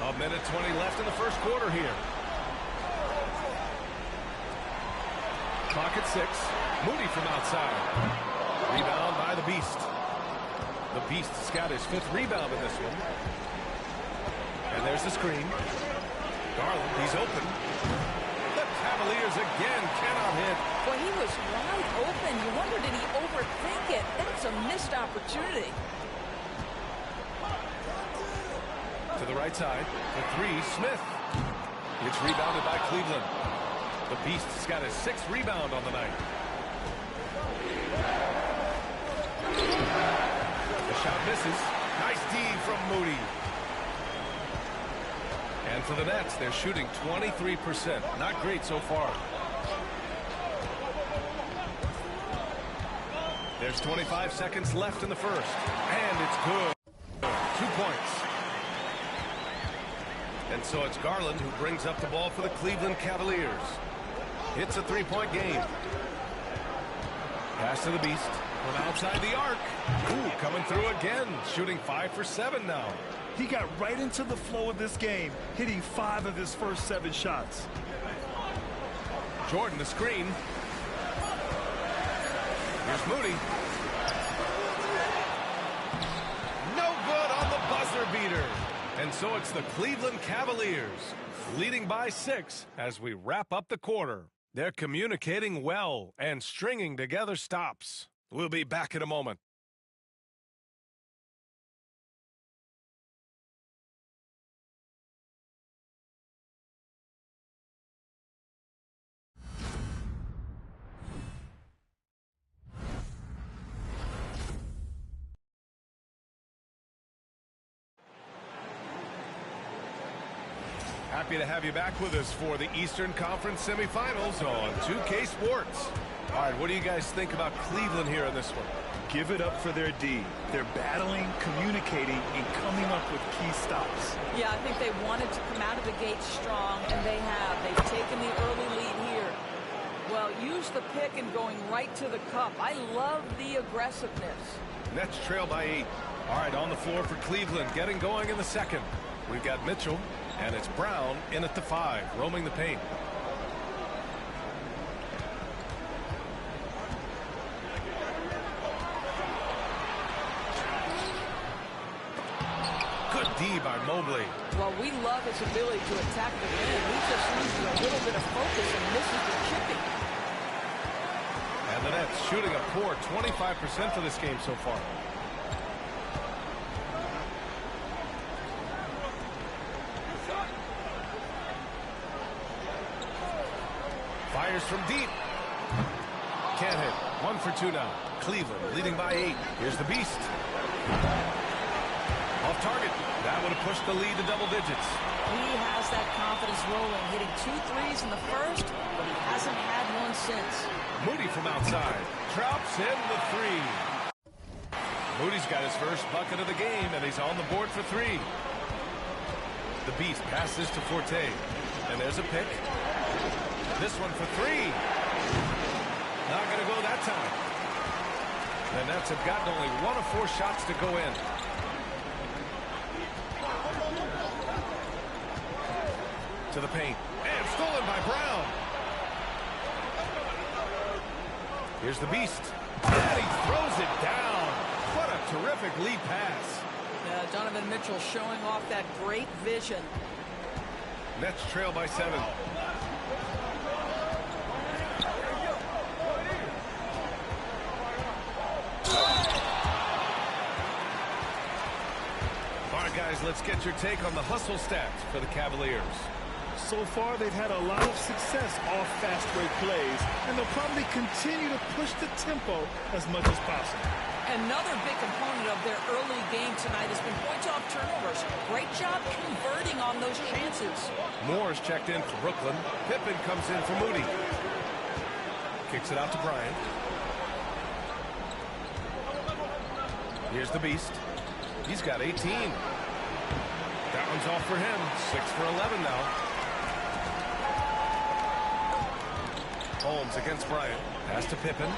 1:20 left in the first quarter here. Clock at 6. Moody from outside. Rebound by the Beast. The Beast's got his 5th rebound in this one. And there's the screen. Garland, he's open. The Cavaliers again cannot hit. Well, he was wide open. You wonder, did he overthink it? That's a missed opportunity. To the right side. The 3, Smith. It's rebounded by Cleveland. The Beast's got his 6th rebound on the night. The shot misses. Nice D from Moody. And for the Nets, they're shooting 23%. Not great so far. There's 25 seconds left in the first. And it's good. 2 points. And so it's Garland who brings up the ball for the Cleveland Cavaliers. It's a 3-point game. Pass to the Beast from outside the arc. Ooh, coming through again. Shooting 5 for 7 now. He got right into the flow of this game, hitting 5 of his first 7 shots. Jordan, the screen. Here's Moody. No good on the buzzer beater. And so it's the Cleveland Cavaliers leading by 6 as we wrap up the quarter. They're communicating well and stringing together stops. We'll be back in a moment. Happy to have you back with us for the Eastern Conference semifinals on 2K Sports. All right, what do you guys think about Cleveland here in this one? Give it up for their D. They're battling, communicating, and coming up with key stops. Yeah, I think they wanted to come out of the gate strong, and they have. They've taken the early lead here. Well, use the pick and going right to the cup. I love the aggressiveness. Nets trail by 8. All right, on the floor for Cleveland, getting going in the second. We've got Mitchell, and it's Brown in at the 5, roaming the paint. Good D by Mobley. Well, we love his ability to attack the rim. He just loses a little bit of focus and misses the chipping. And the Nets shooting a poor 25% for this game so far. Fires from deep. Can't hit. 1 for 2 now. Cleveland leading by 8. Here's the Beast. Off target. That would have pushed the lead to double digits. He has that confidence rolling, hitting 2 threes in the first, but he hasn't had one since. Moody from outside. Drops in the 3. Moody's got his first bucket of the game, and he's on the board for 3. The Beast passes to Forte. And there's a pick. This one for 3. Not going to go that time. The Nets have gotten only 1 of 4 shots to go in. To the paint. And stolen by Brown. Here's the Beast. And he throws it down. What a terrific lead pass. Yeah, Donovan Mitchell showing off that great vision. Nets trail by 7. All right, guys, let's get your take on the hustle stats for the Cavaliers. So far, they've had a lot of success off fast break plays, and they'll probably continue to push the tempo as much as possible. Another big component of their early game tonight has been points off turnovers. Great job converting on those chances. Moore's checked in for Brooklyn. Pippen comes in for Moody. Kicks it out to Bryant. Here's the Beast. He's got 18. That one's off for him. 6 for 11 now. Holmes against Bryant. Pass to Pippen.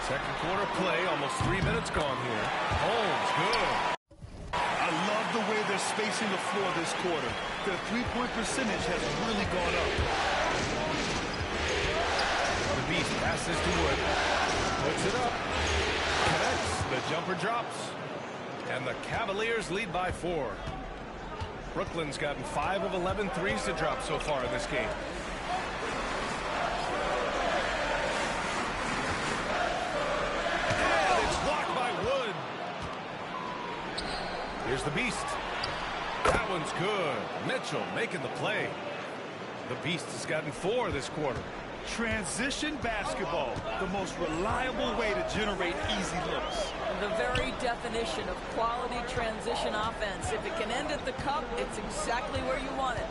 Second quarter play. Almost 3 minutes gone here. Holmes, good. I love the way they're spacing the floor this quarter. Their three-point percentage has really gone up. The Beast passes to Wood. Puts it up. Connects. The jumper drops. And the Cavaliers lead by 4. Brooklyn's gotten 5 of 11 threes to drop so far in this game. And it's blocked by Wood. Here's the Beast. That one's good. Mitchell making the play. The Beast has gotten 4 this quarter. Transition basketball, the most reliable way to generate easy looks. The very definition of quality transition offense. If it can end at the cup, it's exactly where you want it.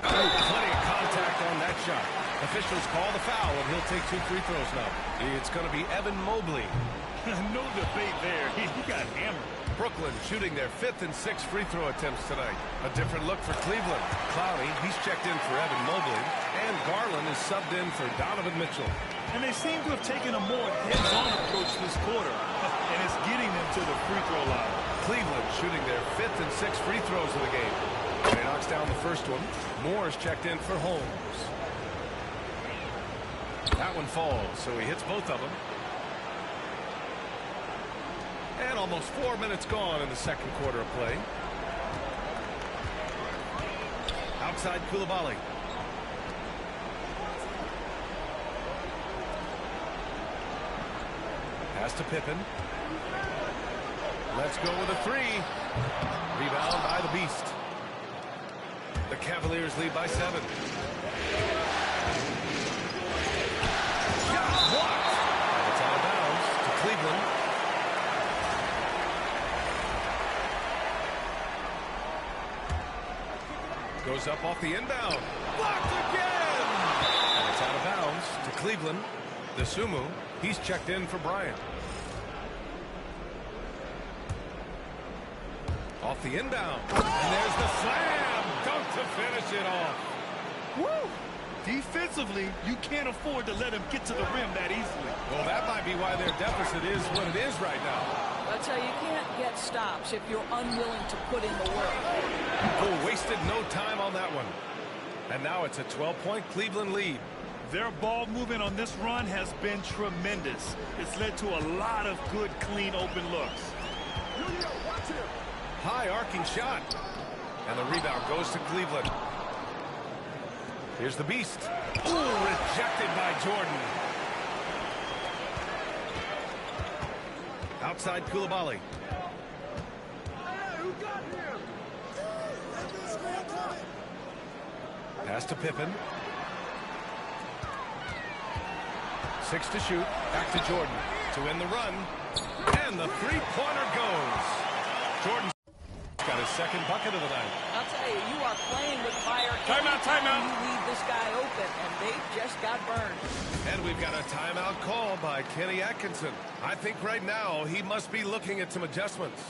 Plenty of contact on that shot. Officials call the foul, and he'll take 2 free throws now. It's going to be Evan Mobley. No debate there. He got hammered. Brooklyn shooting their 5th and 6th free throw attempts tonight. A different look for Cleveland. Clowney, he's checked in for Evan Mobley. And Garland is subbed in for Donovan Mitchell. And they seem to have taken a more heads-on approach this quarter. And it's getting them to the free throw line. Cleveland shooting their 5th and 6th free throws of the game. He knocks down the first one. Moore's checked in for Holmes. That one falls, so he hits both of them. And almost 4 minutes gone in the second quarter of play. Outside Koulibaly. Pass to Pippen. Let's go with a three. Rebound by the Beast. The Cavaliers lead by 7. Shot blocked. And it's out of bounds to Cleveland. Goes up off the inbound. Blocked again. And it's out of bounds to Cleveland. Desumu, he's checked in for Bryant. Off the inbound. And there's the slam. Dunk to finish it off. Woo! Defensively, you can't afford to let him get to the rim that easily. Well, that might be why their deficit is what it is right now. I'll tell you, you can't get stops if you're unwilling to put in the work. Oh, wasted no time on that one. And now it's a 12-point Cleveland lead. Their ball movement on this run has been tremendous. It's led to a lot of good, clean, open looks. High arcing shot. And the rebound goes to Cleveland. Here's the Beast. Ooh, rejected by Jordan. Outside Koulibaly. Pass to Pippen. 6 to shoot. Back to Jordan to win the run. And the three-pointer goes. Jordan's got his second bucket of the night. I'll tell you, you are playing with fire. Timeout. You leave this guy open, and they just got burned. And we've got a timeout call by Kenny Atkinson. I think right now he must be looking at some adjustments.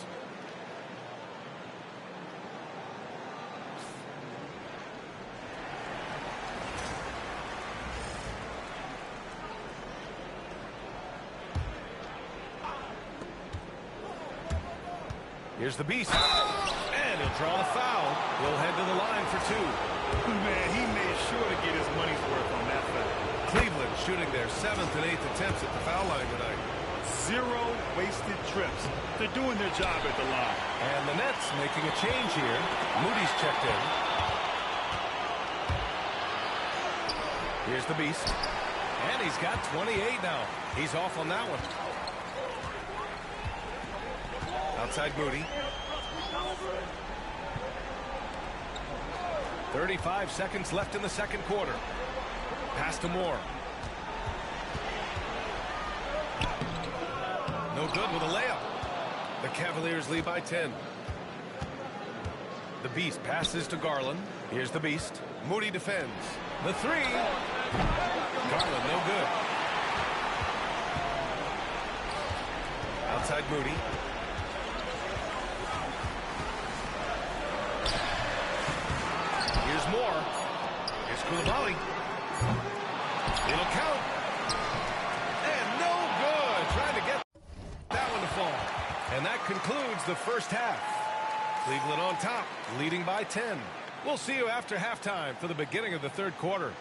Here's the Beast. And he'll draw the foul. He'll head to the line for 2. Man, he made sure to get his money's worth on that foul. Cleveland shooting their 7th and 8th attempts at the foul line tonight. 0 wasted trips. They're doing their job at the line. And the Nets making a change here. Moody's checked in. Here's the Beast. And he's got 28 now. He's off on that one. Outside Moody. 35 seconds left in the second quarter. Pass to Moore. No good with a layup. The Cavaliers lead by 10. The Beast passes to Garland. Here's the Beast. Moody defends. The three. Garland, no good. Outside Moody. Here's Moore. Here's Koulibaly. It'll count. And no good. Trying to get that one to fall. And that concludes the first half. Cleveland on top, leading by 10. We'll see you after halftime for the beginning of the third quarter.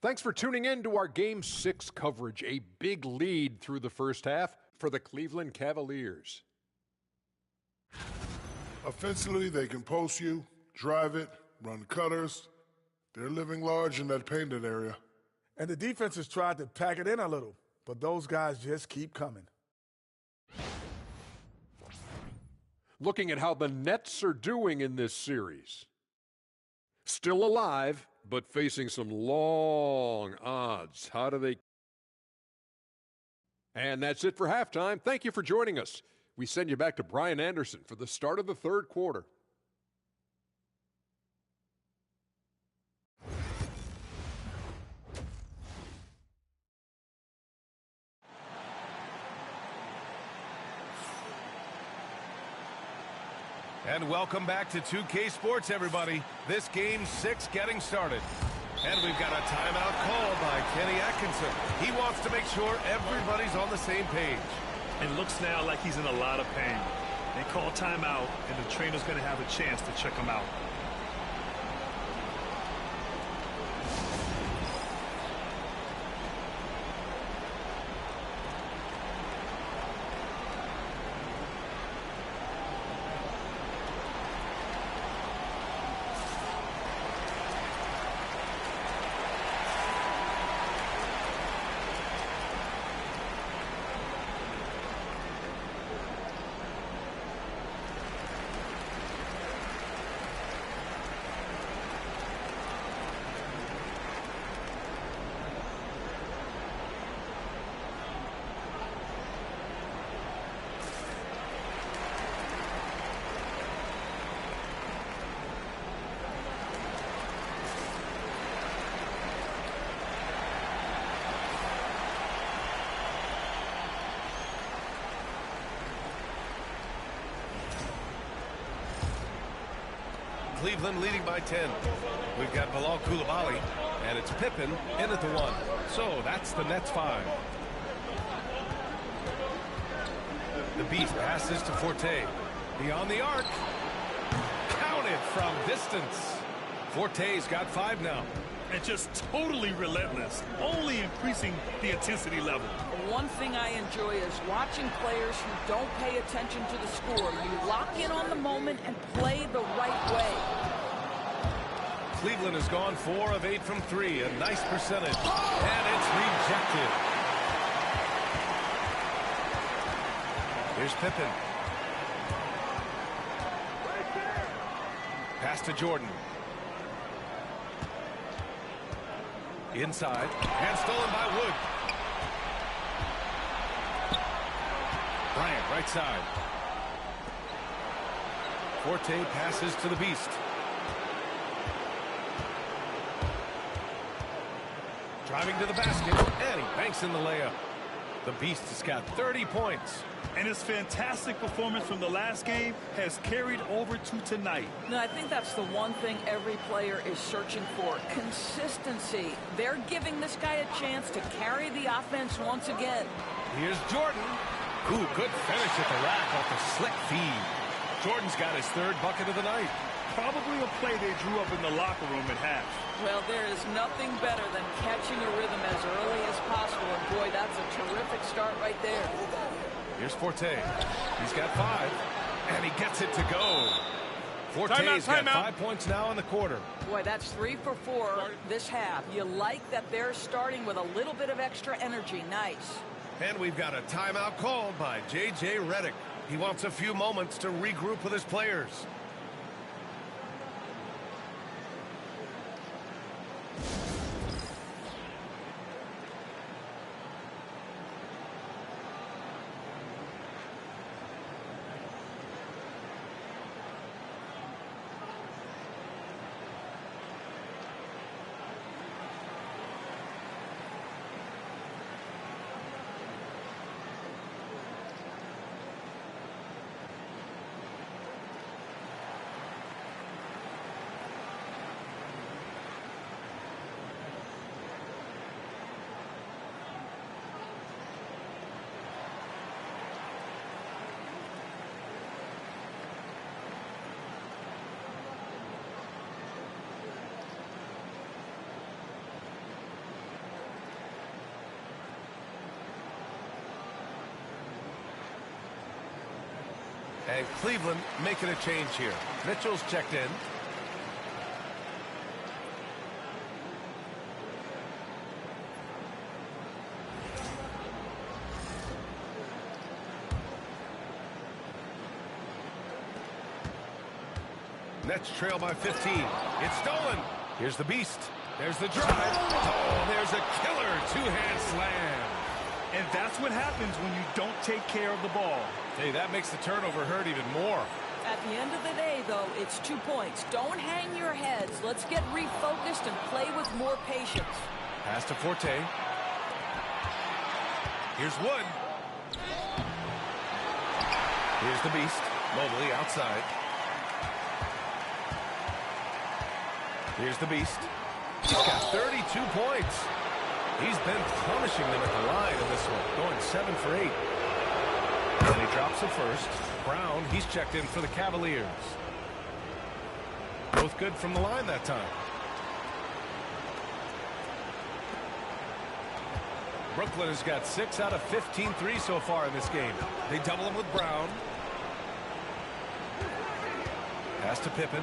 Thanks for tuning in to our Game 6 coverage. A big lead through the first half for the Cleveland Cavaliers. Offensively, they can post you, drive it, run cutters. They're living large in that painted area. And the defense has tried to pack it in a little, but those guys just keep coming. Looking at how the Nets are doing in this series. Still alive, but facing some long odds. How do they? And that's it for halftime. Thank you for joining us. We send you back to Brian Anderson for the start of the third quarter. And welcome back to 2K Sports, everybody. This game 6 getting started. And we've got a timeout called by Kenny Atkinson. He wants to make sure everybody's on the same page. It looks now like he's in a lot of pain. They call timeout, and the trainer's going to have a chance to check him out. Cleveland leading by 10. We've got Bilal Koulibaly, and it's Pippen in at the 1. So that's the Nets 5. The Beast passes to Forte. Beyond the arc. Counted from distance. Forte's got 5 now. And just totally relentless, only increasing the intensity level. One thing I enjoy is watching players who don't pay attention to the score. You lock in on the moment and play the right way. Cleveland has gone 4 of 8 from 3, a nice percentage. And it's rejected. Here's Pippen. Pass to Jordan. Inside, and stolen by Wood. Bryant, right side. Forte passes to the Beast. Driving to the basket, and he banks in the layup. The Beast has got 30 points. And his fantastic performance from the last game has carried over to tonight. No, I think that's the one thing every player is searching for. Consistency. They're giving this guy a chance to carry the offense once again. Here's Jordan. Ooh, good finish at the rack off the slick feed. Jordan's got his 3rd bucket of the night. Probably a play they drew up in the locker room at half. Well, there is nothing better than catching a rhythm as early as possible. And boy, that's a terrific start right there. Here's Forte. He's got 5, and he gets it to go. Forte's got 5 points now in the quarter. Boy, that's 3 for 4 this half. You like that they're starting with a little bit of extra energy. Nice. And we've got a timeout called by J.J. Redick. He wants a few moments to regroup with his players. And Cleveland making a change here. Mitchell's checked in. Nets trail by 15. It's stolen. Here's the Beast. There's the drive. Oh, there's a killer two-hand slam. And that's what happens when you don't take care of the ball. Hey, that makes the turnover hurt even more. At the end of the day, though, it's 2 points. Don't hang your heads. Let's get refocused and play with more patience. Pass to Forte. Here's Wood. Here's the Beast. Mobley outside. Here's the Beast. He's got 32 points. He's been punishing them at the line in this one, going 7 for 8. And he drops it first. Brown, he's checked in for the Cavaliers. Both good from the line that time. Brooklyn has got 6 out of 15 threes so far in this game. They double him with Brown. Pass to Pippen.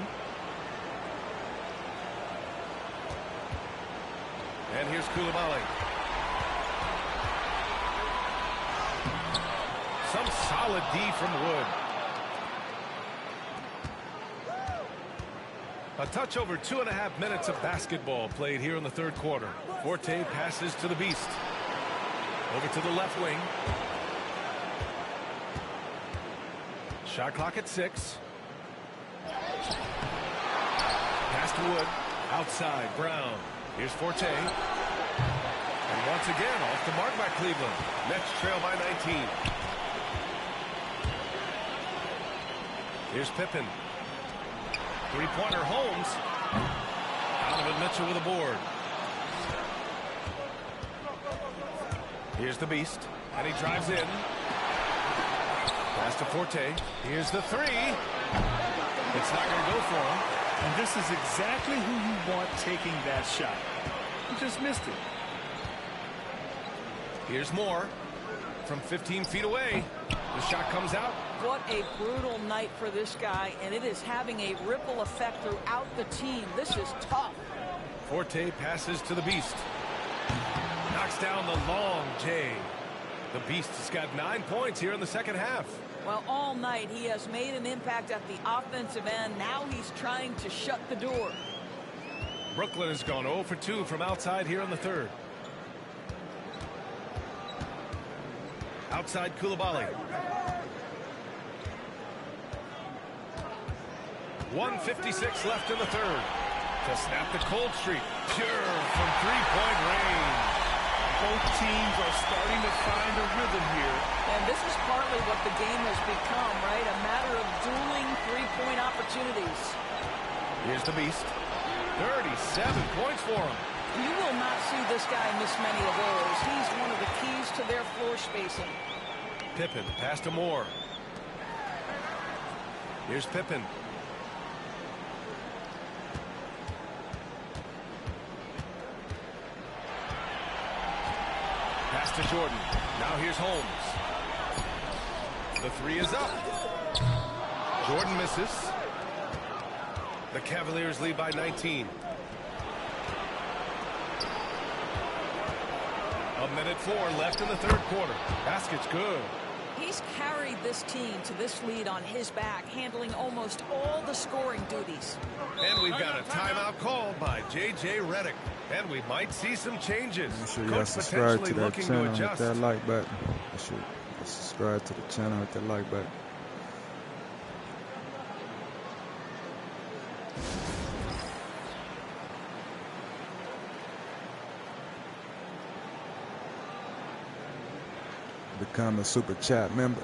And here's Koulibaly. Some solid D from Wood. A touch over 2.5 minutes of basketball played here in the third quarter. Forte passes to the Beast. Over to the left wing. Shot clock at 6. Pass to Wood. Outside, Brown. Here's Forte. And once again, off the mark by Cleveland. Nets trail by 19. Here's Pippen. Three-pointer Holmes. Donovan Mitchell with a board. Here's the Beast. And he drives in. Pass to Forte. Here's the three. It's not going to go for him. And this is exactly who you want taking that shot. He just missed it. Here's Moore from 15 feet away. The shot comes out. What a brutal night for this guy, and it is having a ripple effect throughout the team. This is tough. Forte passes to the Beast. Knocks down the long J. The Beast has got 9 points here in the second half. Well, all night he has made an impact at the offensive end. Now he's trying to shut the door. Brooklyn has gone 0 for 2 from outside here in the third. Outside Koulibaly. 1:56 left in the third. To snap the cold streak. Pure from three-point range. Both teams are starting to find a rhythm here. And this is partly what the game has become, right? A matter of dueling three-point opportunities. Here's the Beast. 37 points for him. You will not see this guy miss many of those. He's one of the keys to their floor spacing. Pippen, pass to Moore. Here's Pippen. Pass to Jordan. Now here's Holmes. The three is up. Jordan misses. The Cavaliers lead by 19. 1:04 left in the third quarter. Basket's good. He's carried this team to this lead on his back, handling almost all the scoring duties. And we've got a timeout called by J.J. Redick. And we might see some changes. Make sure y'all subscribe to that channel, hit that like button. Make sure you subscribe to the channel, hit that like button. Become a super chat member.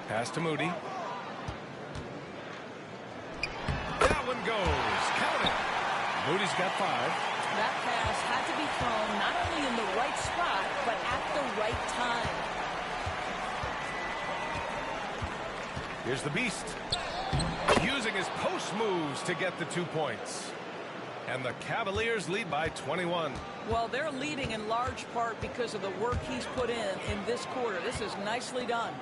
Pass to Moody. That one goes. Count it. Moody's got 5. That pass had to be thrown not only in the right spot, but at the right time. Here's the Beast. Using his post moves to get the 2 points. And the Cavaliers lead by 21. Well, they're leading in large part because of the work he's put in this quarter. This is nicely done.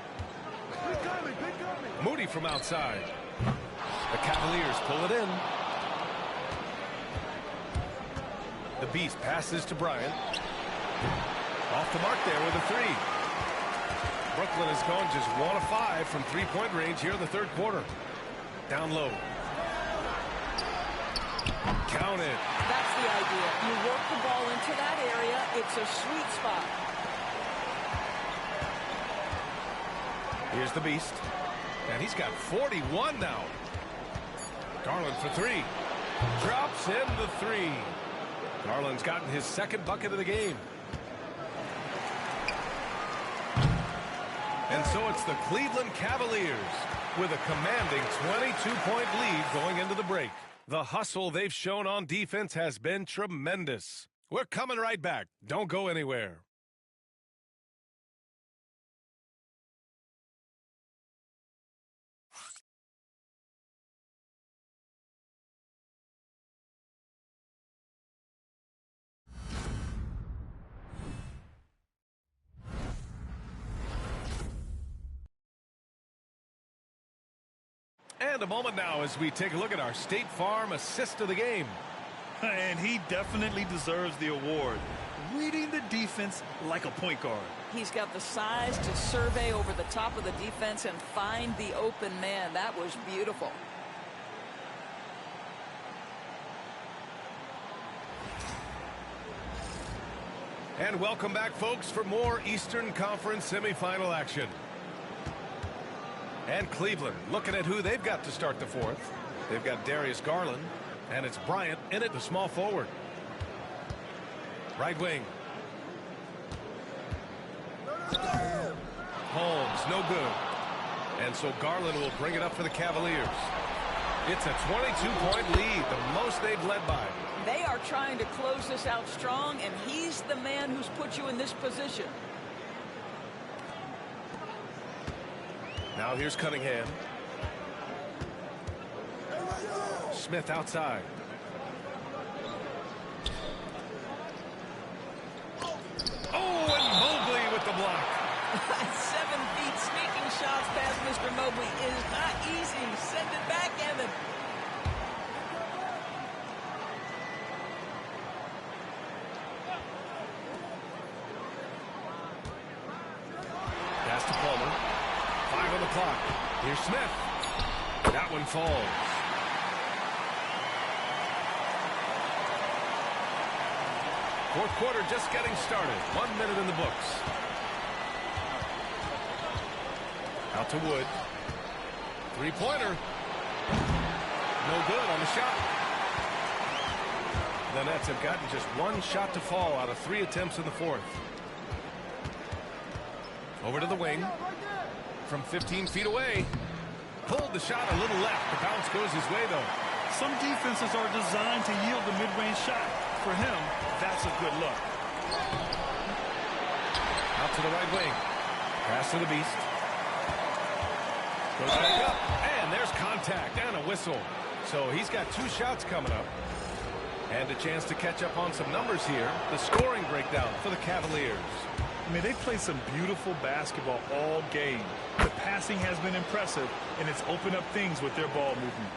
Moody from outside. The Cavaliers pull it in. The Beast passes to Bryant. Off the mark there with a 3. Brooklyn has gone just 1 of 5 from 3-point range here in the third quarter. Down low. Count it. That's the idea. You work the ball into that area. It's a sweet spot. Here's the Beast. And he's got 41 now. Garland for 3. Drops in the 3. Garland's gotten his second bucket of the game. And so it's the Cleveland Cavaliers with a commanding 22-point lead going into the break. The hustle they've shown on defense has been tremendous. We're coming right back. Don't go anywhere. And a moment now as we take a look at our State Farm assist of the game. And he definitely deserves the award. Reading the defense like a point guard. He's got the size to survey over the top of the defense and find the open man. That was beautiful. And welcome back, folks, for more Eastern Conference semifinal action. And Cleveland looking at who they've got to start the fourth. They've got Darius Garland, and it's Bryant in it, the small forward. Right wing. Holmes, no good. And so Garland will bring it up for the Cavaliers. It's a 22-point lead, the most they've led by. They are trying to close this out strong, and he's the man who's put you in this position. Now here's Cunningham. Smith outside. Oh, and Mobley with the block. 7 feet sneaking shots past Mr. Mobley is not easy. Send it back, Evan. Pass to Palmer. 5 on the clock. Here's Smith. That one falls. Fourth quarter just getting started. 1 minute in the books. Out to Wood. Three-pointer. No good on the shot. The Nets have gotten just 1 shot to fall out of 3 attempts in the fourth. Over to the wing. From 15 feet away. Pulled the shot a little left. The bounce goes his way, though. Some defenses are designed to yield the mid-range shot. For him, that's a good look. Out to the right wing. Pass to the Beast. Goes back up. And there's contact and a whistle. So he's got 2 shots coming up. And a chance to catch up on some numbers here. The scoring breakdown for the Cavaliers. I mean, they played some beautiful basketball all game. The passing has been impressive, and it's opened up things with their ball movement.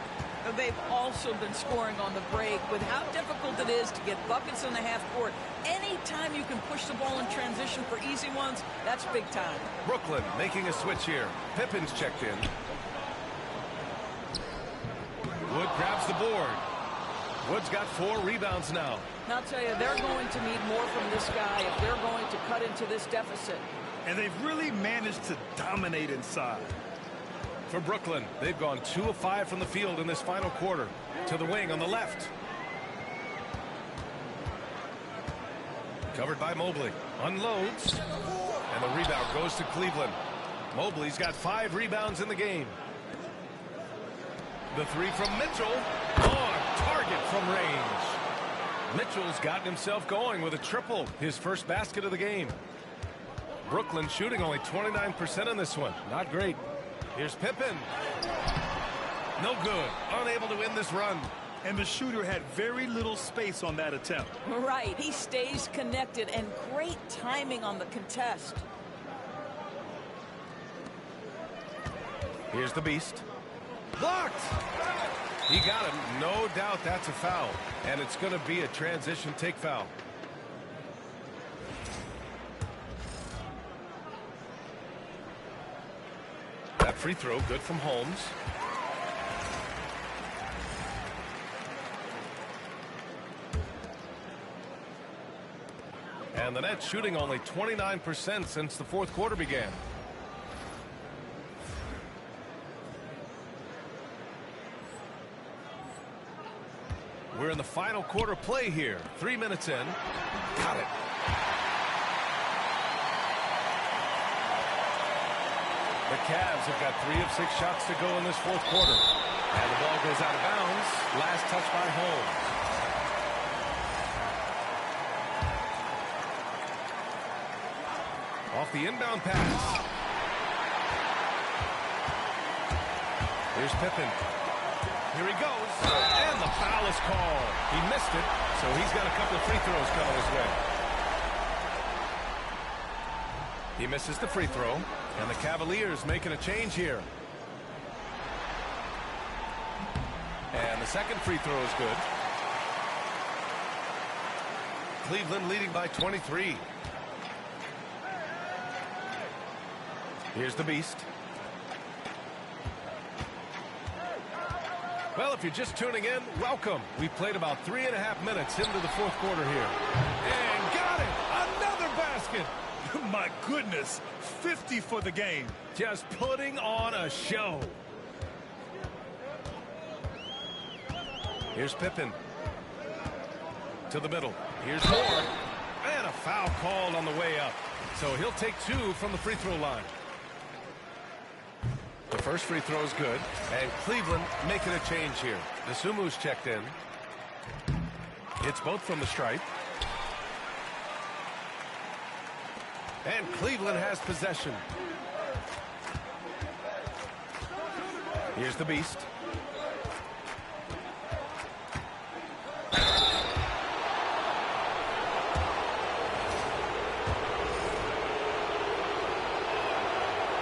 They've also been scoring on the break. With how difficult it is to get buckets in the half court, anytime you can push the ball in transition for easy ones, that's big time. Brooklyn making a switch here. Pippin's checked in. Wood grabs the board. Wood's got 4 rebounds now. And I'll tell you, they're going to need more from this guy if they're going to cut into this deficit. And they've really managed to dominate inside. For Brooklyn, they've gone 2 of 5 from the field in this final quarter. To the wing on the left. Covered by Mobley. Unloads. And the rebound goes to Cleveland. Mobley's got 5 rebounds in the game. The three from Mitchell. On target from range. Mitchell's gotten himself going with a triple. His first basket of the game. Brooklyn shooting only 29% in this one. Not great. Here's Pippen. No good. Unable to win this run. And the shooter had very little space on that attempt. Right. He stays connected, and great timing on the contest. Here's the beast. Blocked. He got him. No doubt that's a foul. And it's going to be a transition take foul. That free throw good from Holmes. And the Nets shooting only 29% since the fourth quarter began. We're in the final quarter play here. 3 minutes in. Got it. The Cavs have got 3 of 6 shots to go in this fourth quarter. And the ball goes out of bounds. Last touch by Holmes. Off the inbound pass. Here's Pippen. Here he goes. And the foul is called. He missed it, so he's got a couple of free throws coming his way. He misses the free throw, and the Cavaliers making a change here. And the second free throw is good. Cleveland leading by 23. Here's the beast. Well, if you're just tuning in, welcome. We played about 3.5 minutes into the fourth quarter here. And got it! Another basket! My goodness, 50 for the game. Just putting on a show. Here's Pippen. To the middle. Here's Moore. And a foul called on the way up. So he'll take 2 from the free throw line. The first free throw is good. And Cleveland making a change here. Desumu's checked in. It's both from the stripe. And Cleveland has possession. Here's the beast.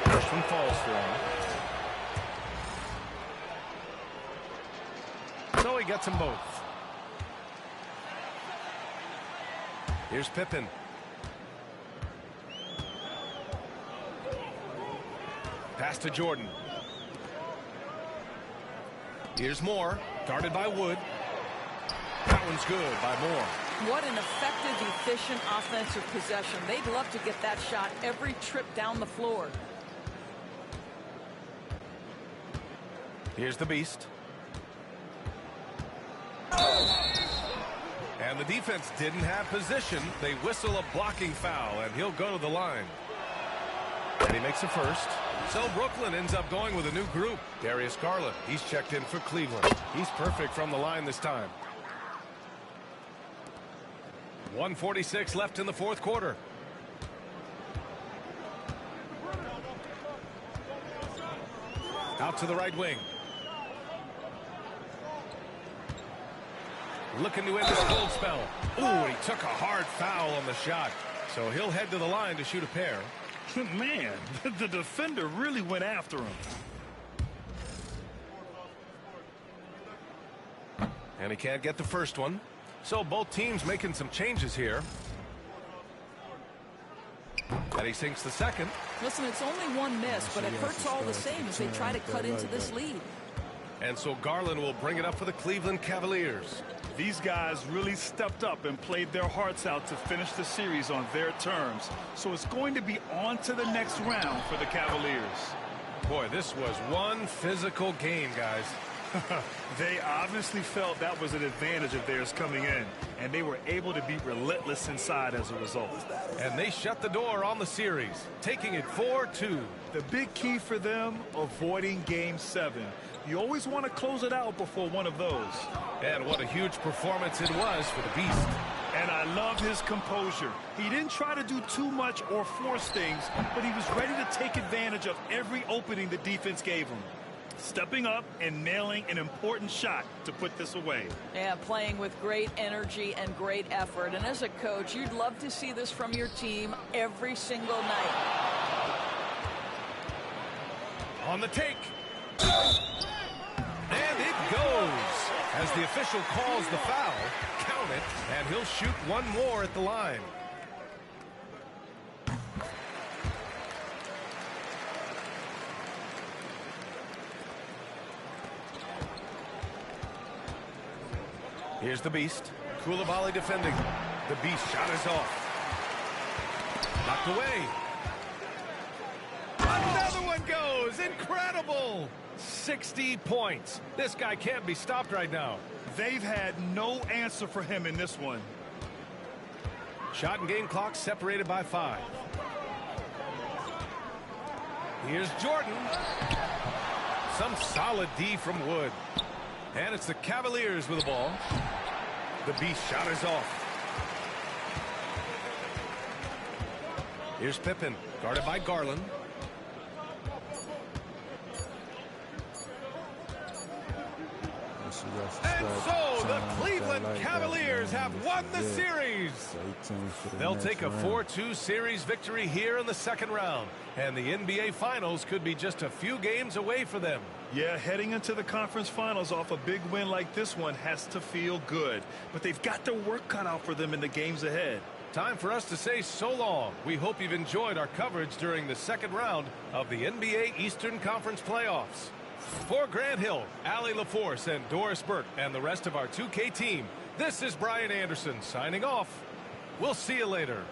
First one falls for him. So he gets them both. Here's Pippen. Pass to Jordan. Here's Moore. Guarded by Wood. That one's good by Moore. What an effective, efficient offensive possession. They'd love to get that shot every trip down the floor. Here's the beast. And the defense didn't have position. They whistle a blocking foul, and he'll go to the line. And he makes a first. So Brooklyn ends up going with a new group. Darius Garland, he's checked in for Cleveland. He's perfect from the line this time. 1:46 left in the fourth quarter. Out to the right wing. Looking to end this cold spell. Ooh, he took a hard foul on the shot. So he'll head to the line to shoot a pair. Man, the defender really went after him. And he can't get the first one. So both teams making some changes here. And he sinks the second. Listen, it's only one miss, but it hurts all the same as they try to cut into this lead. And so Garland will bring it up for the Cleveland Cavaliers. These guys really stepped up and played their hearts out to finish the series on their terms. So it's going to be on to the next round for the Cavaliers. Boy, this was one physical game, guys. They obviously felt that was an advantage of theirs coming in, and they were able to be relentless inside as a result. And they shut the door on the series, taking it 4-2. The big key for them, avoiding Game 7. You always want to close it out before one of those. And what a huge performance it was for the Beast. And I love his composure. He didn't try to do too much or force things, but he was ready to take advantage of every opening the defense gave him. Stepping up and nailing an important shot to put this away. Yeah, playing with great energy and great effort. And as a coach, you'd love to see this from your team every single night. On the take. And it goes. As the official calls the foul, count it, and he'll shoot one more at the line. Here's the Beast. Koulibaly defending. The Beast shot is off. Knocked away. Another one goes. Incredible. 60 points. This guy can't be stopped right now. They've had no answer for him in this one. Shot and game clock separated by 5. Here's Jordan. Some solid D from Wood. And it's the Cavaliers with the ball. The Beast shot is off. Here's Pippen, guarded by Garland. And so the Cleveland Cavaliers have won the series. They'll take a 4-2 series victory here in the second round. And the NBA Finals could be just a few games away for them. Yeah, heading into the conference finals off a big win like this one has to feel good. But they've got their work cut out for them in the games ahead. Time for us to say so long. We hope you've enjoyed our coverage during the second round of the NBA Eastern Conference Playoffs. For Grant Hill, Allie LaForce, and Doris Burke, and the rest of our 2K team, this is Brian Anderson signing off. We'll see you later.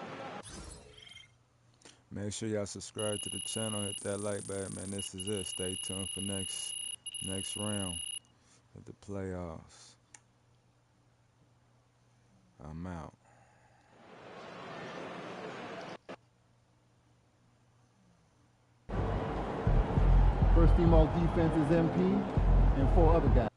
Make sure y'all subscribe to the channel, hit that like button, man. This is it. Stay tuned for next round of the playoffs. I'm out. First team all defense is MP and 4 other guys.